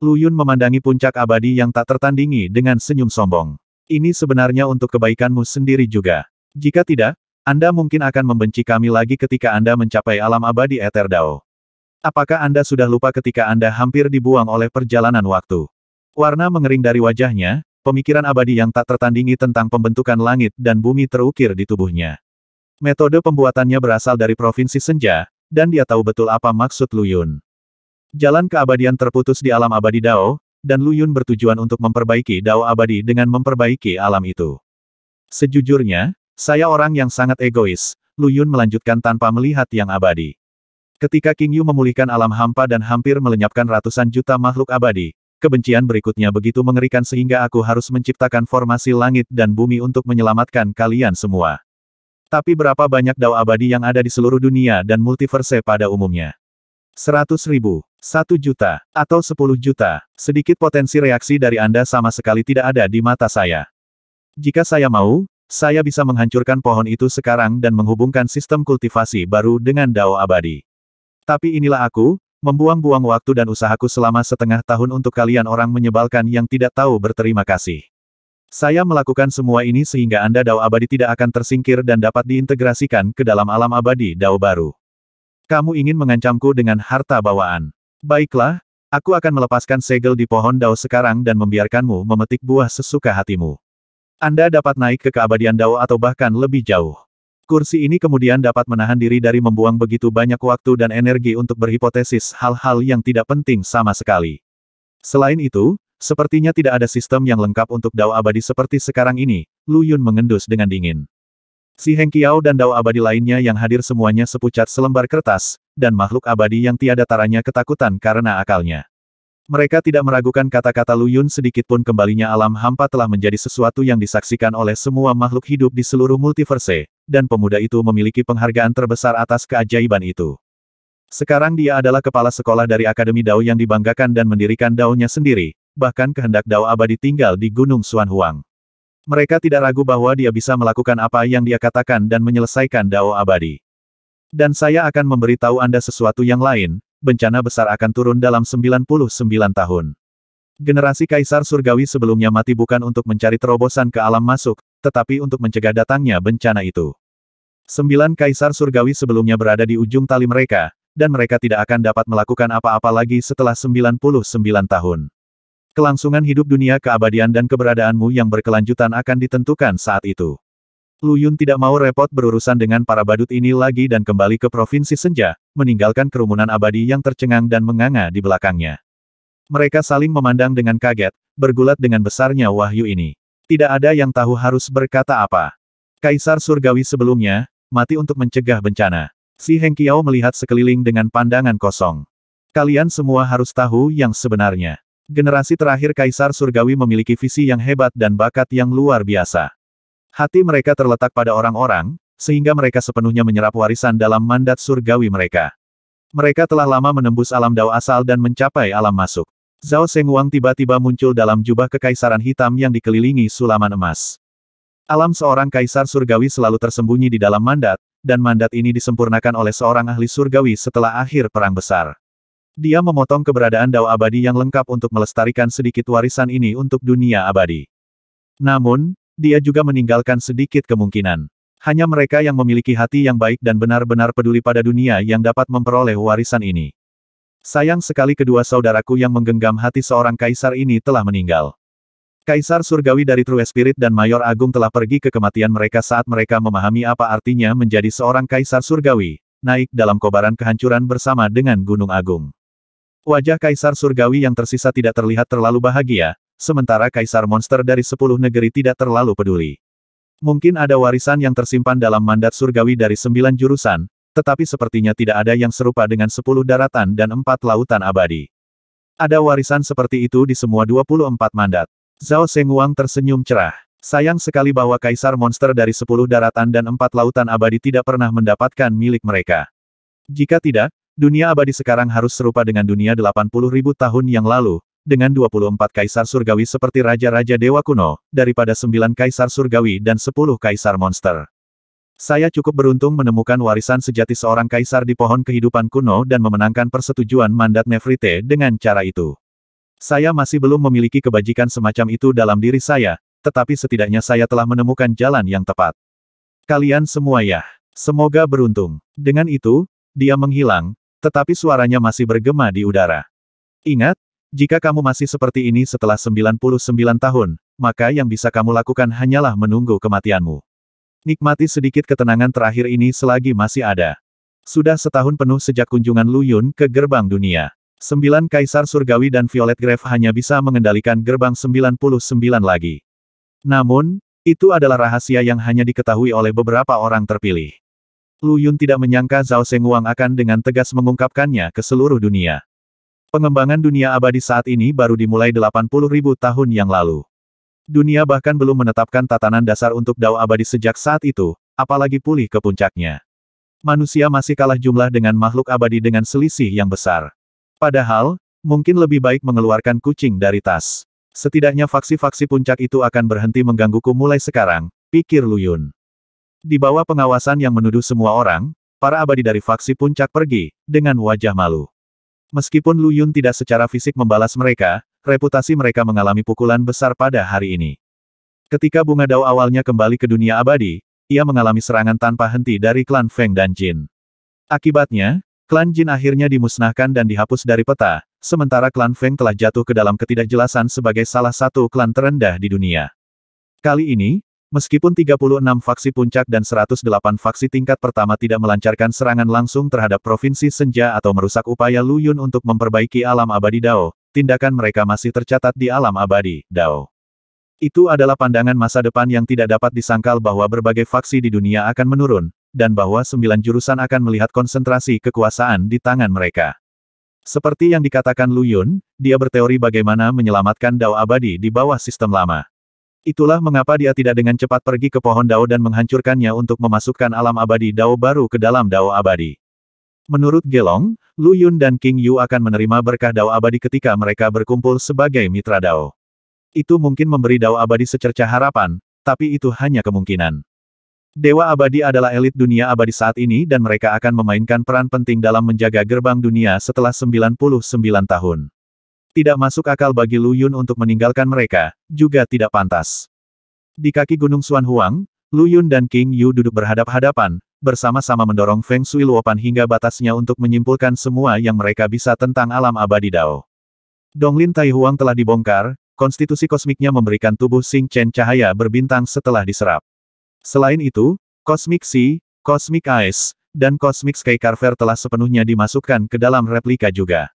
Lu Yun memandangi puncak abadi yang tak tertandingi dengan senyum sombong. Ini sebenarnya untuk kebaikanmu sendiri juga. Jika tidak, Anda mungkin akan membenci kami lagi ketika Anda mencapai alam abadi Ether Dao. Apakah Anda sudah lupa ketika Anda hampir dibuang oleh perjalanan waktu? Warna mengering dari wajahnya, pemikiran abadi yang tak tertandingi tentang pembentukan langit dan bumi terukir di tubuhnya. Metode pembuatannya berasal dari Provinsi Senja, dan dia tahu betul apa maksud Lu Yun. Jalan keabadian terputus di alam abadi Dao, dan Lu Yun bertujuan untuk memperbaiki Dao abadi dengan memperbaiki alam itu. Sejujurnya, saya orang yang sangat egois, Lu Yun melanjutkan tanpa melihat yang abadi. Ketika King Yu memulihkan alam hampa dan hampir melenyapkan ratusan juta makhluk abadi, kebencian berikutnya begitu mengerikan sehingga aku harus menciptakan formasi langit dan bumi untuk menyelamatkan kalian semua. Tapi berapa banyak Dao abadi yang ada di seluruh dunia dan multiverse pada umumnya? 100.000, 1 juta, atau 10 juta, sedikit potensi reaksi dari Anda sama sekali tidak ada di mata saya. Jika saya mau, saya bisa menghancurkan pohon itu sekarang dan menghubungkan sistem kultivasi baru dengan Dao abadi. Tapi inilah aku, membuang-buang waktu dan usahaku selama setengah tahun untuk kalian orang menyebalkan yang tidak tahu berterima kasih. Saya melakukan semua ini sehingga Anda Dao abadi tidak akan tersingkir dan dapat diintegrasikan ke dalam alam abadi Dao baru. Kamu ingin mengancamku dengan harta bawaan. Baiklah, aku akan melepaskan segel di pohon Dao sekarang dan membiarkanmu memetik buah sesuka hatimu. Anda dapat naik ke keabadian Dao atau bahkan lebih jauh. Kursi ini kemudian dapat menahan diri dari membuang begitu banyak waktu dan energi untuk berhipotesis hal-hal yang tidak penting sama sekali. Selain itu, sepertinya tidak ada sistem yang lengkap untuk Dao abadi seperti sekarang ini, Lu Yun mengendus dengan dingin. Si Hengqiao dan Dao abadi lainnya yang hadir semuanya sepucat selembar kertas, dan makhluk abadi yang tiada taranya ketakutan karena akalnya. Mereka tidak meragukan kata-kata Lu Yun sedikitpun kembalinya alam hampa telah menjadi sesuatu yang disaksikan oleh semua makhluk hidup di seluruh multiverse, dan pemuda itu memiliki penghargaan terbesar atas keajaiban itu. Sekarang dia adalah kepala sekolah dari Akademi Dao yang dibanggakan dan mendirikan Dao-nya sendiri, bahkan kehendak Dao abadi tinggal di Gunung Xuanhuang. Mereka tidak ragu bahwa dia bisa melakukan apa yang dia katakan dan menyelesaikan Dao abadi. Dan saya akan memberitahu Anda sesuatu yang lain, bencana besar akan turun dalam 99 tahun. Generasi Kaisar Surgawi sebelumnya mati bukan untuk mencari terobosan ke alam masuk, tetapi untuk mencegah datangnya bencana itu. 9 Kaisar Surgawi sebelumnya berada di ujung tali mereka, dan mereka tidak akan dapat melakukan apa-apa lagi setelah 99 tahun. Kelangsungan hidup dunia keabadian dan keberadaanmu yang berkelanjutan akan ditentukan saat itu. Lu Yun tidak mau repot berurusan dengan para badut ini lagi dan kembali ke Provinsi Senja, meninggalkan kerumunan abadi yang tercengang dan menganga di belakangnya. Mereka saling memandang dengan kaget, bergulat dengan besarnya wahyu ini. Tidak ada yang tahu harus berkata apa. Kaisar Surgawi sebelumnya, mati untuk mencegah bencana. Si Hengqiao melihat sekeliling dengan pandangan kosong. Kalian semua harus tahu yang sebenarnya. Generasi terakhir Kaisar Surgawi memiliki visi yang hebat dan bakat yang luar biasa. Hati mereka terletak pada orang-orang, sehingga mereka sepenuhnya menyerap warisan dalam mandat surgawi mereka. Mereka telah lama menembus alam Dao asal dan mencapai alam masuk. Zhao Sengwang tiba-tiba muncul dalam jubah kekaisaran hitam yang dikelilingi sulaman emas. Alam seorang kaisar surgawi selalu tersembunyi di dalam mandat, dan mandat ini disempurnakan oleh seorang ahli surgawi setelah akhir perang besar. Dia memotong keberadaan Dao abadi yang lengkap untuk melestarikan sedikit warisan ini untuk dunia abadi. Namun, dia juga meninggalkan sedikit kemungkinan. Hanya mereka yang memiliki hati yang baik dan benar-benar peduli pada dunia yang dapat memperoleh warisan ini. Sayang sekali kedua saudaraku yang menggenggam hati seorang kaisar ini telah meninggal. Kaisar surgawi dari True Spirit dan Mayor Agung telah pergi ke kematian mereka saat mereka memahami apa artinya menjadi seorang kaisar surgawi, naik dalam kobaran kehancuran bersama dengan Gunung Agung. Wajah kaisar surgawi yang tersisa tidak terlihat terlalu bahagia, sementara kaisar monster dari 10 negeri tidak terlalu peduli. Mungkin ada warisan yang tersimpan dalam mandat surgawi dari 9 jurusan, tetapi sepertinya tidak ada yang serupa dengan 10 daratan dan 4 lautan abadi. Ada warisan seperti itu di semua 24 mandat. Zhao Sengwang tersenyum cerah. Sayang sekali bahwa kaisar monster dari 10 daratan dan 4 lautan abadi tidak pernah mendapatkan milik mereka. Jika tidak, dunia abadi sekarang harus serupa dengan dunia 80.000 tahun yang lalu, dengan 24 kaisar surgawi seperti raja-raja dewa kuno, daripada 9 kaisar surgawi dan 10 kaisar monster. Saya cukup beruntung menemukan warisan sejati seorang kaisar di pohon kehidupan kuno dan memenangkan persetujuan mandat Nefrite dengan cara itu. Saya masih belum memiliki kebajikan semacam itu dalam diri saya, tetapi setidaknya saya telah menemukan jalan yang tepat. Kalian semua ya. Semoga beruntung. Dengan itu, dia menghilang, tetapi suaranya masih bergema di udara. Ingat, jika kamu masih seperti ini setelah 99 tahun, maka yang bisa kamu lakukan hanyalah menunggu kematianmu. Nikmati sedikit ketenangan terakhir ini selagi masih ada. Sudah setahun penuh sejak kunjungan Lu Yun ke gerbang dunia. 9 kaisar surgawi dan Violet Grave hanya bisa mengendalikan gerbang 99 lagi. Namun, itu adalah rahasia yang hanya diketahui oleh beberapa orang terpilih. Lu Yun tidak menyangka Zhao Sengwang akan dengan tegas mengungkapkannya ke seluruh dunia. Pengembangan dunia abadi saat ini baru dimulai 80.000 tahun yang lalu. Dunia bahkan belum menetapkan tatanan dasar untuk Dao abadi sejak saat itu, apalagi pulih ke puncaknya. Manusia masih kalah jumlah dengan makhluk abadi dengan selisih yang besar. Padahal, mungkin lebih baik mengeluarkan kucing dari tas. Setidaknya faksi-faksi puncak itu akan berhenti menggangguku mulai sekarang, pikir Lu Yun. Di bawah pengawasan yang menuduh semua orang, para abadi dari faksi puncak pergi, dengan wajah malu. Meskipun Lu Yun tidak secara fisik membalas mereka, reputasi mereka mengalami pukulan besar pada hari ini. Ketika bunga Dao awalnya kembali ke dunia abadi, ia mengalami serangan tanpa henti dari klan Feng dan Jin. Akibatnya, klan Jin akhirnya dimusnahkan dan dihapus dari peta, sementara klan Feng telah jatuh ke dalam ketidakjelasan sebagai salah satu klan terendah di dunia. Kali ini, meskipun 36 faksi puncak dan 108 faksi tingkat pertama tidak melancarkan serangan langsung terhadap Provinsi Senja atau merusak upaya Lu Yun untuk memperbaiki alam abadi Dao, tindakan mereka masih tercatat di alam abadi, Dao. Itu adalah pandangan masa depan yang tidak dapat disangkal bahwa berbagai faksi di dunia akan menurun, dan bahwa 9 jurusan akan melihat konsentrasi kekuasaan di tangan mereka. Seperti yang dikatakan Lu Yun, dia berteori bagaimana menyelamatkan Dao abadi di bawah sistem lama. Itulah mengapa dia tidak dengan cepat pergi ke pohon Dao dan menghancurkannya untuk memasukkan alam abadi Dao baru ke dalam Dao abadi. Menurut Gelong, Lu Yun dan King Yu akan menerima berkah Dao abadi ketika mereka berkumpul sebagai mitra Dao. Itu mungkin memberi Dao abadi secercah harapan, tapi itu hanya kemungkinan. Dewa abadi adalah elit dunia abadi saat ini dan mereka akan memainkan peran penting dalam menjaga gerbang dunia setelah 99 tahun. Tidak masuk akal bagi Lu Yun untuk meninggalkan mereka, juga tidak pantas. Di kaki Gunung Xuan Huang, Lu Yun dan King Yu duduk berhadap-hadapan, bersama-sama mendorong Feng Shui luopan hingga batasnya untuk menyimpulkan semua yang mereka bisa tentang alam abadi Dao. Donglin Tai Huang telah dibongkar, konstitusi kosmiknya memberikan tubuh Xing Chen cahaya berbintang setelah diserap. Selain itu, Cosmic Sea, Cosmic Ice, dan Cosmic Sky Carver telah sepenuhnya dimasukkan ke dalam replika juga.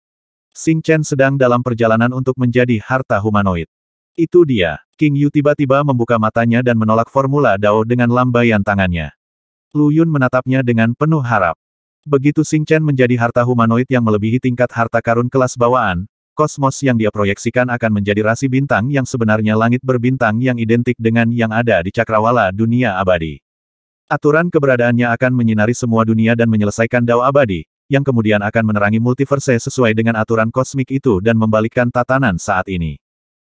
Xing Chen sedang dalam perjalanan untuk menjadi harta humanoid. Itu dia. King Yu tiba-tiba membuka matanya dan menolak formula Dao dengan lambaian tangannya. Lu Yun menatapnya dengan penuh harap. Begitu Xing Chen menjadi harta humanoid yang melebihi tingkat harta karun kelas bawaan, kosmos yang dia proyeksikan akan menjadi rasi bintang yang sebenarnya langit berbintang yang identik dengan yang ada di cakrawala dunia abadi. Aturan keberadaannya akan menyinari semua dunia dan menyelesaikan Dao abadi. yang kemudian akan menerangi multiverse sesuai dengan aturan kosmik itu dan membalikkan tatanan saat ini.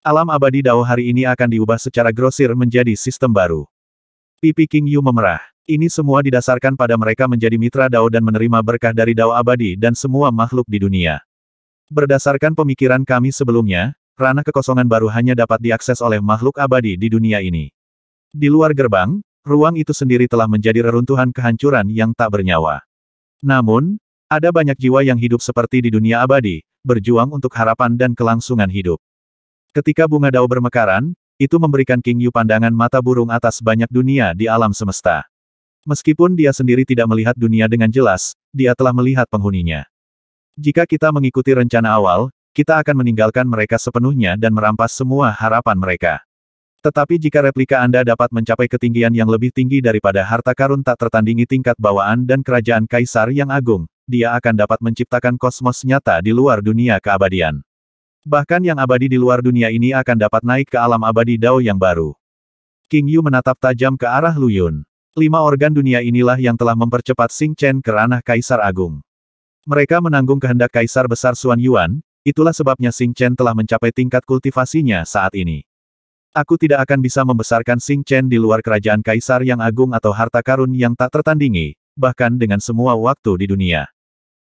Alam abadi Dao hari ini akan diubah secara grosir menjadi sistem baru. Pipi King Yu memerah. Ini semua didasarkan pada mereka menjadi mitra Dao dan menerima berkah dari Dao abadi dan semua makhluk di dunia. Berdasarkan pemikiran kami sebelumnya, ranah kekosongan baru hanya dapat diakses oleh makhluk abadi di dunia ini. Di luar gerbang, ruang itu sendiri telah menjadi reruntuhan kehancuran yang tak bernyawa. Namun, ada banyak jiwa yang hidup seperti di dunia abadi, berjuang untuk harapan dan kelangsungan hidup. Ketika bunga Dao bermekaran, itu memberikan King Yu pandangan mata burung atas banyak dunia di alam semesta. Meskipun dia sendiri tidak melihat dunia dengan jelas, dia telah melihat penghuninya. Jika kita mengikuti rencana awal, kita akan meninggalkan mereka sepenuhnya dan merampas semua harapan mereka. Tetapi jika replika Anda dapat mencapai ketinggian yang lebih tinggi daripada harta karun tak tertandingi tingkat bawaan dan kerajaan kaisar yang agung, dia akan dapat menciptakan kosmos nyata di luar dunia keabadian. Bahkan yang abadi di luar dunia ini akan dapat naik ke alam abadi Dao yang baru. King Yu menatap tajam ke arah Lu Yun. 5 organ dunia inilah yang telah mempercepat Xing Chen ke ranah kaisar agung. Mereka menanggung kehendak kaisar besar Xuan Yuan, itulah sebabnya Xing Chen telah mencapai tingkat kultivasinya saat ini. Aku tidak akan bisa membesarkan Xing Chen di luar kerajaan kaisar yang agung atau harta karun yang tak tertandingi, bahkan dengan semua waktu di dunia.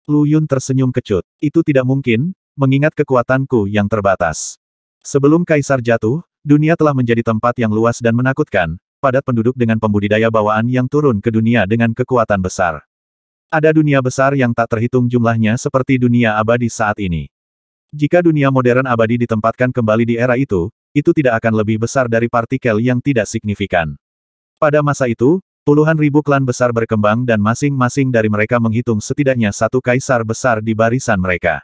Lu Yun tersenyum kecut. Itu tidak mungkin, mengingat kekuatanku yang terbatas. Sebelum kaisar jatuh, dunia telah menjadi tempat yang luas dan menakutkan, padat penduduk dengan pembudidaya bawaan yang turun ke dunia dengan kekuatan besar. Ada dunia besar yang tak terhitung jumlahnya seperti dunia abadi saat ini. Jika dunia modern abadi ditempatkan kembali di era itu tidak akan lebih besar dari partikel yang tidak signifikan. Pada masa itu, puluhan ribu klan besar berkembang dan masing-masing dari mereka menghitung setidaknya satu kaisar besar di barisan mereka.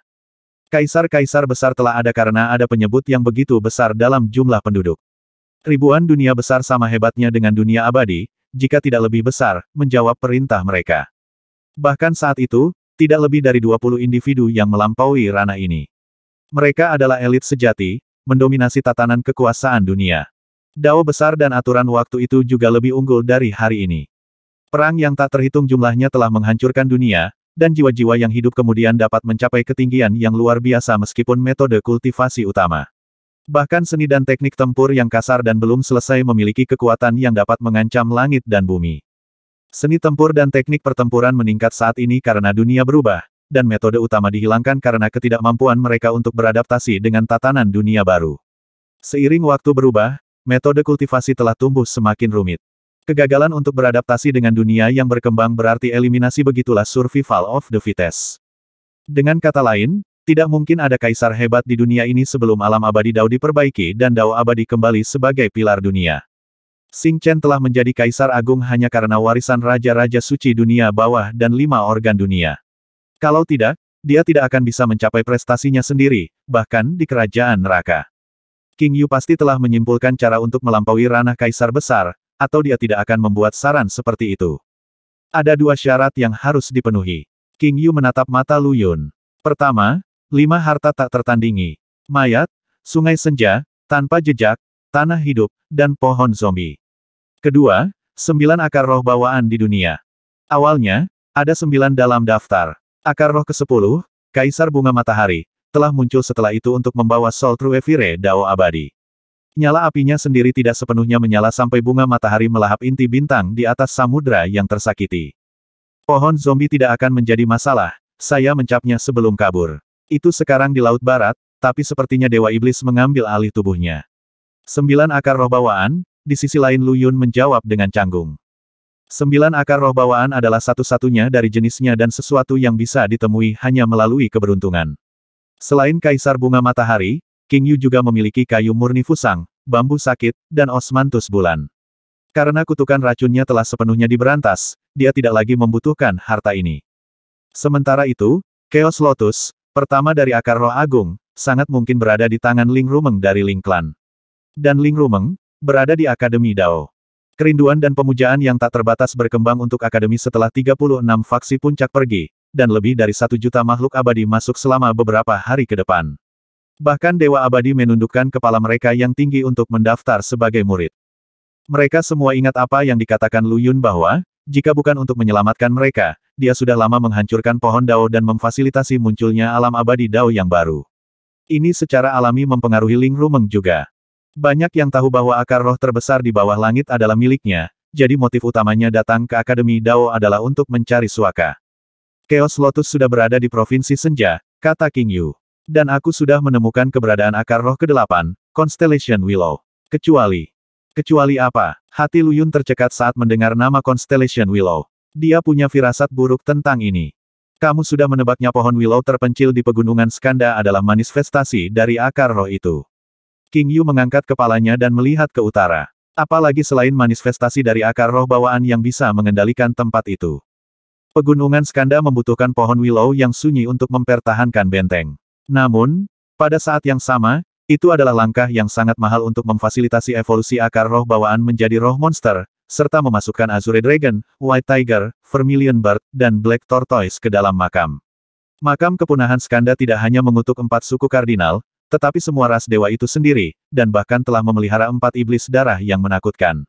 Kaisar-kaisar besar telah ada karena ada penyebut yang begitu besar dalam jumlah penduduk. Ribuan dunia besar sama hebatnya dengan dunia abadi, jika tidak lebih besar, menjawab perintah mereka. Bahkan saat itu, tidak lebih dari 20 individu yang melampaui ranah ini. Mereka adalah elit sejati, mendominasi tatanan kekuasaan dunia. Dao besar dan aturan waktu itu juga lebih unggul dari hari ini. Perang yang tak terhitung jumlahnya telah menghancurkan dunia, dan jiwa-jiwa yang hidup kemudian dapat mencapai ketinggian yang luar biasa meskipun metode kultivasi utama. Bahkan seni dan teknik tempur yang kasar dan belum selesai memiliki kekuatan yang dapat mengancam langit dan bumi. Seni tempur dan teknik pertempuran meningkat saat ini karena dunia berubah, dan metode utama dihilangkan karena ketidakmampuan mereka untuk beradaptasi dengan tatanan dunia baru. Seiring waktu berubah, metode kultivasi telah tumbuh semakin rumit. Kegagalan untuk beradaptasi dengan dunia yang berkembang berarti eliminasi, begitulah survival of the fittest. Dengan kata lain, tidak mungkin ada kaisar hebat di dunia ini sebelum alam abadi Dao diperbaiki dan Dao abadi kembali sebagai pilar dunia. Xing Chen telah menjadi kaisar agung hanya karena warisan raja-raja suci dunia bawah dan 5 organ dunia. Kalau tidak, dia tidak akan bisa mencapai prestasinya sendiri, bahkan di kerajaan neraka. King Yu pasti telah menyimpulkan cara untuk melampaui ranah kaisar besar, atau dia tidak akan membuat saran seperti itu. Ada 2 syarat yang harus dipenuhi. King Yu menatap mata Lu Yun. Pertama, 5 harta tak tertandingi. Mayat, sungai senja, tanpa jejak, tanah hidup, dan pohon zombie. Kedua, 9 akar roh bawaan di dunia. Awalnya, ada 9 dalam daftar. Akar roh ke-10, Kaisar Bunga Matahari, telah muncul setelah itu untuk membawa Soul True Evire Dao abadi. Nyala apinya sendiri tidak sepenuhnya menyala sampai bunga matahari melahap inti bintang di atas samudra yang tersakiti. Pohon zombie tidak akan menjadi masalah, saya mencapnya sebelum kabur. Itu sekarang di Laut Barat, tapi sepertinya Dewa Iblis mengambil alih tubuhnya. 9 akar roh bawaan, di sisi lain Lu Yun menjawab dengan canggung. 9 akar roh bawaan adalah satu-satunya dari jenisnya dan sesuatu yang bisa ditemui hanya melalui keberuntungan. Selain Kaisar Bunga Matahari, King Yu juga memiliki kayu murni fusang, bambu sakit, dan osmanthus bulan. Karena kutukan racunnya telah sepenuhnya diberantas, dia tidak lagi membutuhkan harta ini. Sementara itu, Chaos Lotus, pertama dari akar roh agung, sangat mungkin berada di tangan Ling Rumeng dari Ling Clan. Dan Ling Rumeng, berada di Akademi Dao. Kerinduan dan pemujaan yang tak terbatas berkembang untuk Akademi setelah 36 faksi puncak pergi, dan lebih dari 1 juta makhluk abadi masuk selama beberapa hari ke depan. Bahkan Dewa Abadi menundukkan kepala mereka yang tinggi untuk mendaftar sebagai murid. Mereka semua ingat apa yang dikatakan Lu Yun bahwa, jika bukan untuk menyelamatkan mereka, dia sudah lama menghancurkan pohon Dao dan memfasilitasi munculnya alam abadi Dao yang baru. Ini secara alami mempengaruhi Ling Rumeng juga. Banyak yang tahu bahwa akar roh terbesar di bawah langit adalah miliknya, jadi motif utamanya datang ke Akademi Dao adalah untuk mencari suaka. Chaos Lotus sudah berada di Provinsi Senja, kata King Yu. Dan aku sudah menemukan keberadaan akar roh ke-8, Constellation Willow. Kecuali apa? Hati Lu Yun tercekat saat mendengar nama Constellation Willow. Dia punya firasat buruk tentang ini. Kamu sudah menebaknya, pohon Willow terpencil di pegunungan Skanda adalah manifestasi dari akar roh itu. King Yu mengangkat kepalanya dan melihat ke utara. Apalagi selain manifestasi dari akar roh bawaan yang bisa mengendalikan tempat itu. Pegunungan Skanda membutuhkan pohon Willow yang sunyi untuk mempertahankan benteng. Namun, pada saat yang sama, itu adalah langkah yang sangat mahal untuk memfasilitasi evolusi akar roh bawaan menjadi roh monster, serta memasukkan Azure Dragon, White Tiger, Vermilion Bird, dan Black Tortoise ke dalam makam. Makam kepunahan Skanda tidak hanya mengutuk 4 suku kardinal, tetapi semua ras dewa itu sendiri, dan bahkan telah memelihara 4 iblis darah yang menakutkan.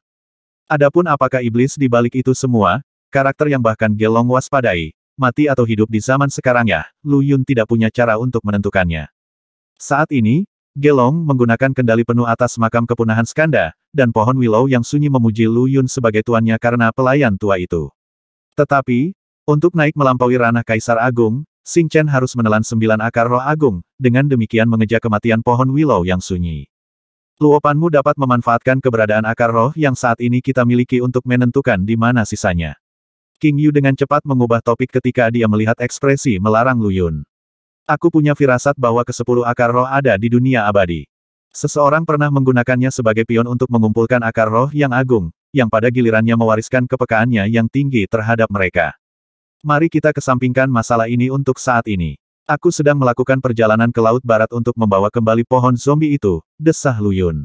Adapun apakah iblis di balik itu semua, karakter yang bahkan Gelong waspadai, mati atau hidup di zaman sekarang ya, Lu Yun tidak punya cara untuk menentukannya. Saat ini, Gelong menggunakan kendali penuh atas makam kepunahan Skanda, dan pohon Willow yang sunyi memuji Lu Yun sebagai tuannya karena pelayan tua itu. Tetapi, untuk naik melampaui ranah Kaisar Agung, Xing Chen harus menelan 9 akar roh agung, dengan demikian mengejar kematian pohon Willow yang sunyi. Luopanmu dapat memanfaatkan keberadaan akar roh yang saat ini kita miliki untuk menentukan di mana sisanya. King Yu dengan cepat mengubah topik ketika dia melihat ekspresi melarang Lu Yun. Aku punya firasat bahwa ke-10 akar roh ada di dunia abadi. Seseorang pernah menggunakannya sebagai pion untuk mengumpulkan akar roh yang agung, yang pada gilirannya mewariskan kepekaannya yang tinggi terhadap mereka. Mari kita kesampingkan masalah ini untuk saat ini. Aku sedang melakukan perjalanan ke Laut Barat untuk membawa kembali pohon zombie itu, desah Lu Yun.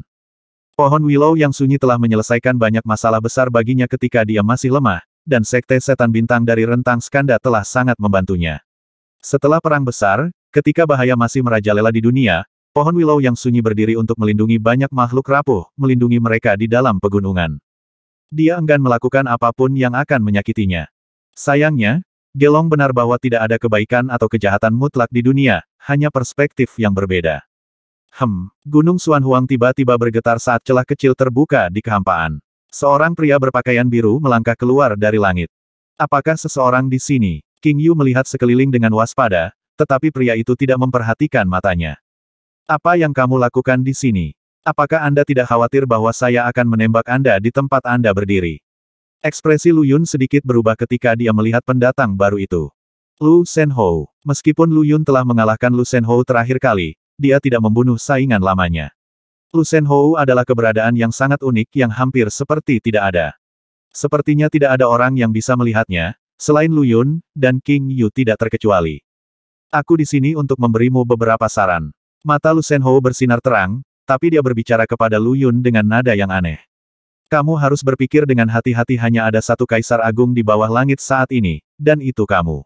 Pohon Willow yang sunyi telah menyelesaikan banyak masalah besar baginya ketika dia masih lemah, dan Sekte Setan Bintang dari Rentang Skanda telah sangat membantunya. Setelah perang besar, ketika bahaya masih merajalela di dunia, pohon Willow yang sunyi berdiri untuk melindungi banyak makhluk rapuh, melindungi mereka di dalam pegunungan. Dia enggan melakukan apapun yang akan menyakitinya. Sayangnya, Gelong benar bahwa tidak ada kebaikan atau kejahatan mutlak di dunia, hanya perspektif yang berbeda. Gunung Xuan Huang tiba-tiba bergetar saat celah kecil terbuka di kehampaan. Seorang pria berpakaian biru melangkah keluar dari langit. Apakah seseorang di sini? King Yu melihat sekeliling dengan waspada, tetapi pria itu tidak memperhatikan matanya. Apa yang kamu lakukan di sini? Apakah Anda tidak khawatir bahwa saya akan menembak Anda di tempat Anda berdiri? Ekspresi Lu Yun sedikit berubah ketika dia melihat pendatang baru itu. Lu Shenhou. Meskipun Lu Yun telah mengalahkan Lu Shenhou terakhir kali, dia tidak membunuh saingan lamanya. Lu Shenhou adalah keberadaan yang sangat unik yang hampir seperti tidak ada. Sepertinya tidak ada orang yang bisa melihatnya, selain Lu Yun, dan King Yu tidak terkecuali. Aku di sini untuk memberimu beberapa saran. Mata Lu Shenhou bersinar terang, tapi dia berbicara kepada Lu Yun dengan nada yang aneh. Kamu harus berpikir dengan hati-hati, hanya ada satu Kaisar Agung di bawah langit saat ini, dan itu kamu.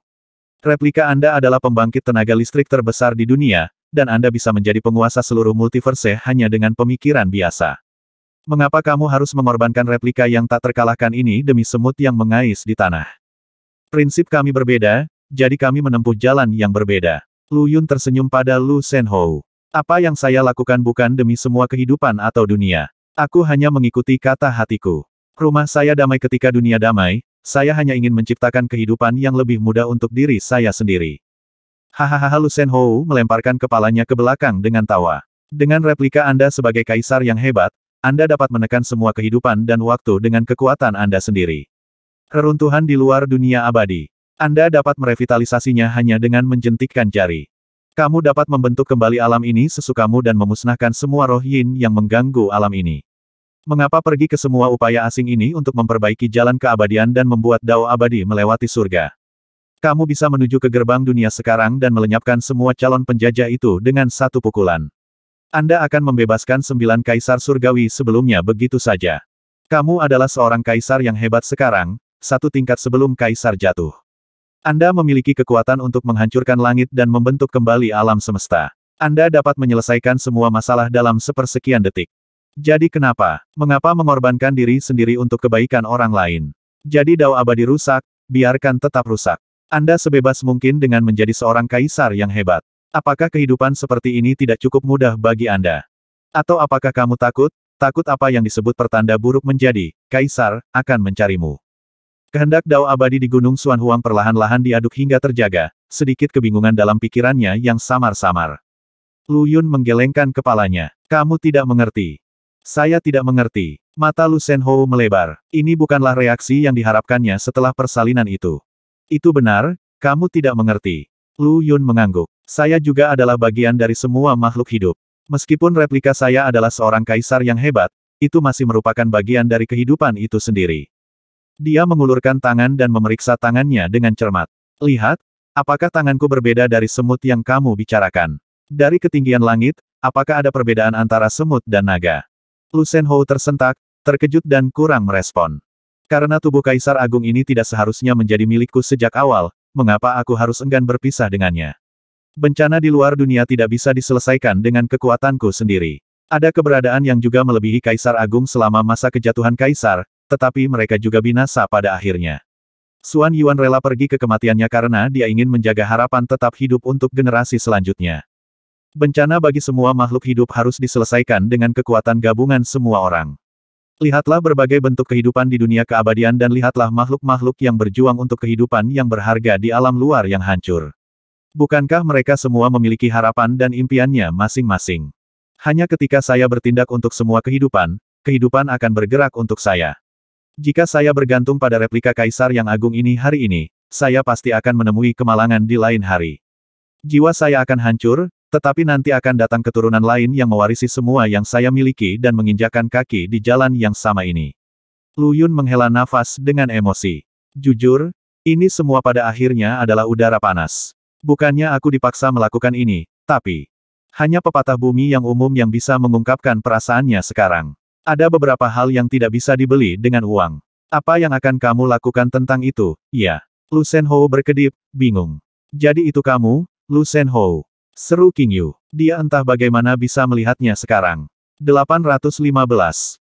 Replika Anda adalah pembangkit tenaga listrik terbesar di dunia, dan Anda bisa menjadi penguasa seluruh multiverse hanya dengan pemikiran biasa. Mengapa kamu harus mengorbankan replika yang tak terkalahkan ini demi semut yang mengais di tanah? Prinsip kami berbeda, jadi kami menempuh jalan yang berbeda. Lu Yun tersenyum pada Lu Shenhou. Apa yang saya lakukan bukan demi semua kehidupan atau dunia. Aku hanya mengikuti kata hatiku. Rumah saya damai ketika dunia damai, saya hanya ingin menciptakan kehidupan yang lebih mudah untuk diri saya sendiri. Hahaha, Lu Shenhou melemparkan kepalanya ke belakang dengan tawa. Dengan replika Anda sebagai kaisar yang hebat, Anda dapat menekan semua kehidupan dan waktu dengan kekuatan Anda sendiri. Reruntuhan di luar dunia abadi. Anda dapat merevitalisasinya hanya dengan menjentikkan jari. Kamu dapat membentuk kembali alam ini sesukamu dan memusnahkan semua roh yin yang mengganggu alam ini. Mengapa pergi ke semua upaya asing ini untuk memperbaiki jalan keabadian dan membuat Dao abadi melewati surga? Kamu bisa menuju ke gerbang dunia sekarang dan melenyapkan semua calon penjajah itu dengan satu pukulan. Anda akan membebaskan 9 kaisar surgawi sebelumnya begitu saja. Kamu adalah seorang kaisar yang hebat sekarang, satu tingkat sebelum kaisar jatuh. Anda memiliki kekuatan untuk menghancurkan langit dan membentuk kembali alam semesta. Anda dapat menyelesaikan semua masalah dalam sepersekian detik. Jadi mengapa mengorbankan diri sendiri untuk kebaikan orang lain? Jadi Dao abadi rusak, biarkan tetap rusak. Anda sebebas mungkin dengan menjadi seorang kaisar yang hebat. Apakah kehidupan seperti ini tidak cukup mudah bagi Anda? Atau apakah kamu takut apa yang disebut pertanda buruk menjadi, kaisar, akan mencarimu? Kehendak Dao abadi di Gunung Xuan Huang perlahan-lahan diaduk hingga terjaga, sedikit kebingungan dalam pikirannya yang samar-samar. Lu Yun menggelengkan kepalanya. Kamu tidak mengerti. Saya tidak mengerti. Mata Lu Shenhou melebar. Ini bukanlah reaksi yang diharapkannya setelah persalinan itu. Itu benar, kamu tidak mengerti. Lu Yun mengangguk. Saya juga adalah bagian dari semua makhluk hidup. Meskipun replika saya adalah seorang kaisar yang hebat, itu masih merupakan bagian dari kehidupan itu sendiri. Dia mengulurkan tangan dan memeriksa tangannya dengan cermat. Lihat, apakah tanganku berbeda dari semut yang kamu bicarakan? Dari ketinggian langit, apakah ada perbedaan antara semut dan naga? Lu Shenhou tersentak, terkejut dan kurang merespon. Karena tubuh Kaisar Agung ini tidak seharusnya menjadi milikku sejak awal, mengapa aku harus enggan berpisah dengannya? Bencana di luar dunia tidak bisa diselesaikan dengan kekuatanku sendiri. Ada keberadaan yang juga melebihi Kaisar Agung selama masa kejatuhan Kaisar, tetapi mereka juga binasa pada akhirnya. Xuan Yuan rela pergi ke kematiannya karena dia ingin menjaga harapan tetap hidup untuk generasi selanjutnya. Bencana bagi semua makhluk hidup harus diselesaikan dengan kekuatan gabungan semua orang. Lihatlah berbagai bentuk kehidupan di dunia keabadian dan lihatlah makhluk-makhluk yang berjuang untuk kehidupan yang berharga di alam luar yang hancur. Bukankah mereka semua memiliki harapan dan impiannya masing-masing? Hanya ketika saya bertindak untuk semua kehidupan, kehidupan akan bergerak untuk saya. Jika saya bergantung pada replika Kaisar yang agung ini hari ini, saya pasti akan menemui kemalangan di lain hari. Jiwa saya akan hancur, tetapi nanti akan datang keturunan lain yang mewarisi semua yang saya miliki dan menginjakkan kaki di jalan yang sama ini. Lu Yun menghela nafas dengan emosi. Jujur, ini semua pada akhirnya adalah udara panas. Bukannya aku dipaksa melakukan ini, tapi hanya pepatah bumi yang umum yang bisa mengungkapkan perasaannya sekarang. Ada beberapa hal yang tidak bisa dibeli dengan uang. Apa yang akan kamu lakukan tentang itu? Ya. Lu Shenhou berkedip, bingung. Jadi itu kamu, Lu Shenhou? Seru King Yu. Dia entah bagaimana bisa melihatnya sekarang. 815.